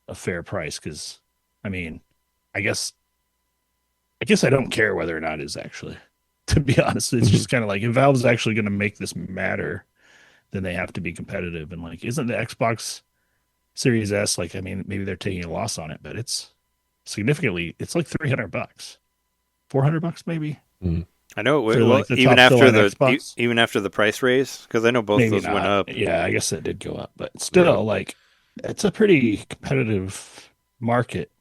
a fair price. Because I mean, I guess I don't care whether or not it is actually. To be honest, it's just kind of like if Valve's actually going to make this matter, then they have to be competitive. And like, isn't the Xbox Series S like? I mean, maybe they're taking a loss on it, but it's significantly. It's like $300, $400 maybe. Mm-hmm. I know it like even after the price raise, because I know both maybe those went up. Yeah, I guess it did go up, but still, like, it's a pretty competitive market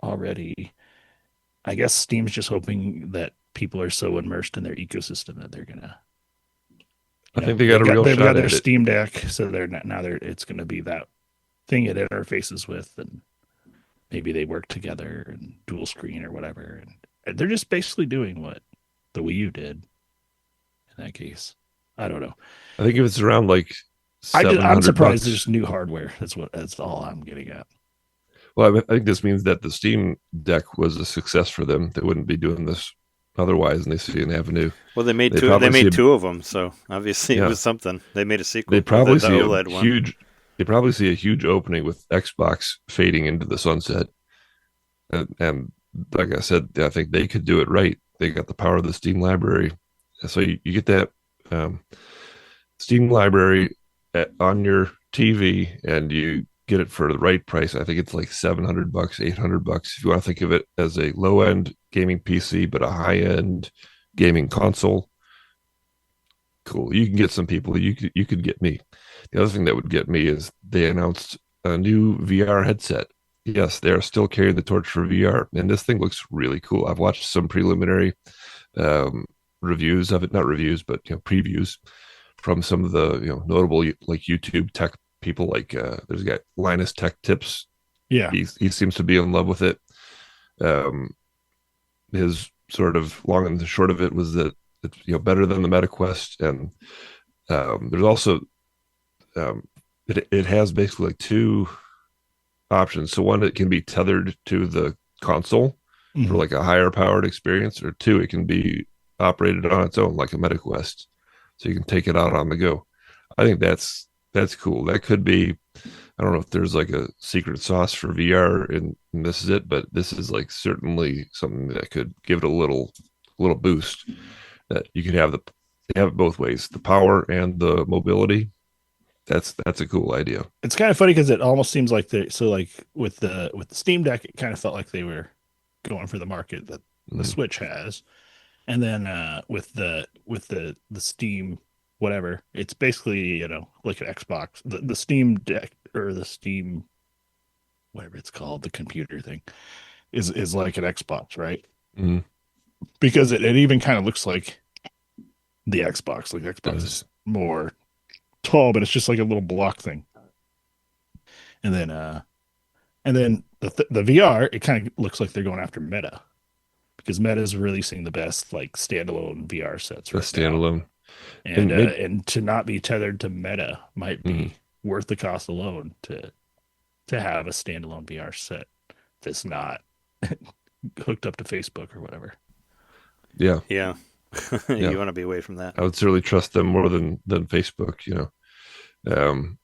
already. I guess Steam's just hoping that people are so immersed in their ecosystem that they're gonna. I think they got a real shot They've got at their it. Steam Deck, so it's going to be that thing it interfaces with, and maybe they work together and dual screen or whatever, and they're just basically doing what the Wii U did. In that case, I don't know. I think if it's around like, I'm surprised there's new hardware. That's all I'm getting at. Well, I think this means that the Steam Deck was a success for them. They wouldn't be doing this otherwise, and they see an avenue. Well, they made two of them, so obviously it was something. They made a sequel. They probably see OLED a huge they probably see a huge opening with Xbox fading into the sunset. And like I said, I think they could do it right. They got the power of the Steam library. So you get that Steam library on your TV, and you get it for the right price. I think it's like $700, $800 if you want to think of it as a low end gaming PC, but a high end gaming console. Cool. You can get some people. You could get me. The other thing that would get me is they announced a new VR headset. Yes, they're still carrying the torch for VR, and this thing looks really cool. I've watched some preliminary reviews of it, not reviews, but previews from some of the notable like YouTube tech people. Like there's a guy, Linus Tech Tips. Yeah, he seems to be in love with it. His sort of long and the short of it was that it's better than the MetaQuest, and there's also it has basically like two options. So one, it can be tethered to the console for like a higher powered experience, or two, it can be operated on its own like a MetaQuest, so you can take it out on the go. I think that's cool. That could be, I don't know if there's like a secret sauce for VR and this is it, but this is like certainly something that could give it a little boost. That you could have it both ways, the power and the mobility. That's a cool idea. it's kind of funny because it almost seems like with the Steam Deck, it kind of felt like they were going for the market that the Switch has, and then with the Steam whatever, it's basically like an Xbox. The Steam Deck or the Steam whatever it's called, the computer thing is like an Xbox, right? Mm-hmm. Because it even kind of looks like the Xbox. Like Xbox is more tall, but it's just like a little block thing. And then the VR, it kind of looks like they're going after Meta, because Meta is releasing the best like standalone VR sets. Right, standalone, and to not be tethered to Meta might be worth the cost alone to have a standalone VR set that's not hooked up to Facebook or whatever. Yeah. You want to be away from that. I would certainly trust them more than Facebook, and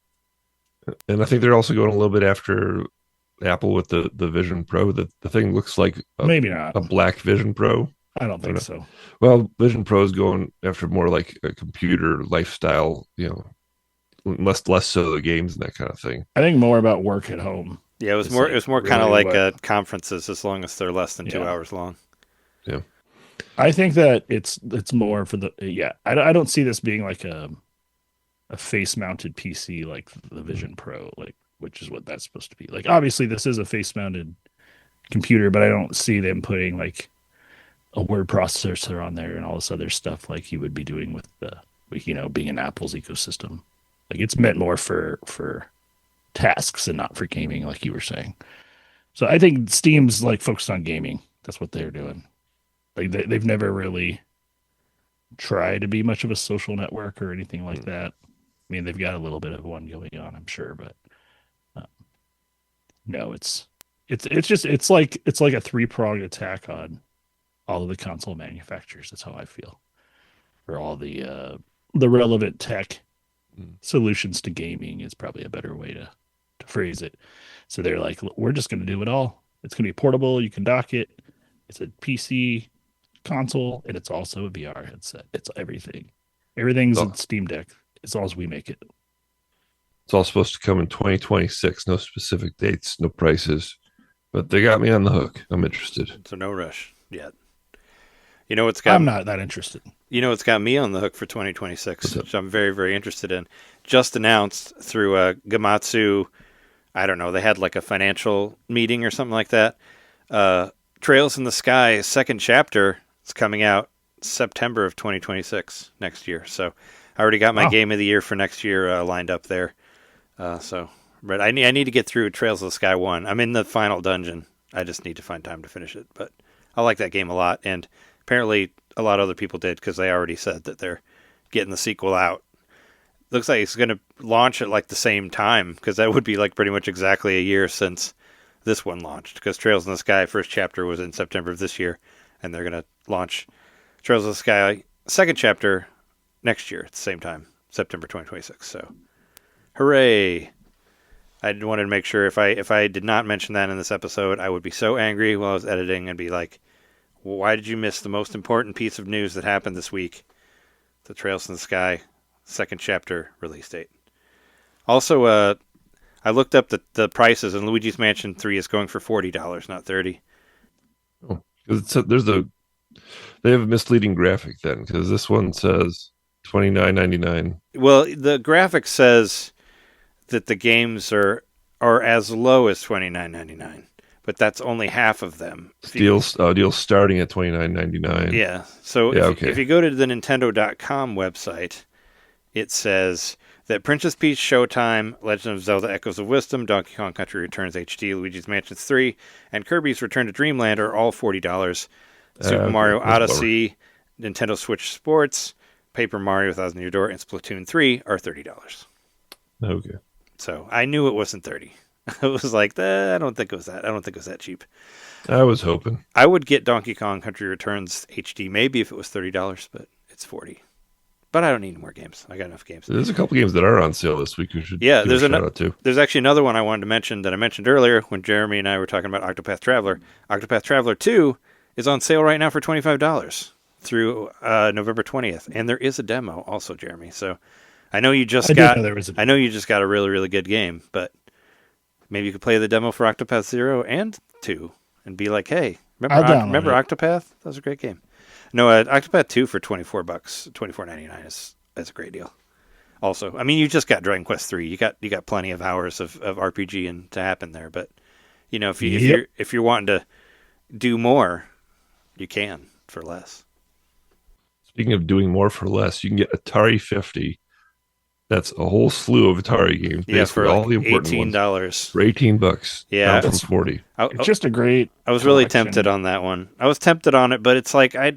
I think they're also going a little bit after Apple with the Vision Pro. The thing looks like Maybe not a black Vision Pro. I don't think so. Well, Vision Pro is going after more like a computer lifestyle, less so the games and that kind of thing. I think more about work at home. Yeah, it was more. It was more kind of like conferences, as long as they're less than 2 hours long. Yeah, I think that it's more for the I don't see this being like a face mounted PC like the Vision Pro, like, which is what that's supposed to be. Like, obviously this is a face mounted computer, but I don't see them putting like a word processor on there and all this other stuff like you would be doing with the being in Apple's ecosystem. Like, it's meant more for tasks and not for gaming, like you were saying. So I think Steam's like focused on gaming. That's what they're doing. Like they've never really tried to be much of a social network or anything like that. I mean, they've got a little bit of one going on, I'm sure, but no, it's like a three-pronged attack on all of the console manufacturers. That's how I feel. For all the relevant tech solutions to gaming is probably a better way to phrase it. So they're like, we're just going to do it all. It's going to be portable. You can dock it. It's a PC console, and it's also a VR headset. It's everything. Everything's in Steam Deck as long as we make it. It's all supposed to come in 2026. No specific dates, no prices, but they got me on the hook. I'm interested. So no rush yet. You know what's got? I'm not that interested. You know what's got me on the hook for 2026, which I'm very, very interested in. Just announced through Gamatsu. I don't know. They had like a financial meeting or something like that. Trails in the Sky second chapter is coming out September of 2026 next year. So I already got my game of the year for next year lined up there. But I need to get through Trails of the Sky 1. I'm in the final dungeon. I just need to find time to finish it. But I like that game a lot, and apparently a lot of other people did, because they already said that they're getting the sequel out. Looks like it's going to launch at like the same time, because that would be like pretty much exactly a year since this one launched, because Trails in the Sky first chapter was in September of this year, and they're going to launch Trails of the Sky second chapter next year at the same time, September 2026. So, hooray! I wanted to make sure if I did not mention that in this episode, I would be so angry while I was editing and be like, well, why did you miss the most important piece of news that happened this week? The Trails in the Sky second chapter release date. Also, I looked up the prices, and Luigi's Mansion 3 is going for $40, not $30. Oh, they have a misleading graphic then, because this one says $29.99. Well, the graphic says that the games are as low as $29.99, but that's only half of them. Deals starting at $29.99. Yeah. So if you go to the Nintendo.com website, it says that Princess Peach Showtime, Legend of Zelda Echoes of Wisdom, Donkey Kong Country Returns HD, Luigi's Mansion 3, and Kirby's Return to Dreamland are all $40. Super Mario Odyssey, Nintendo Switch Sports, Paper Mario Thousand Year Door, and Splatoon 3 are $30. Okay. So I knew it wasn't 30. I was like, I don't think it was that. I don't think it was that cheap. I was hoping. I would get Donkey Kong Country Returns HD maybe if it was $30, but it's $40. But I don't need more games. I got enough games. There's a couple games that are on sale this week. We should there's a shout out to. There's actually another one I wanted to mention that I mentioned earlier when Jeremy and I were talking about Octopath Traveler. Octopath Traveler 2 is on sale right now for $25 through November 20th, and there is a demo also, Jeremy. So I know you just got a really, really good game, but maybe you could play the demo for Octopath 0 and 2 and be like, hey, remember Octopath? That was a great game. No, Octopath 2 for $24, $24.99 is a great deal. Also, I mean, you just got Dragon Quest 3. You got plenty of hours of RPG and to happen there, but you know, if you're wanting to do more, you can for less. Speaking of doing more for less, you can get Atari 50. That's a whole slew of Atari games. Yeah, for all like the important $18. Ones. For $18. Yeah, that's 40. It's just a great. I was really tempted on that one. I was tempted on it, but it's like I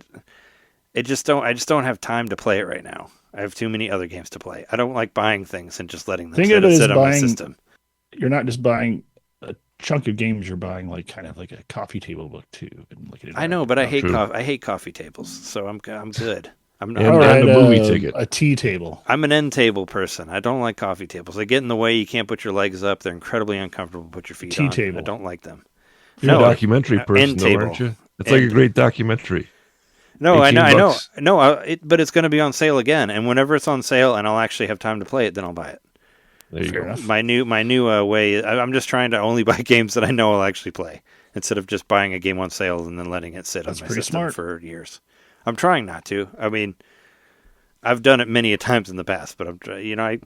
just don't have time to play it right now. I have too many other games to play. I don't like buying things and just letting them sit on my system. You're not just buying a chunk of games. You're buying like kind of like a coffee table book too. I know, but I hate coffee tables, so I'm good. I'm not. And a movie ticket. A tea table. I'm an end table person. I don't like coffee tables. They get in the way. You can't put your legs up. They're incredibly uncomfortable to put your feet on. Tea table. I don't like them. You're a documentary person, though, aren't you? It's like a great documentary. No, I know. No, but it's going to be on sale again, and whenever it's on sale, and I'll actually have time to play it, then I'll buy it. There you go. My new way. I'm just trying to only buy games that I know I'll actually play, instead of just buying a game on sale and then letting it sit on my system for years. I'm trying not to. I mean, I've done it many a times in the past, but I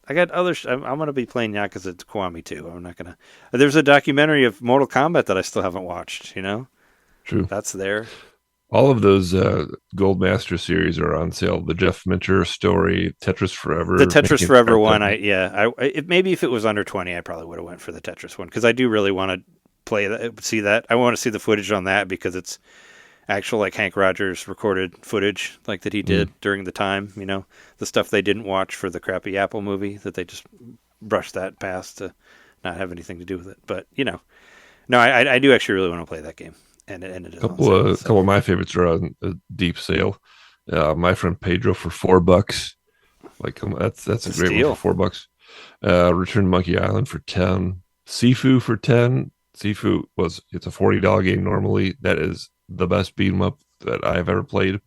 got other. I'm going to be playing Yakuza Kiwami too. I'm not going to. There's a documentary of Mortal Kombat that I still haven't watched. True. That's there. All of those Gold Master series are on sale. The Jeff Minter story, Tetris Forever. The Tetris Forever one, maybe if it was under 20, I probably would have went for the Tetris one because I do really want to play that, see that. I want to see the footage on that because it's actual like Hank Rogers recorded footage like that he did during the time. The stuff they didn't watch for the crappy Apple movie that they just brushed that past to not have anything to do with it. But no, I do actually really want to play that game. And it is a couple of my favorites are on a deep sale. My Friend Pedro for $4. Like that's a great steal. One for $4. Return to Monkey Island for $10. Sifu for $10. Sifu it's a $40 game normally. That is the best beat 'em up that I've ever played.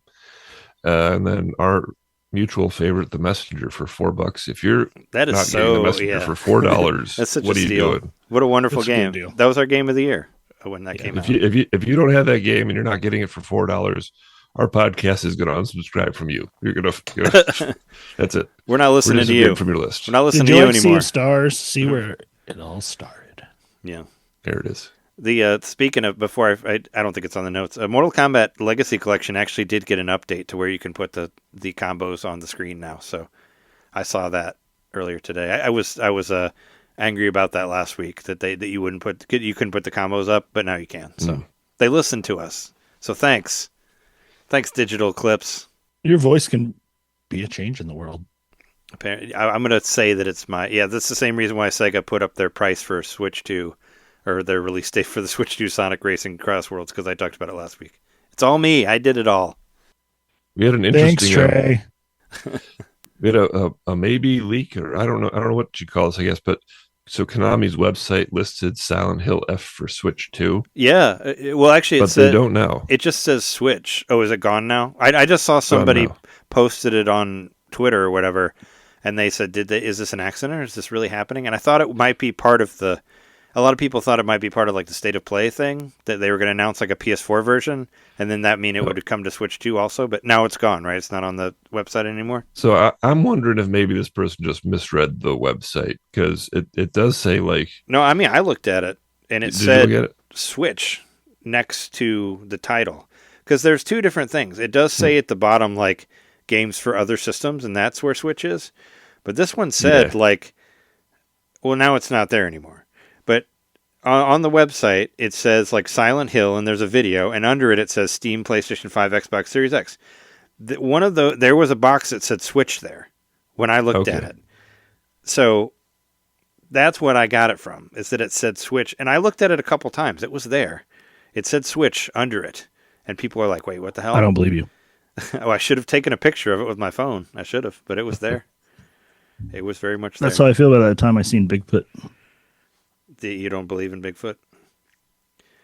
And then our mutual favorite, The Messenger, for $4. If you're that is not so getting The Messenger for $4, that's such what a are you steal. doing? What a wonderful game! That was our game of the year when that came out. If you don't have that game and you're not getting it for $4, our podcast is going to unsubscribe from you. You're going to that's it. We're not listening to you from your list. We're not listening to you anymore. Stars, see where it all started. Yeah, there it is. The speaking of before, I don't think it's on the notes. Mortal Kombat Legacy Collection actually did get an update to where you can put the combos on the screen now. So I saw that earlier today. I was angry about that last week that you couldn't put the combos up, but now you can. So they listened to us. So thanks Digital Eclipse. Your voice can be a change in the world. Apparently, I'm going to say that it's that's the same reason why Sega put up their price for Switch 2 or their release date for the Switch 2 Sonic Racing Crossworlds because I talked about it last week. It's all me. I did it all. We had an interesting. Thanks, Trey. We had a maybe leak, or I don't know what you call this, I guess, but So Konami's website listed Silent Hill F for Switch 2, Yeah. Well, actually, but they don't now. It just says Switch. Oh, is it gone now? I just saw somebody now. posted it on Twitter or whatever, and they said, is this an accident or is this really happening? And I thought it might be part of a lot of people thought it might be part of like the State of Play thing, that they were going to announce like a PS4 version, and then that mean it would come to Switch 2 also, but now it's gone, right? It's not on the website anymore. So I'm wondering if maybe this person just misread the website, because it does say like... No, I mean, I looked at it, and it Did you said look at it? Switch next to the title, because there's two different things. It does say at the bottom like games for other systems, and that's where Switch is, but this one said like, well, now it's not there anymore. But on the website, it says like Silent Hill, and there's a video, and under it says Steam, PlayStation 5, Xbox Series X. There was a box that said Switch there when I looked at it. So that's what I got it from, is that it said Switch. And I looked at it a couple times. It was there. It said Switch under it. And people are like, wait, what the hell? I don't believe you. Oh, I should have taken a picture of it with my phone. I should have, but it was there. It was very much there. That's how I feel about that time I seen Bigfoot. You don't believe in Bigfoot?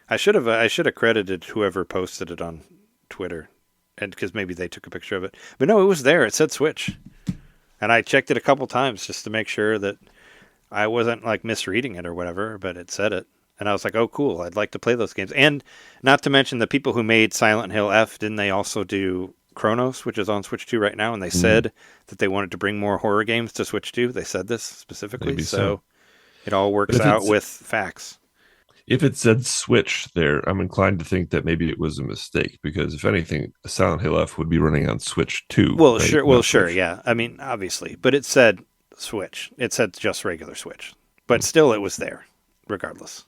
I should have credited whoever posted it on Twitter, and because maybe they took a picture of it. But no, it was there. It said Switch, and I checked it a couple times just to make sure that I wasn't like misreading it or whatever. But it said it, and I was like, "Oh, cool! I'd like to play those games." And not to mention the people who made Silent Hill F, didn't they also do Chronos, which is on Switch 2 right now? And they said that they wanted to bring more horror games to Switch 2. They said this specifically, Maybe so. It all works out with facts. If it said Switch there, I'm inclined to think that maybe it was a mistake, because if anything, Silent Hill F would be running on Switch 2. Well, right? sure. Well, Not sure. Switch. Yeah. I mean, obviously, but it said Switch. It said just regular Switch, but still, it was there, regardless.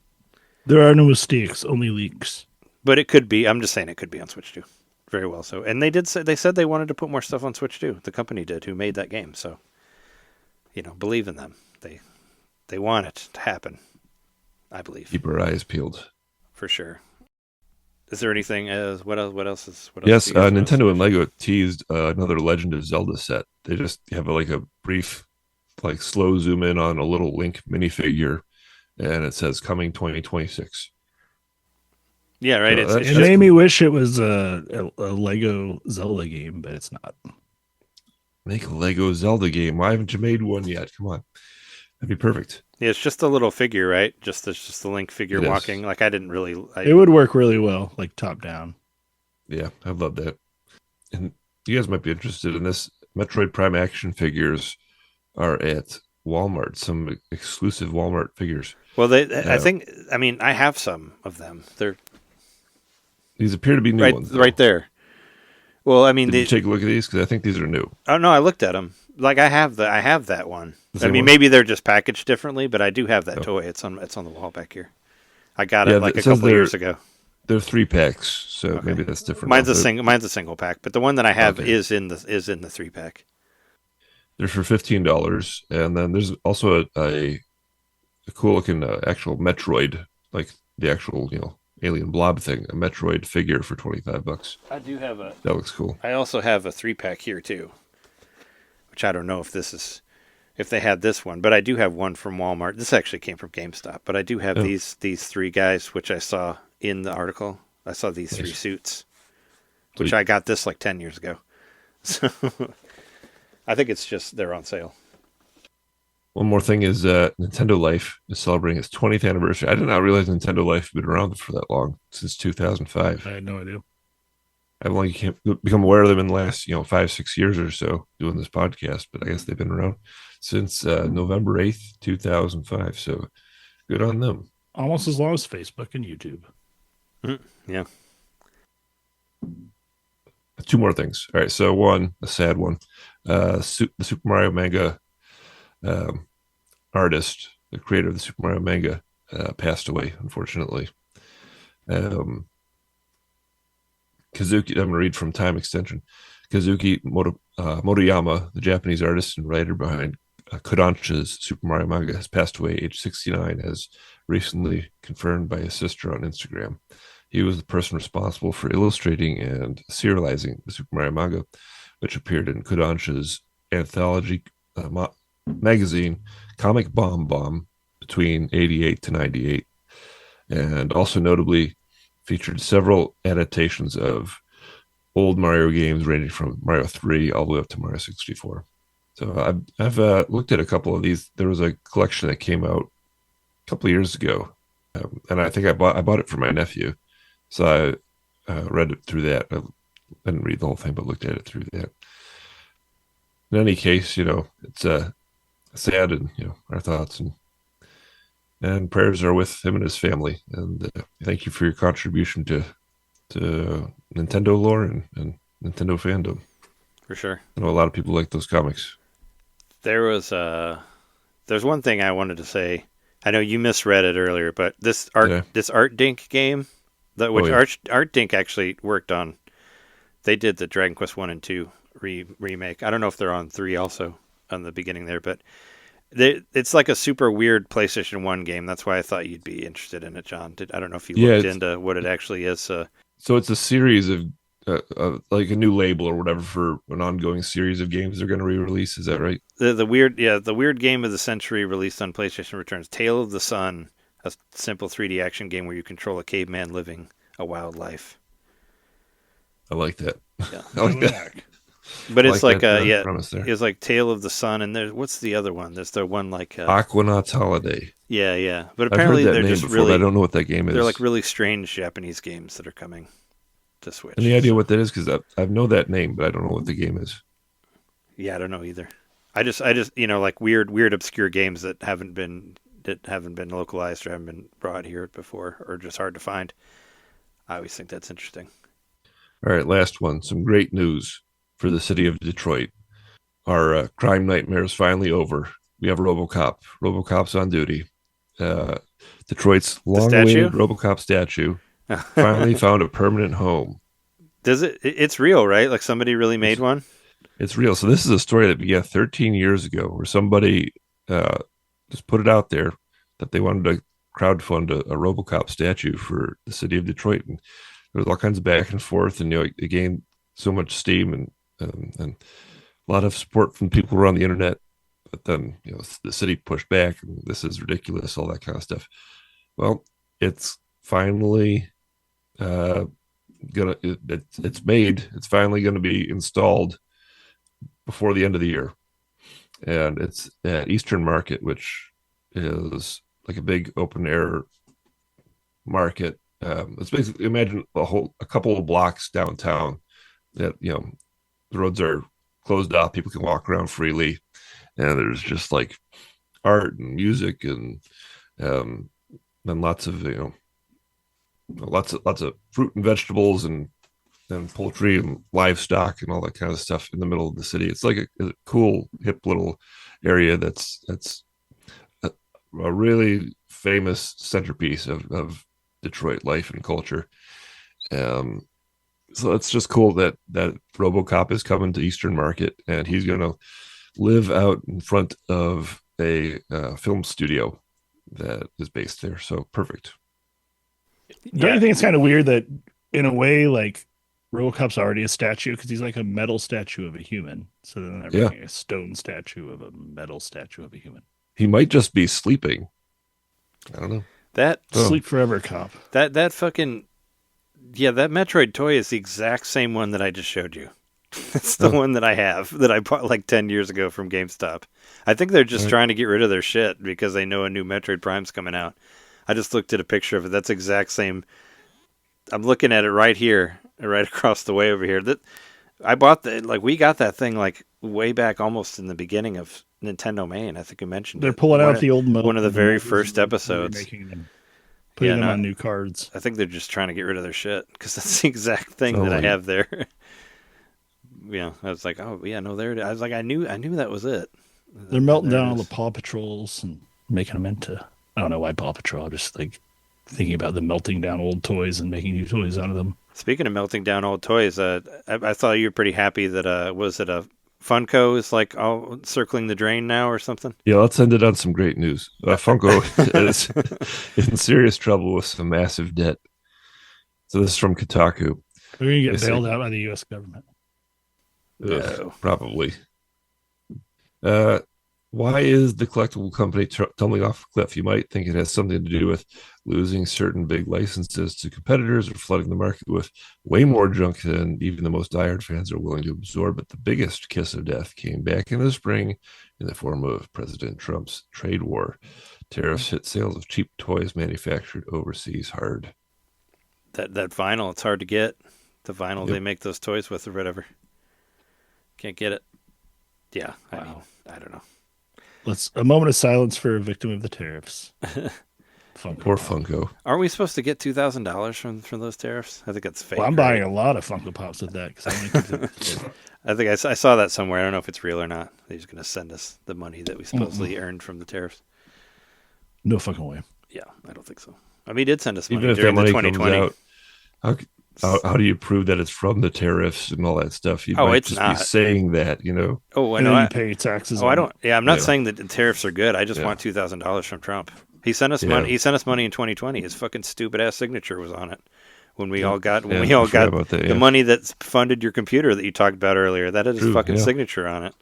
There are no mistakes, only leaks. But it could be. I'm just saying it could be on Switch 2. Very well. So, and they said they wanted to put more stuff on Switch 2. The company did, who made that game. So, believe in them. They want it to happen, I believe. Keep our eyes peeled. For sure. Is there anything what else is Yes, Nintendo and Lego teased another Legend of Zelda set. They just have like a brief, like slow zoom in on a little Link minifigure, and it says coming 2026. Yeah, right. So It's It made me wish it was a Lego Zelda game, but it's not. Make a Lego Zelda game. Why haven't you made one yet? Come on. That'd be perfect. Yeah, it's just a little figure, right? It's just the Link figure It is. walking. Like I didn't really. It would work really well, like top down. Yeah, I love that. And you guys might be interested in this. Metroid Prime action figures are at Walmart. Some exclusive Walmart figures. Well, I mean, I have some of them. These appear to be new ones. Right there. Well, I mean, Did you take a look at these? Because I think these are new. Oh no, I looked at them. Like I have that one. I mean, one? maybe they're just packaged differently, but I do have that toy. It's on the wall back here. I got it like a couple years ago. They're 3-packs, so maybe that's different. Mine's a single pack, but the one that I have is in the 3-pack. They're for $15, and then there's also a cool looking actual Metroid, like the actual alien blob thing, a Metroid figure for $25. I do have a. That looks cool. I also have a 3-pack here too, which I don't know if they had this one, but I do have one from Walmart. This actually came from GameStop, but I do have these three guys, which I saw in the article. I saw these 3 suits, which I got this like 10 years ago. So I think it's just they're on sale. One more thing is Nintendo Life is celebrating its 20th anniversary. I did not realize Nintendo Life had been around for that long, since 2005. I had no idea. I've only become aware of them in the last 5-6 years or so doing this podcast, but I guess they've been around since November 8th, 2005. So good on them. Almost as long as Facebook and YouTube. Yeah. 2 more things. All right. So one, a sad one. The Super Mario manga artist, the creator of the Super Mario manga, passed away, unfortunately. Kazuki, I'm going to read from Time Extension. Kazuki Motoyama, the Japanese artist and writer behind Kodansha's Super Mario manga, has passed away age 69, as recently confirmed by his sister on Instagram. He was the person responsible for illustrating and serializing the Super Mario manga, which appeared in Kodansha's anthology magazine, Comic Bomb Bomb, between 88 to 98, and also notably featured several adaptations of old Mario games ranging from Mario 3 all the way up to Mario 64. So I've looked at a couple of these. There was a collection that came out a couple of years ago, and I think I bought it for my nephew. So I read it through that. I didn't read the whole thing, but looked at it through that. In any case, it's sad, and our thoughts and prayers are with him and his family. And thank you for your contribution to Nintendo lore and Nintendo fandom. For sure. I know a lot of people like those comics. There's one thing I wanted to say. I know you misread it earlier, but this Art Dink game, Art Dink actually worked on. They did the Dragon Quest 1 and 2 remake. I don't know if they're on 3 also on the beginning there, but it's like a super weird PlayStation 1 game. That's why I thought you'd be interested in it, John. I don't know if you looked into what it actually is. So it's a series of like a new label or whatever for an ongoing series of games they're going to re-release. Is that right? The weird game of the century released on PlayStation returns. Tale of the Sun, a simple 3D action game where you control a caveman living a wild life. I like that. Yeah. I like that. But it's like it's like Tale of the Sun, and what's the other one? There's the one like Aquanauts Holiday. Yeah. But apparently they're just before, really. but I don't know what that game is. They're like really strange Japanese games that are coming to Switch. Any idea what that is? Because I know that name, but I don't know what the game is. Yeah, I don't know either. I just like weird obscure games that haven't been localized or haven't been brought here before, or just hard to find. I always think that's interesting. All right, last one. Some great news for the city of Detroit. Our crime nightmare is finally over. We have RoboCop. RoboCop's on duty. Detroit's long-awaited RoboCop statue finally found a permanent home. Does it? It's real, right? Like somebody really made one? It's real. So this is a story that began 13 years ago where somebody just put it out there that they wanted to crowdfund a RoboCop statue for the city of Detroit. And there was all kinds of back and forth, and it gained so much steam and a lot of support from people around the internet. But then the city pushed back, and this is ridiculous, all that kind of stuff. Well, it's finally it's made. It's finally gonna be installed before the end of the year, and it's at Eastern Market, which is like a big open air market. It's basically, imagine a couple of blocks downtown that the roads are closed off, people can walk around freely, and there's just like art and music and lots of lots of fruit and vegetables and poultry and livestock and all that kind of stuff in the middle of the city. It's like a cool hip little area that's a really famous centerpiece of Detroit life and culture. So it's just cool that RoboCop is coming to Eastern Market, and he's going to live out in front of a film studio that is based there. So perfect. Don't you think it's kind of weird that, in a way, like RoboCop's already a statue because he's like a metal statue of a human? So then they're making a stone statue of a metal statue of a human. He might just be sleeping. I don't know. Sleep forever, cop. That fucking that Metroid toy is the exact same one that I just showed you. It's the one that I have that I bought like 10 years ago from GameStop. I think they're just trying to get rid of their shit because they know a new Metroid Prime's coming out. I just looked at a picture of it. That's exact same. I'm looking at it right here, right across the way over here. That I bought we got that thing like way back almost in the beginning of NintenDomain. I think you mentioned they're pulling out the old one of the very first episodes, putting them on new cards. I think they're just trying to get rid of their shit because that's the exact thing that I have there. I was like, oh yeah, no, there it is. I was like, I knew that was it. They're melting down all the Paw Patrols and making them into. I don't know why Paw Patrol. I'm just like thinking about them melting down old toys and making new toys out of them. Speaking of melting down old toys, I thought you were pretty happy that was it a Funko is like all circling the drain now or something? Yeah, let's end it on some great news. Funko is in serious trouble with some massive debt. So this is from Kotaku. We're going to get bailed out by the U.S. government. Probably. Why is the collectible company tumbling off a cliff? You might think it has something to do with losing certain big licenses to competitors or flooding the market with way more junk than even the most diehard fans are willing to absorb. But the biggest kiss of death came back in the spring in the form of President Trump's trade war. Tariffs hit sales of cheap toys manufactured overseas hard. That vinyl, it's hard to get. The vinyl Yep. they make those toys with or whatever. Can't get it. Yeah, I mean, I don't know. Let's a moment of silence for a victim of the tariffs. Funko Poor Pop. Funko. Aren't we supposed to get $2,000 from those tariffs? I think that's fake. Well, I'm right? buying a lot of Funko Pops with that because I only keep them. I think I saw that somewhere. I don't know if it's real or not. They're just going to send us the money that we supposedly earned from the tariffs. No fucking way. Yeah, I don't think so. I mean, he did send us money Even if that during the money comes 2020. out, how do you prove that it's from the tariffs and all that stuff? You Oh, might it's just not. be saying that, you know. Oh, I And know. then I, you pay taxes. oh, I on don't. Yeah, I'm not Yeah. saying that the tariffs are good. I just Yeah. want $2,000 from Trump. He sent us Yeah. money. He sent us money in 2020. His fucking stupid ass signature was on it. When we all got Yeah, we all I forgot got about that, the yeah. money that funded your computer that you talked about earlier. That had his True, fucking yeah. signature on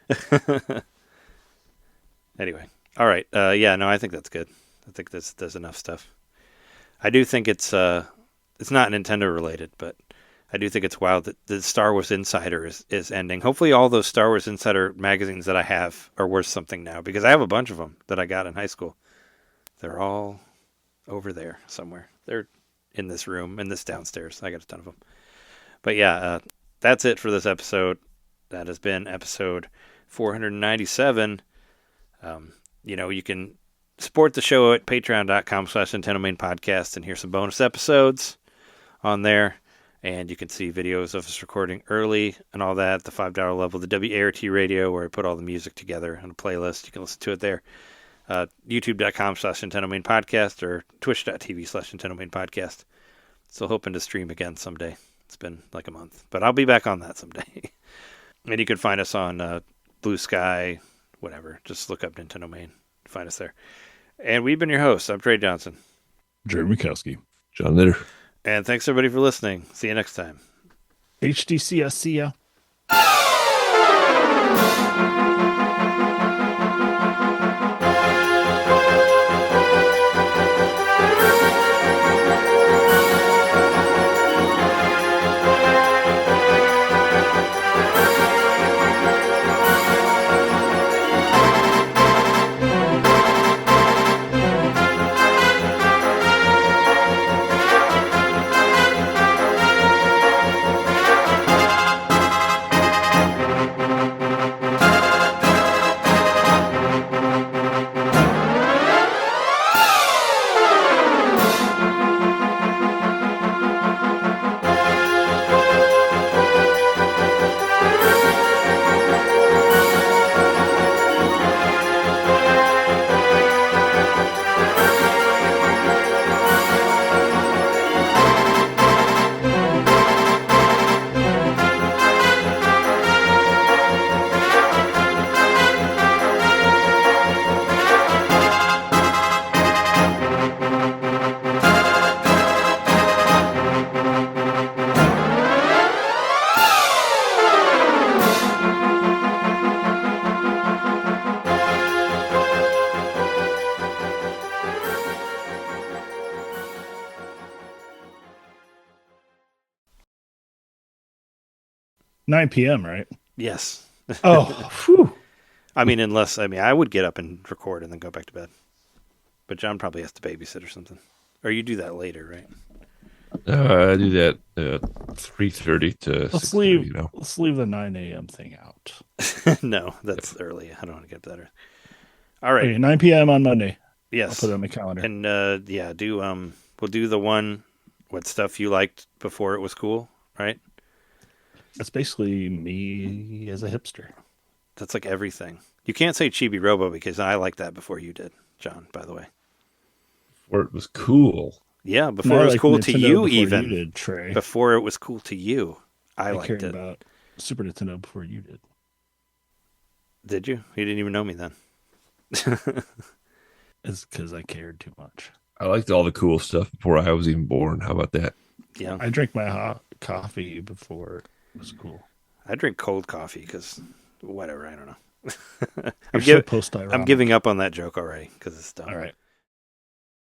it. Anyway, all right. Yeah, no, I think that's good. I think there's enough stuff. I do think it's not Nintendo related, but I do think it's wild that the Star Wars Insider is ending. Hopefully, all those Star Wars Insider magazines that I have are worth something now because I have a bunch of them that I got in high school. They're all over there somewhere. They're in this room, in this downstairs. I got a ton of them. But yeah, that's it for this episode. That has been episode 497. You can support the show at patreon.com/NintenDomain podcast and hear some bonus episodes on there. And you can see videos of us recording early and all that at the $5 level. The WART radio, where I put all the music together on a playlist. You can listen to it there. YouTube.com/NintenDomain podcast or Twitch.tv/NintenDomain podcast. Still hoping to stream again someday. It's been like a month, but I'll be back on that someday. And you can find us on Blue Sky, whatever. Just look up NintenDomain. Find us there. And we've been your hosts. I'm Trey Johnson. Jeremy Mikowski. John Litter. And thanks everybody for listening. See you next time. HDCS. See ya. $9 p.m., right? Yes. Oh, whew. I would get up and record and then go back to bed. But John probably has to babysit or something. Or you do that later, right? I do that 3:30 to Let's 6:30, leave. you know. Let's leave the 9 a.m. thing out. No, that's early. I don't want to get up that early. All right. Okay, 9 p.m. on Monday. I'll Yes. put it on my calendar. And we'll do the one what stuff you liked before it was cool, right? That's basically me as a hipster. That's like everything. You can't say Chibi Robo because I liked that before you did, John, by the way. Or it was cool. Yeah, before No, it was like cool to Nintendo you before even. You did, Trey. Before it was cool to you. I liked cared it. about Super Nintendo before you did. Did you? You didn't even know me then. It's because I cared too much. I liked all the cool stuff before I was even born. How about that? Yeah. I drank my hot coffee before it was cool. I drink cold coffee because whatever, I don't know. You're so post-ironic. I'm giving up on that joke already because it's done. All right.